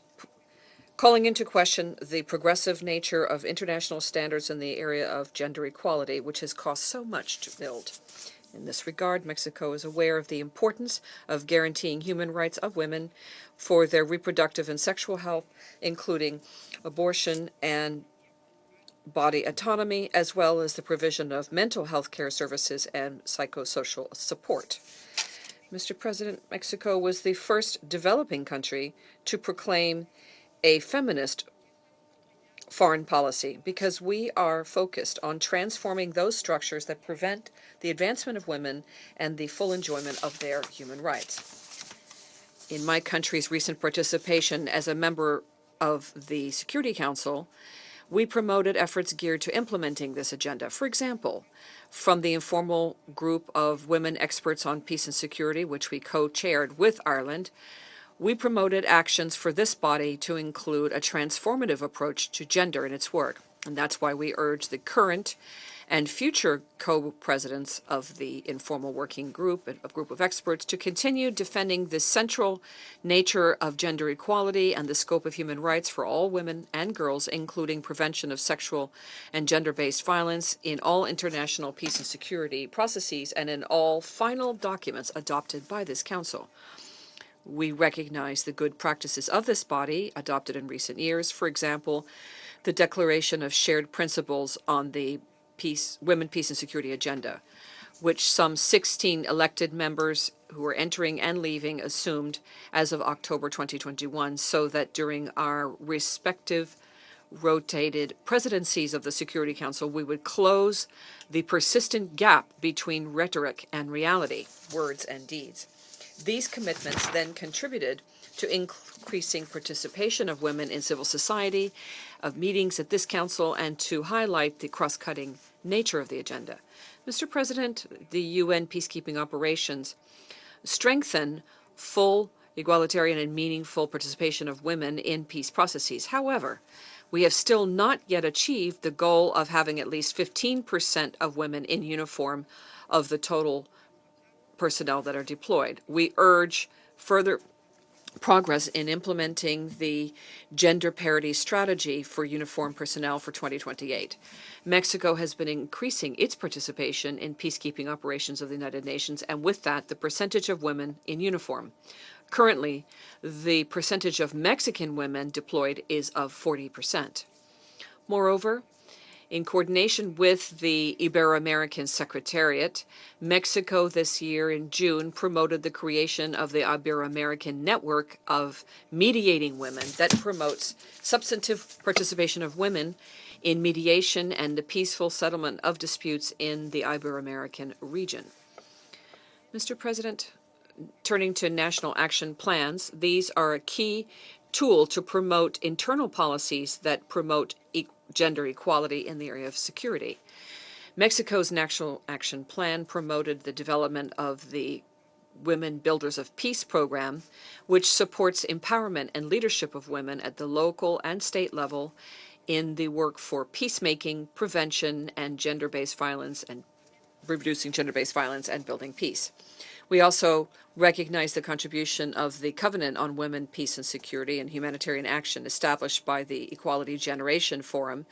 calling into question the progressive nature of international standards in the area of gender equality, which has cost so much to build. In this regard, Mexico is aware of the importance of guaranteeing human rights of women for their reproductive and sexual health, including abortion and body autonomy, as well as the provision of mental health care services and psychosocial support. Mr. President, Mexico was the first developing country to proclaim a feminist foreign policy because we are focused on transforming those structures that prevent the advancement of women and the full enjoyment of their human rights. In my country's recent participation as a member of the Security Council, we promoted efforts geared to implementing this agenda. For example, from the informal group of women experts on peace and security, which we co-chaired with Ireland, we promoted actions for this body to include a transformative approach to gender in its work. And that's why we urge the current and future co-presidents of the informal working group, a group of experts, to continue defending the central nature of gender equality and the scope of human rights for all women and girls, including prevention of sexual and gender-based violence in all international peace and security processes and in all final documents adopted by this Council. We recognize the good practices of this body adopted in recent years, for example, the Declaration of Shared Principles on the Women, Peace and Security Agenda. which some 16 elected members who are entering and leaving assumed as of October 2021, so that during our respective rotated presidencies of the Security Council, we would close the persistent gap between rhetoric and reality, words and deeds. These commitments then contributed to increasing participation of women in civil society, of meetings at this council, and to highlight the cross-cutting nature of the agenda. Mr. President, the UN peacekeeping operations strengthen full, egalitarian, and meaningful participation of women in peace processes. However, we have still not yet achieved the goal of having at least 15% of women in uniform of the total personnel that are deployed. We urge further progress in implementing the gender parity strategy for uniformed personnel for 2028. Mexico has been increasing its participation in peacekeeping operations of the United Nations, and with that, the percentage of women in uniform. Currently, the percentage of Mexican women deployed is of 40%. Moreover, in coordination with the Ibero-American Secretariat, Mexico this year in June promoted the creation of the Ibero-American Network of Mediating Women that promotes substantive participation of women in mediation and the peaceful settlement of disputes in the Ibero-American region. Mr. President, turning to national action plans, these are a key tool to promote internal policies that promote gender equality in the area of security. Mexico's National Action Plan promoted the development of the Women Builders of Peace program, which supports empowerment and leadership of women at the local and state level in the work for peacemaking, prevention, and gender-based violence, and reducing gender-based violence and building peace. We also recognize the contribution of the Covenant on Women, Peace and Security and Humanitarian Action established by the Equality Generation Forum,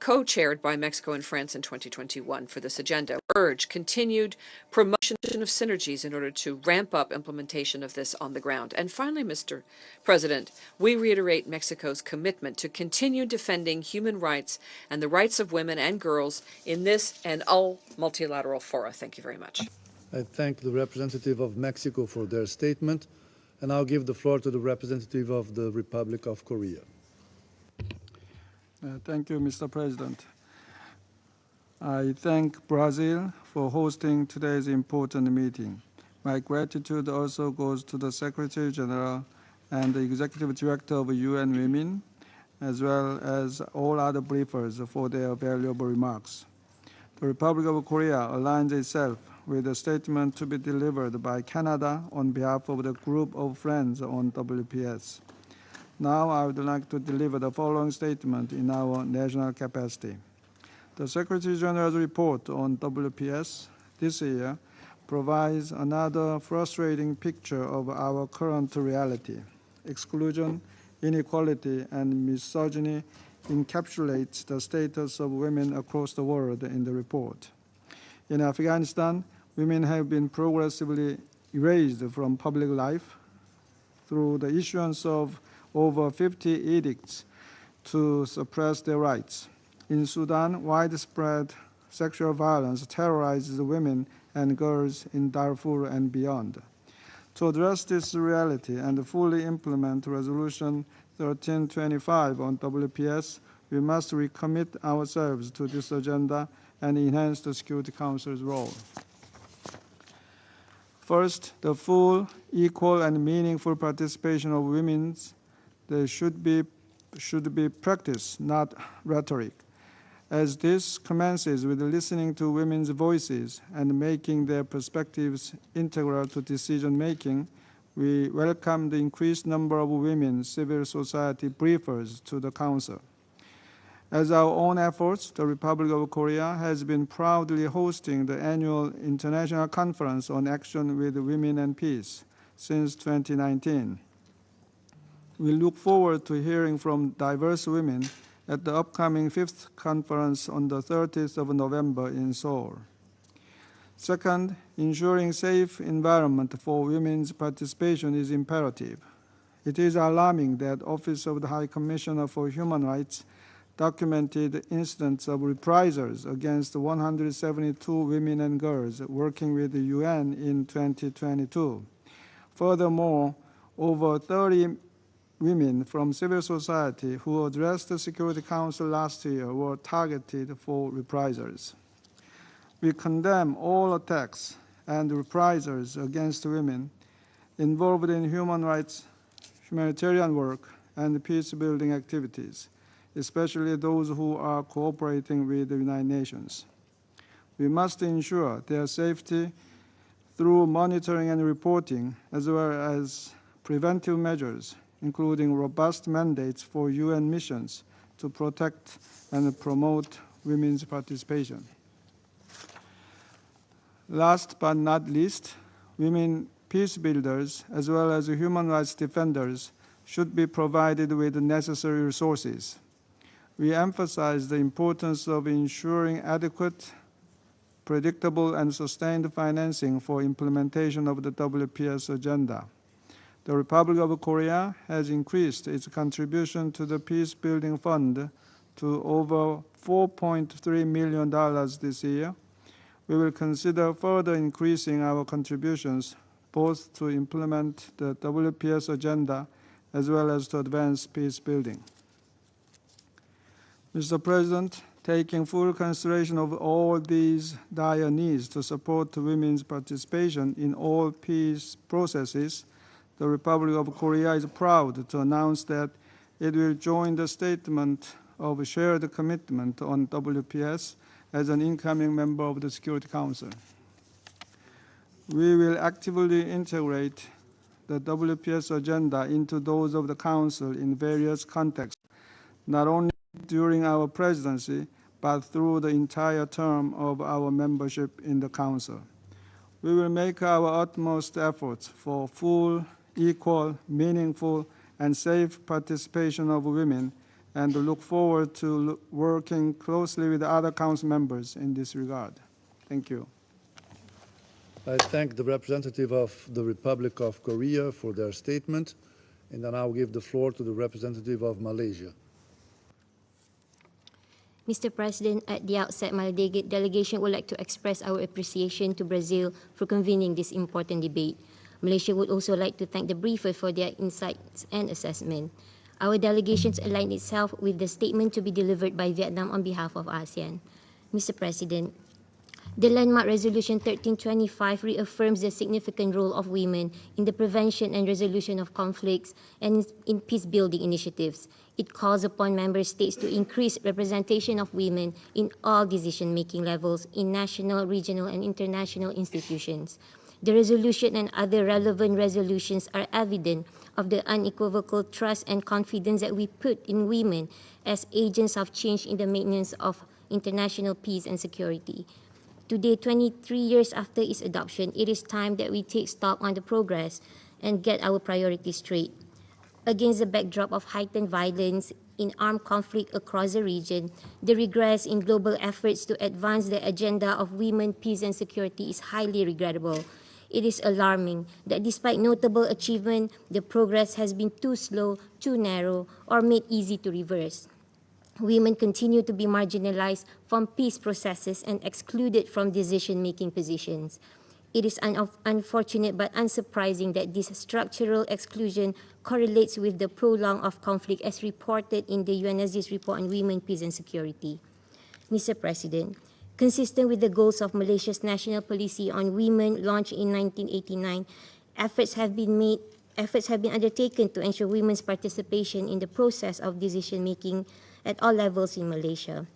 co-chaired by Mexico and France in 2021 for this agenda. Urge continued promotion of synergies in order to ramp up implementation of this on the ground. And finally, Mr. President, we reiterate Mexico's commitment to continue defending human rights and the rights of women and girls in this and all multilateral fora. Thank you very much. I thank the representative of Mexico for their statement, and I'll give the floor to the representative of the Republic of Korea. Thank you, Mr. President. I thank Brazil for hosting today's important meeting. My gratitude also goes to the Secretary General and the Executive Director of UN Women, as well as all other briefers for their valuable remarks. The Republic of Korea aligns itself with a statement to be delivered by Canada on behalf of the Group of Friends on WPS. Now I would like to deliver the following statement in our national capacity. The Secretary General's report on WPS this year provides another frustrating picture of our current reality. Exclusion, inequality, and misogyny encapsulates the status of women across the world in the report. In Afghanistan, women have been progressively erased from public life through the issuance of over 50 edicts to suppress their rights. In Sudan, widespread sexual violence terrorizes women and girls in Darfur and beyond. To address this reality and fully implement Resolution 1325 on WPS, we must recommit ourselves to this agenda and enhance the Security Council's role. First, the full, equal, and meaningful participation of women should be practice, not rhetoric. As this commences with listening to women's voices and making their perspectives integral to decision-making, we welcome the increased number of women civil society briefers to the Council. As our own efforts, the Republic of Korea has been proudly hosting the annual International Conference on Action with Women and Peace since 2019. We look forward to hearing from diverse women at the upcoming 5th conference on the 30th of November in Seoul. Second, ensuring safe environment for women's participation is imperative. It is alarming that Office of the High Commissioner for Human Rights documented incidents of reprisals against 172 women and girls working with the UN in 2022. Furthermore, over 30 women from civil society who addressed the Security Council last year were targeted for reprisals. We condemn all attacks and reprisals against women involved in human rights, humanitarian work, and peace-building activities, especially those who are cooperating with the United Nations. We must ensure their safety through monitoring and reporting, as well as preventive measures, including robust mandates for UN missions to protect and promote women's participation. Last but not least, women peace builders, as well as human rights defenders, should be provided with the necessary resources. We emphasize the importance of ensuring adequate, predictable, and sustained financing for implementation of the WPS agenda. The Republic of Korea has increased its contribution to the Peace Building Fund to over $4.3 million this year. We will consider further increasing our contributions both to implement the WPS agenda as well as to advance peace building. Mr. President, taking full consideration of all these dire needs to support women's participation in all peace processes, the Republic of Korea is proud to announce that it will join the statement of shared commitment on WPS as an incoming member of the Security Council. We will actively integrate the WPS agenda into those of the Council in various contexts, not only during our presidency, but through the entire term of our membership in the Council. We will make our utmost efforts for full, equal, meaningful, and safe participation of women, and look forward to working closely with the other Council members in this regard. Thank you. I thank the representative of the Republic of Korea for their statement, and I now give the floor to the representative of Malaysia. Mr. President, at the outset, my delegation would like to express our appreciation to Brazil for convening this important debate. Malaysia would also like to thank the briefers for their insights and assessment. Our delegations aligned itself with the statement to be delivered by Vietnam on behalf of ASEAN. Mr. President, the landmark Resolution 1325 reaffirms the significant role of women in the prevention and resolution of conflicts and in peace-building initiatives. It calls upon member states to increase representation of women in all decision-making levels in national, regional, and international institutions. The resolution and other relevant resolutions are evident of the unequivocal trust and confidence that we put in women as agents of change in the maintenance of international peace and security. Today, 23 years after its adoption, it is time that we take stock on the progress and get our priorities straight. Against the backdrop of heightened violence in armed conflict across the region, the regress in global efforts to advance the agenda of women, peace, and security is highly regrettable. It is alarming that despite notable achievement, the progress has been too slow, too narrow, or made easy to reverse. Women continue to be marginalized from peace processes and excluded from decision-making positions. It is unfortunate but unsurprising that this structural exclusion correlates with the prolonging of conflict as reported in the UNSC's report on women, peace, and security. Mr. President, consistent with the goals of Malaysia's national policy on women launched in 1989, efforts have been undertaken to ensure women's participation in the process of decision-making at all levels in Malaysia.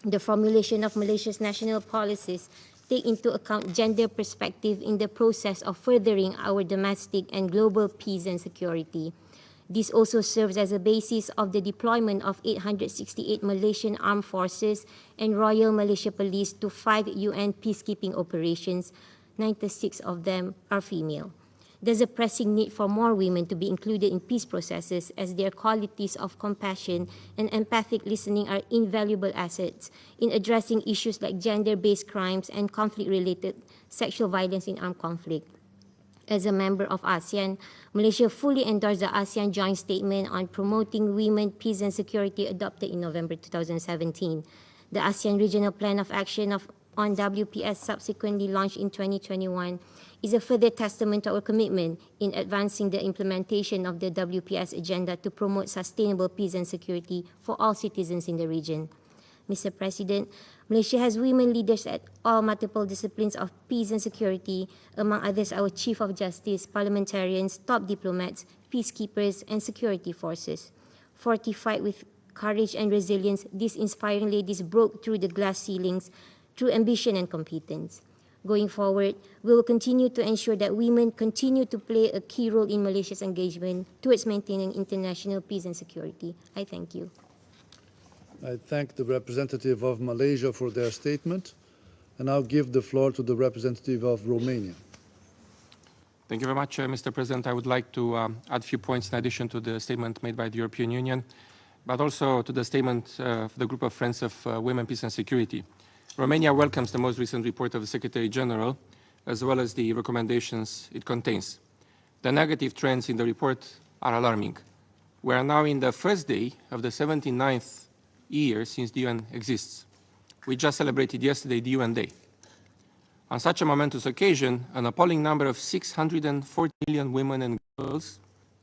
The formulation of Malaysia's national policies take into account gender perspective in the process of furthering our domestic and global peace and security. This also serves as a basis of the deployment of 868 Malaysian Armed Forces and Royal Malaysia Police to 5 UN peacekeeping operations. 96 of them are female. There's a pressing need for more women to be included in peace processes, as their qualities of compassion and empathic listening are invaluable assets in addressing issues like gender-based crimes and conflict-related sexual violence in armed conflict. As a member of ASEAN, Malaysia fully endorsed the ASEAN Joint Statement on Promoting Women, Peace and Security adopted in November 2017. The ASEAN Regional Plan of Action on WPS subsequently launched in 2021 is a further testament to our commitment in advancing the implementation of the WPS agenda to promote sustainable peace and security for all citizens in the region. Mr. President, Malaysia has women leaders at all multiple disciplines of peace and security, among others our Chief of Justice, parliamentarians, top diplomats, peacekeepers, and security forces. Fortified with courage and resilience, these inspiring ladies broke through the glass ceilings through ambition and competence. Going forward, we will continue to ensure that women continue to play a key role in Malaysia's engagement towards maintaining international peace and security. I thank you. I thank the representative of Malaysia for their statement, and I'll give the floor to the representative of Romania. Thank you very much, Mr. President. I would like to add a few points in addition to the statement made by the European Union, but also to the statement of the Group of Friends of Women, Peace and Security. Romania welcomes the most recent report of the Secretary General, as well as the recommendations it contains. The negative trends in the report are alarming. We are now in the first day of the 79th year since the UN exists. We just celebrated yesterday the UN Day. On such a momentous occasion, an appalling number of 640 million women and girls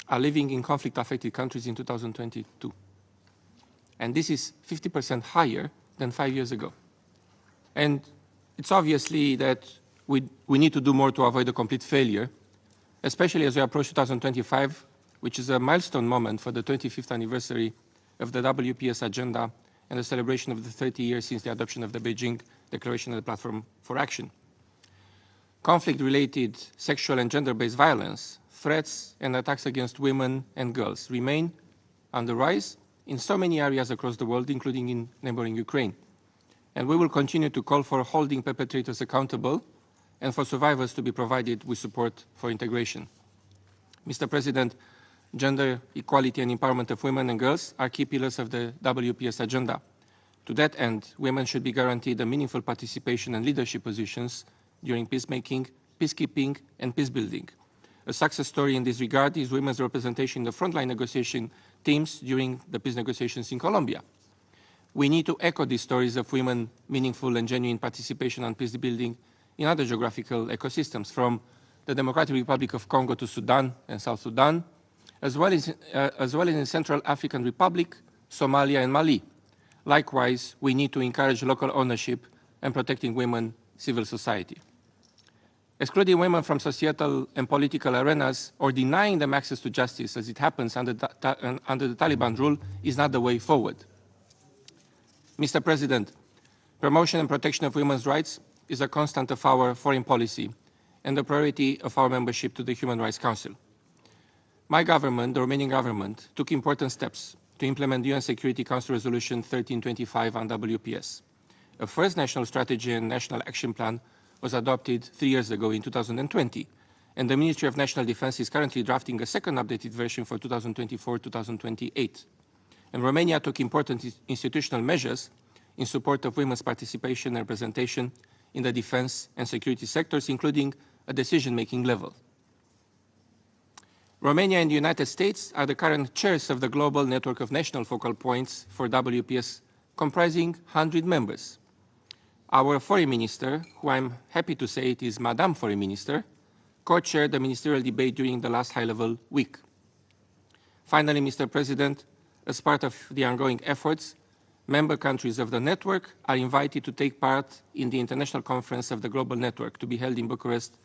are living in conflict-affected countries in 2022. And this is 50% higher than 5 years ago. And it's obviously that we need to do more to avoid a complete failure, especially as we approach 2025, which is a milestone moment for the 25th anniversary of the WPS agenda and the celebration of the 30 years since the adoption of the Beijing Declaration of the Platform for Action. Conflict-related sexual and gender-based violence, threats and attacks against women and girls remain on the rise in so many areas across the world, including in neighboring Ukraine. And we will continue to call for holding perpetrators accountable and for survivors to be provided with support for integration. Mr. President, gender equality and empowerment of women and girls are key pillars of the WPS agenda. To that end, women should be guaranteed a meaningful participation and leadership positions during peacemaking, peacekeeping, and peacebuilding. A success story in this regard is women's representation in the frontline negotiation teams during the peace negotiations in Colombia. We need to echo these stories of women meaningful and genuine participation on peacebuilding in other geographical ecosystems, from the Democratic Republic of Congo to Sudan and South Sudan, as well as in Central African Republic, Somalia, and Mali. Likewise, we need to encourage local ownership and protecting women, civil society. Excluding women from societal and political arenas or denying them access to justice, as it happens under the Taliban rule, is not the way forward. Mr. President, promotion and protection of women's rights is a constant of our foreign policy and the priority of our membership to the Human Rights Council. My government, the Romanian government, took important steps to implement the UN Security Council Resolution 1325 on WPS. A first national strategy and national action plan was adopted 3 years ago in 2020, and the Ministry of National Defense is currently drafting a second updated version for 2024-2028. And Romania took important institutional measures in support of women's participation and representation in the defense and security sectors, including a decision-making level. Romania and the United States are the current chairs of the global network of national focal points for WPS, comprising 100 members. Our foreign minister, who I'm happy to say it is Madame Foreign Minister, co-chaired the ministerial debate during the last high-level week. Finally, Mr. President, as part of the ongoing efforts, member countries of the network are invited to take part in the International Conference of the Global Network to be held in Bucharest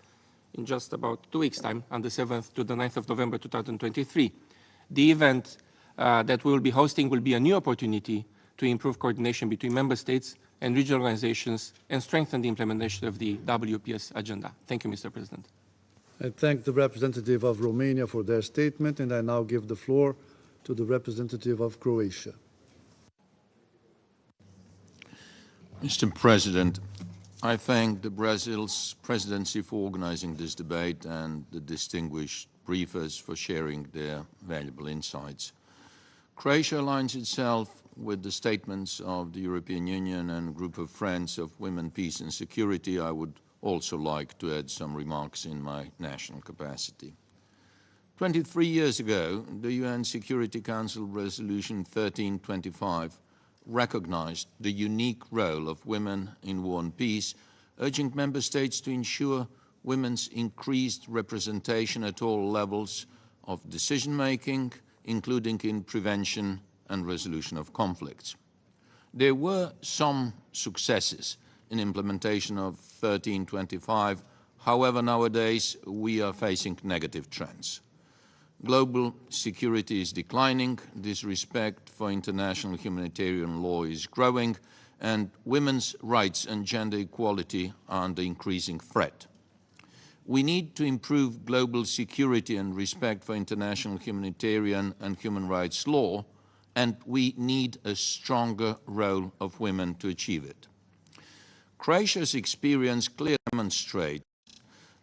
in just about 2 weeks' time, on the 7th to the 9th of November 2023. The event that we will be hosting will be a new opportunity to improve coordination between member states and regional organizations and strengthen the implementation of the WPS agenda. Thank you, Mr. President. I thank the representative of Romania for their statement, and I now give the floor to the representative of Croatia. Mr. President, I thank the Brazil's presidency for organizing this debate and the distinguished briefers for sharing their valuable insights. Croatia aligns itself with the statements of the European Union and Group of Friends of Women, Peace and Security. I would also like to add some remarks in my national capacity. 23 years ago, the UN Security Council Resolution 1325 recognized the unique role of women in war and peace, urging member states to ensure women's increased representation at all levels of decision-making, including in prevention and resolution of conflicts. There were some successes in implementation of 1325. However, nowadays we are facing negative trends. Global security is declining, disrespect for international humanitarian law is growing, and women's rights and gender equality are under increasing threat. We need to improve global security and respect for international humanitarian and human rights law, and we need a stronger role of women to achieve it. Croatia's experience clearly demonstrates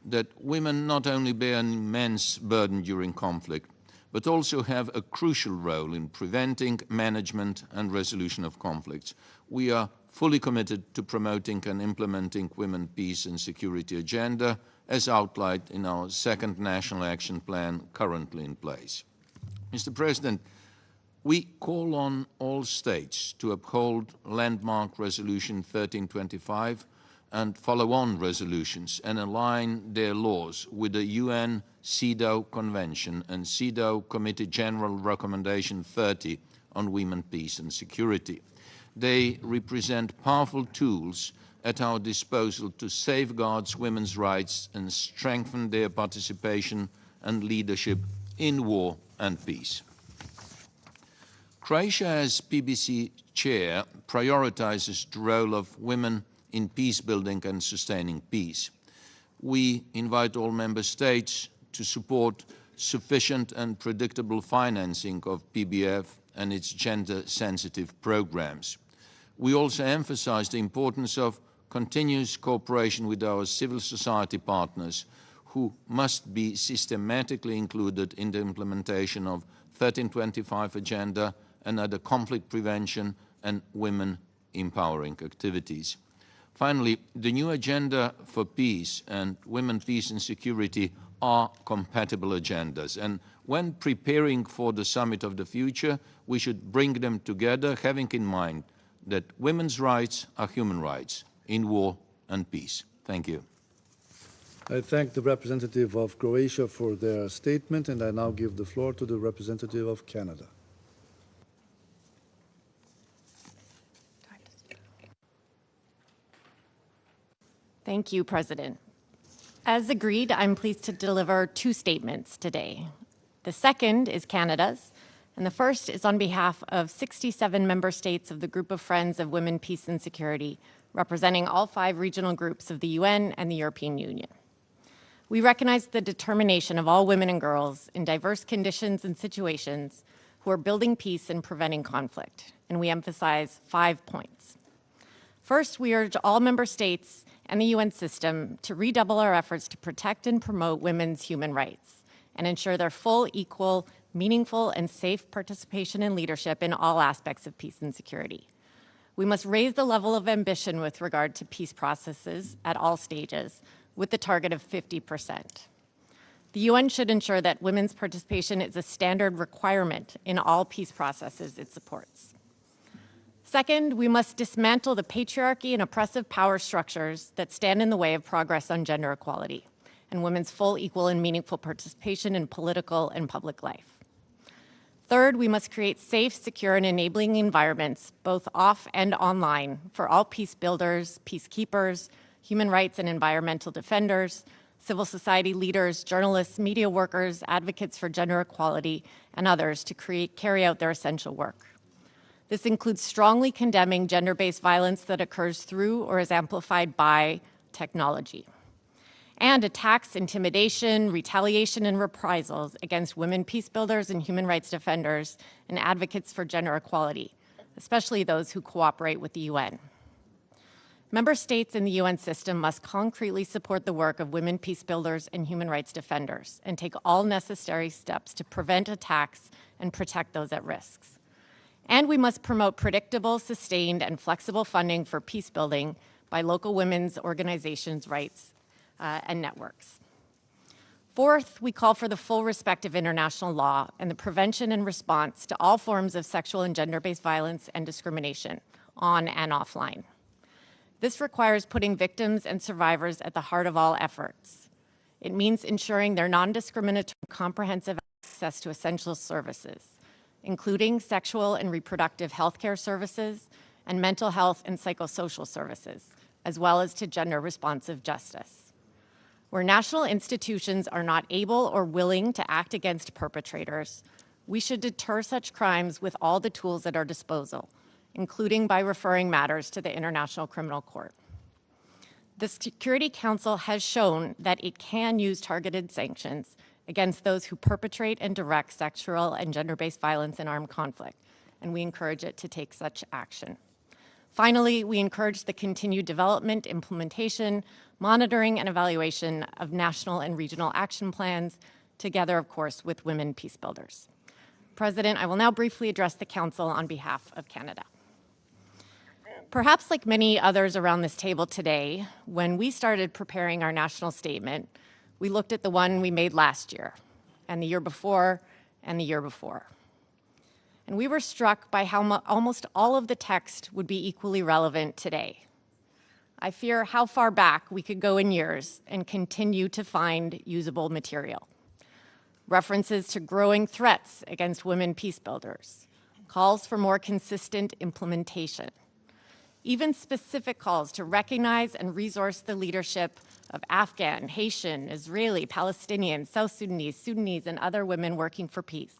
that women not only bear an immense burden during conflict, but also have a crucial role in preventing, management and resolution of conflicts. We are fully committed to promoting and implementing women, peace and security agenda as outlined in our second National Action Plan currently in place. Mr. President, we call on all states to uphold landmark Resolution 1325 and follow-on resolutions and align their laws with the UN CEDAW Convention and CEDAW Committee General Recommendation 30 on Women, Peace and Security. They represent powerful tools at our disposal to safeguard women's rights and strengthen their participation and leadership in war and peace. Croatia, as PBC chair, prioritizes the role of women in peace building and sustaining peace. We invite all member states to support sufficient and predictable financing of PBF and its gender-sensitive programs. We also emphasize the importance of continuous cooperation with our civil society partners, who must be systematically included in the implementation of 1325 agenda and other conflict prevention and women empowering activities. Finally, the new agenda for peace and women, peace and security are compatible agendas. And when preparing for the summit of the future, we should bring them together, having in mind that women's rights are human rights in war and peace. Thank you. I thank the representative of Croatia for their statement, and I now give the floor to the representative of Canada. Thank you, President. As agreed, I'm pleased to deliver two statements today. The second is Canada's, and the first is on behalf of 67 member states of the Group of Friends of Women, Peace and Security, representing all 5 regional groups of the UN and the European Union. We recognize the determination of all women and girls in diverse conditions and situations who are building peace and preventing conflict, and we emphasize 5 points. First, we urge all member states and the UN system to redouble our efforts to protect and promote women's human rights and ensure their full, equal, meaningful, and safe participation and leadership in all aspects of peace and security. We must raise the level of ambition with regard to peace processes at all stages, with the target of 50%. The UN should ensure that women's participation is a standard requirement in all peace processes it supports. Second, we must dismantle the patriarchy and oppressive power structures that stand in the way of progress on gender equality and women's full, equal, and meaningful participation in political and public life. Third, we must create safe, secure, and enabling environments, both off and online, for all peace builders, peacekeepers, human rights and environmental defenders, civil society leaders, journalists, media workers, advocates for gender equality, and others to carry out their essential work. This includes strongly condemning gender-based violence that occurs through or is amplified by technology, and attacks, intimidation, retaliation, and reprisals against women peace builders and human rights defenders and advocates for gender equality, especially those who cooperate with the UN. Member states in the UN system must concretely support the work of women peace builders and human rights defenders and take all necessary steps to prevent attacks and protect those at risk. And we must promote predictable, sustained, and flexible funding for peace building by local women's organizations' rights and networks. Fourth, we call for the full respect of international law and the prevention and response to all forms of sexual and gender-based violence and discrimination, on and offline. This requires putting victims and survivors at the heart of all efforts. It means ensuring their non-discriminatory, comprehensive access to essential services, including sexual and reproductive health care services and mental health and psychosocial services, as well as to gender-responsive justice. Where national institutions are not able or willing to act against perpetrators, we should deter such crimes with all the tools at our disposal, including by referring matters to the International Criminal Court. The Security Council has shown that it can use targeted sanctions against those who perpetrate and direct sexual and gender-based violence in armed conflict, and we encourage it to take such action. Finally, we encourage the continued development, implementation, monitoring, and evaluation of national and regional action plans, together, of course, with women peace builders. President, I will now briefly address the Council on behalf of Canada. Perhaps like many others around this table today, when we started preparing our national statement, we looked at the one we made last year, and the year before, and the year before. And we were struck by how almost all of the text would be equally relevant today. I fear how far back we could go in years and continue to find usable material. References to growing threats against women peace builders, calls for more consistent implementation, even specific calls to recognize and resource the leadership of Afghan, Haitian, Israeli, Palestinian, South Sudanese, Sudanese, and other women working for peace,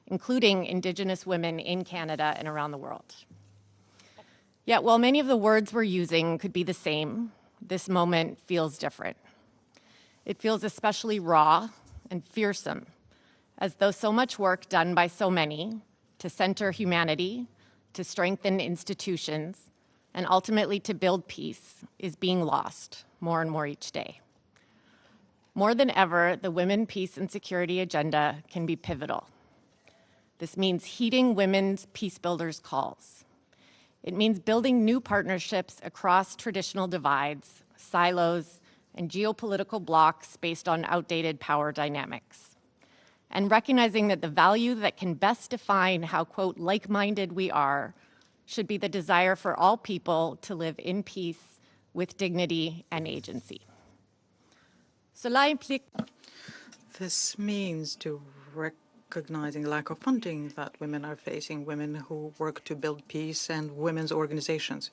including Indigenous women in Canada and around the world. Yet while many of the words we're using could be the same, this moment feels different. It feels especially raw and fearsome, as though so much work done by so many to center humanity, to strengthen institutions, and ultimately to build peace is being lost more and more each day. More than ever, the women, peace, and security agenda can be pivotal. This means heeding women's peace builders' calls. It means building new partnerships across traditional divides, silos, and geopolitical blocks based on outdated power dynamics. And recognizing that the value that can best define how, quote, like-minded we are should be the desire for all people to live in peace with dignity and agency. This means to recognizing lack of funding that women are facing, women who work to build peace and women's organizations,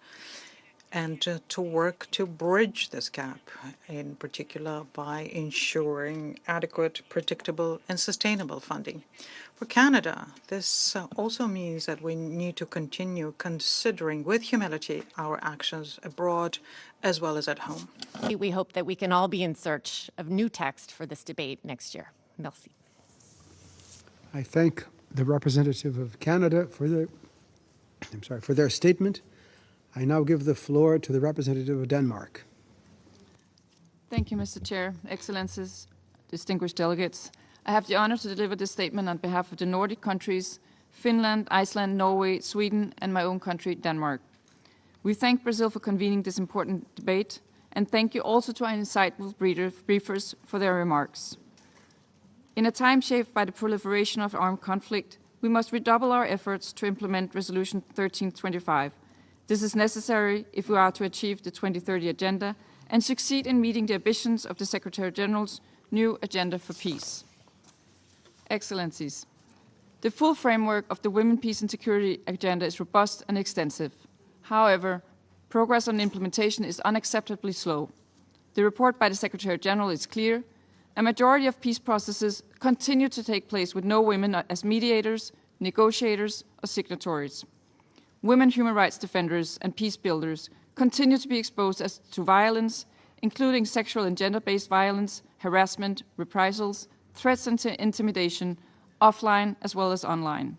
and to work to bridge this gap, in particular by ensuring adequate, predictable, and sustainable funding. For Canada, this also means that we need to continue considering with humility our actions abroad as well as at home. We hope that we can all be in search of new text for this debate next year. Merci. I thank the representative of Canada for their statement. I now give the floor to the representative of Denmark. Thank you, Mr. Chair, Excellencies, distinguished delegates. I have the honor to deliver this statement on behalf of the Nordic countries, Finland, Iceland, Norway, Sweden, and my own country, Denmark. We thank Brazil for convening this important debate, and thank you also to our insightful briefers for their remarks. In a time shaped by the proliferation of armed conflict, we must redouble our efforts to implement Resolution 1325. This is necessary if we are to achieve the 2030 Agenda and succeed in meeting the ambitions of the Secretary-General's new Agenda for Peace. Excellencies, the full framework of the Women, Peace and Security Agenda is robust and extensive. However, progress on implementation is unacceptably slow. The report by the Secretary-General is clear. A majority of peace processes continue to take place with no women as mediators, negotiators, or signatories. Women human rights defenders and peace builders continue to be exposed to violence, including sexual and gender-based violence, harassment, reprisals, threats and intimidation, offline as well as online.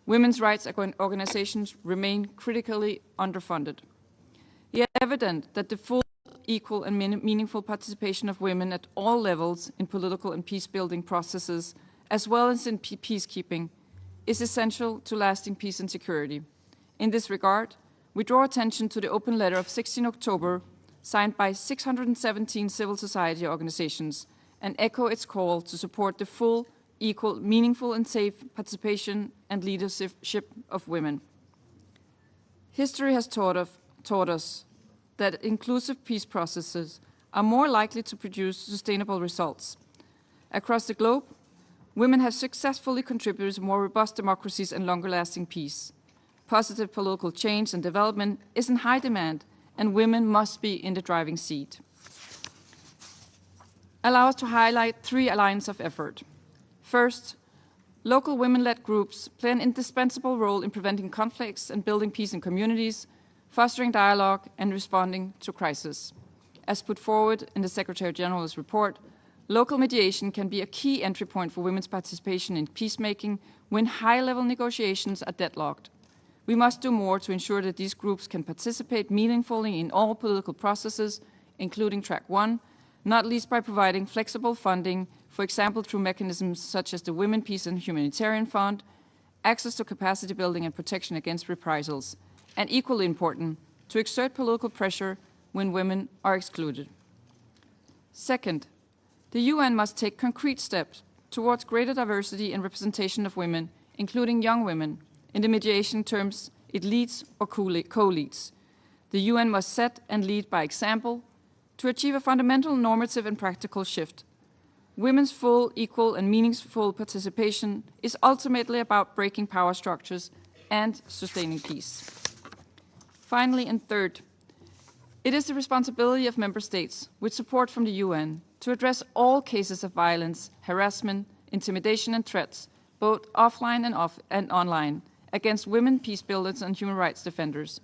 Women's rights organizations remain critically underfunded. It is evident that the full, equal and meaningful participation of women at all levels in political and peace-building processes, as well as in peacekeeping, is essential to lasting peace and security. In this regard, we draw attention to the open letter of 16 October signed by 617 civil society organizations and echo its call to support the full, equal, meaningful and safe participation and leadership of women. History has taught us that inclusive peace processes are more likely to produce sustainable results. Across the globe, women have successfully contributed to more robust democracies and longer-lasting peace. Positive political change and development is in high demand, and women must be in the driving seat. Allow us to highlight 3 lines of effort. First, local women-led groups play an indispensable role in preventing conflicts and building peace in communities, fostering dialogue and responding to crisis. As put forward in the Secretary General's report, local mediation can be a key entry point for women's participation in peacemaking when high-level negotiations are deadlocked. We must do more to ensure that these groups can participate meaningfully in all political processes, including Track 1, not least by providing flexible funding, for example through mechanisms such as the Women, Peace and Humanitarian Fund, access to capacity building and protection against reprisals, and equally important, to exert political pressure when women are excluded. Second, the UN must take concrete steps towards greater diversity and representation of women, including young women, in the mediation terms it leads or co-leads. The UN must set and lead by example to achieve a fundamental normative and practical shift. Women's full, equal, and meaningful participation is ultimately about breaking power structures and sustaining peace. Finally, and third, it is the responsibility of member states, with support from the UN, to address all cases of violence, harassment, intimidation, and threats, both offline and online, against women, peace builders, and human rights defenders.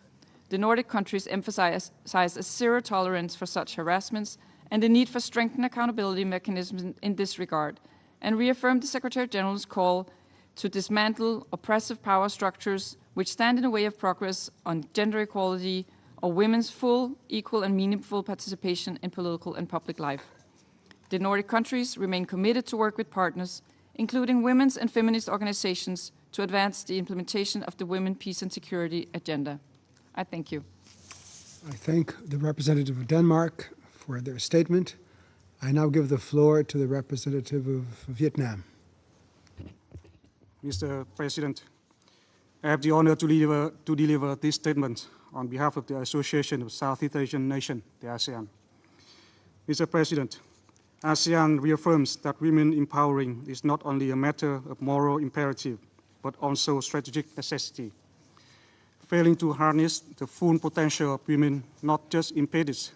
The Nordic countries emphasize a zero tolerance for such harassments and the need for strengthened accountability mechanisms in this regard, and reaffirmed the Secretary General's call to dismantle oppressive power structures which stand in the way of progress on gender equality or women's full, equal, and meaningful participation in political and public life. The Nordic countries remain committed to work with partners, including women's and feminist organizations, to advance the implementation of the Women, Peace and Security Agenda. I thank you. I thank the representative of Denmark for their statement. I now give the floor to the representative of Vietnam. Mr. President, I have the honor to deliver this statement on behalf of the Association of Southeast Asian Nations, the ASEAN. Mr. President, ASEAN reaffirms that women empowering is not only a matter of moral imperative, but also strategic necessity. Failing to harness the full potential of women not just impedes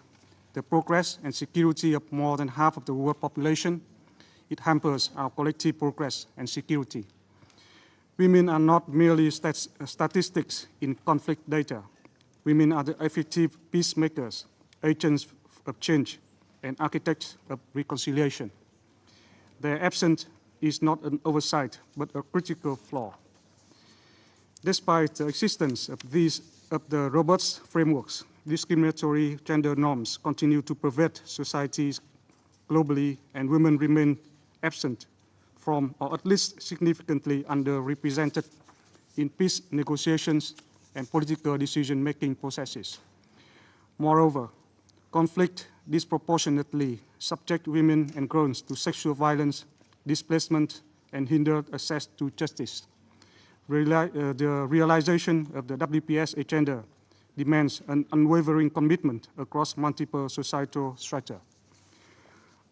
the progress and security of more than half of the world population, it hampers our collective progress and security. Women are not merely statistics in conflict data. Women are the effective peacemakers, agents of change, and architects of reconciliation. Their absence is not an oversight, but a critical flaw. Despite the existence of the robust frameworks, discriminatory gender norms continue to pervade societies globally, and women remain absent from, or at least significantly underrepresented in peace negotiations and political decision-making processes. Moreover, conflict disproportionately subject women and girls to sexual violence, displacement, and hinder access to justice. The realization of the WPS agenda demands an unwavering commitment across multiple societal strata.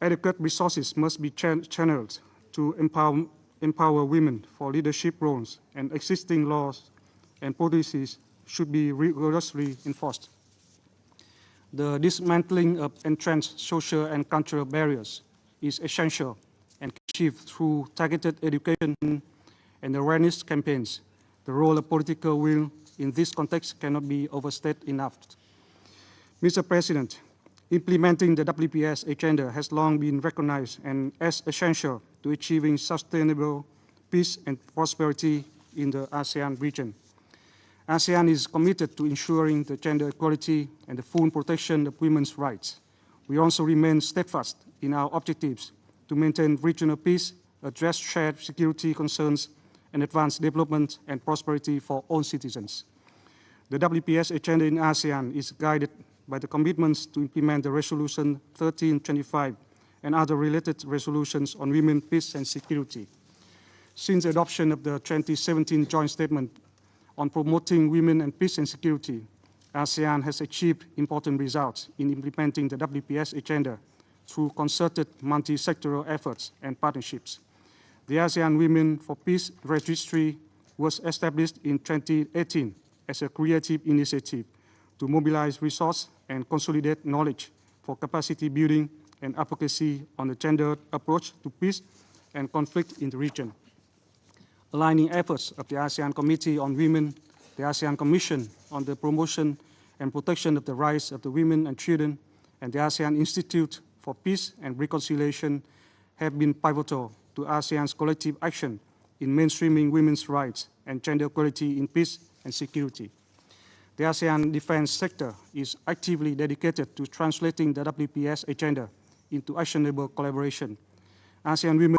Adequate resources must be channeled to empower women for leadership roles, and existing laws and policies should be rigorously enforced. The dismantling of entrenched social and cultural barriers is essential and achieved through targeted education and awareness campaigns. The role of political will in this context cannot be overstated enough. Mr. President, implementing the WPS agenda has long been recognized and as essential to achieving sustainable peace and prosperity in the ASEAN region. ASEAN is committed to ensuring the gender equality and the full protection of women's rights. We also remain steadfast in our objectives to maintain regional peace, address shared security concerns, and advance development and prosperity for all citizens. The WPS agenda in ASEAN is guided by the commitments to implement the Resolution 1325 and other related resolutions on women, peace, and security. Since the adoption of the 2017 joint statement on promoting women and peace and security, ASEAN has achieved important results in implementing the WPS agenda through concerted multi-sectoral efforts and partnerships. The ASEAN Women for Peace Registry was established in 2018 as a creative initiative to mobilize resources and consolidate knowledge for capacity building and advocacy on the gendered approach to peace and conflict in the region. Aligning efforts of the ASEAN Committee on Women, the ASEAN Commission on the Promotion and Protection of the Rights of the Women and Children, and the ASEAN Institute for Peace and Reconciliation have been pivotal to ASEAN's collective action in mainstreaming women's rights and gender equality in peace and security. The ASEAN defense sector is actively dedicated to translating the WPS agenda into actionable collaboration. ASEAN Women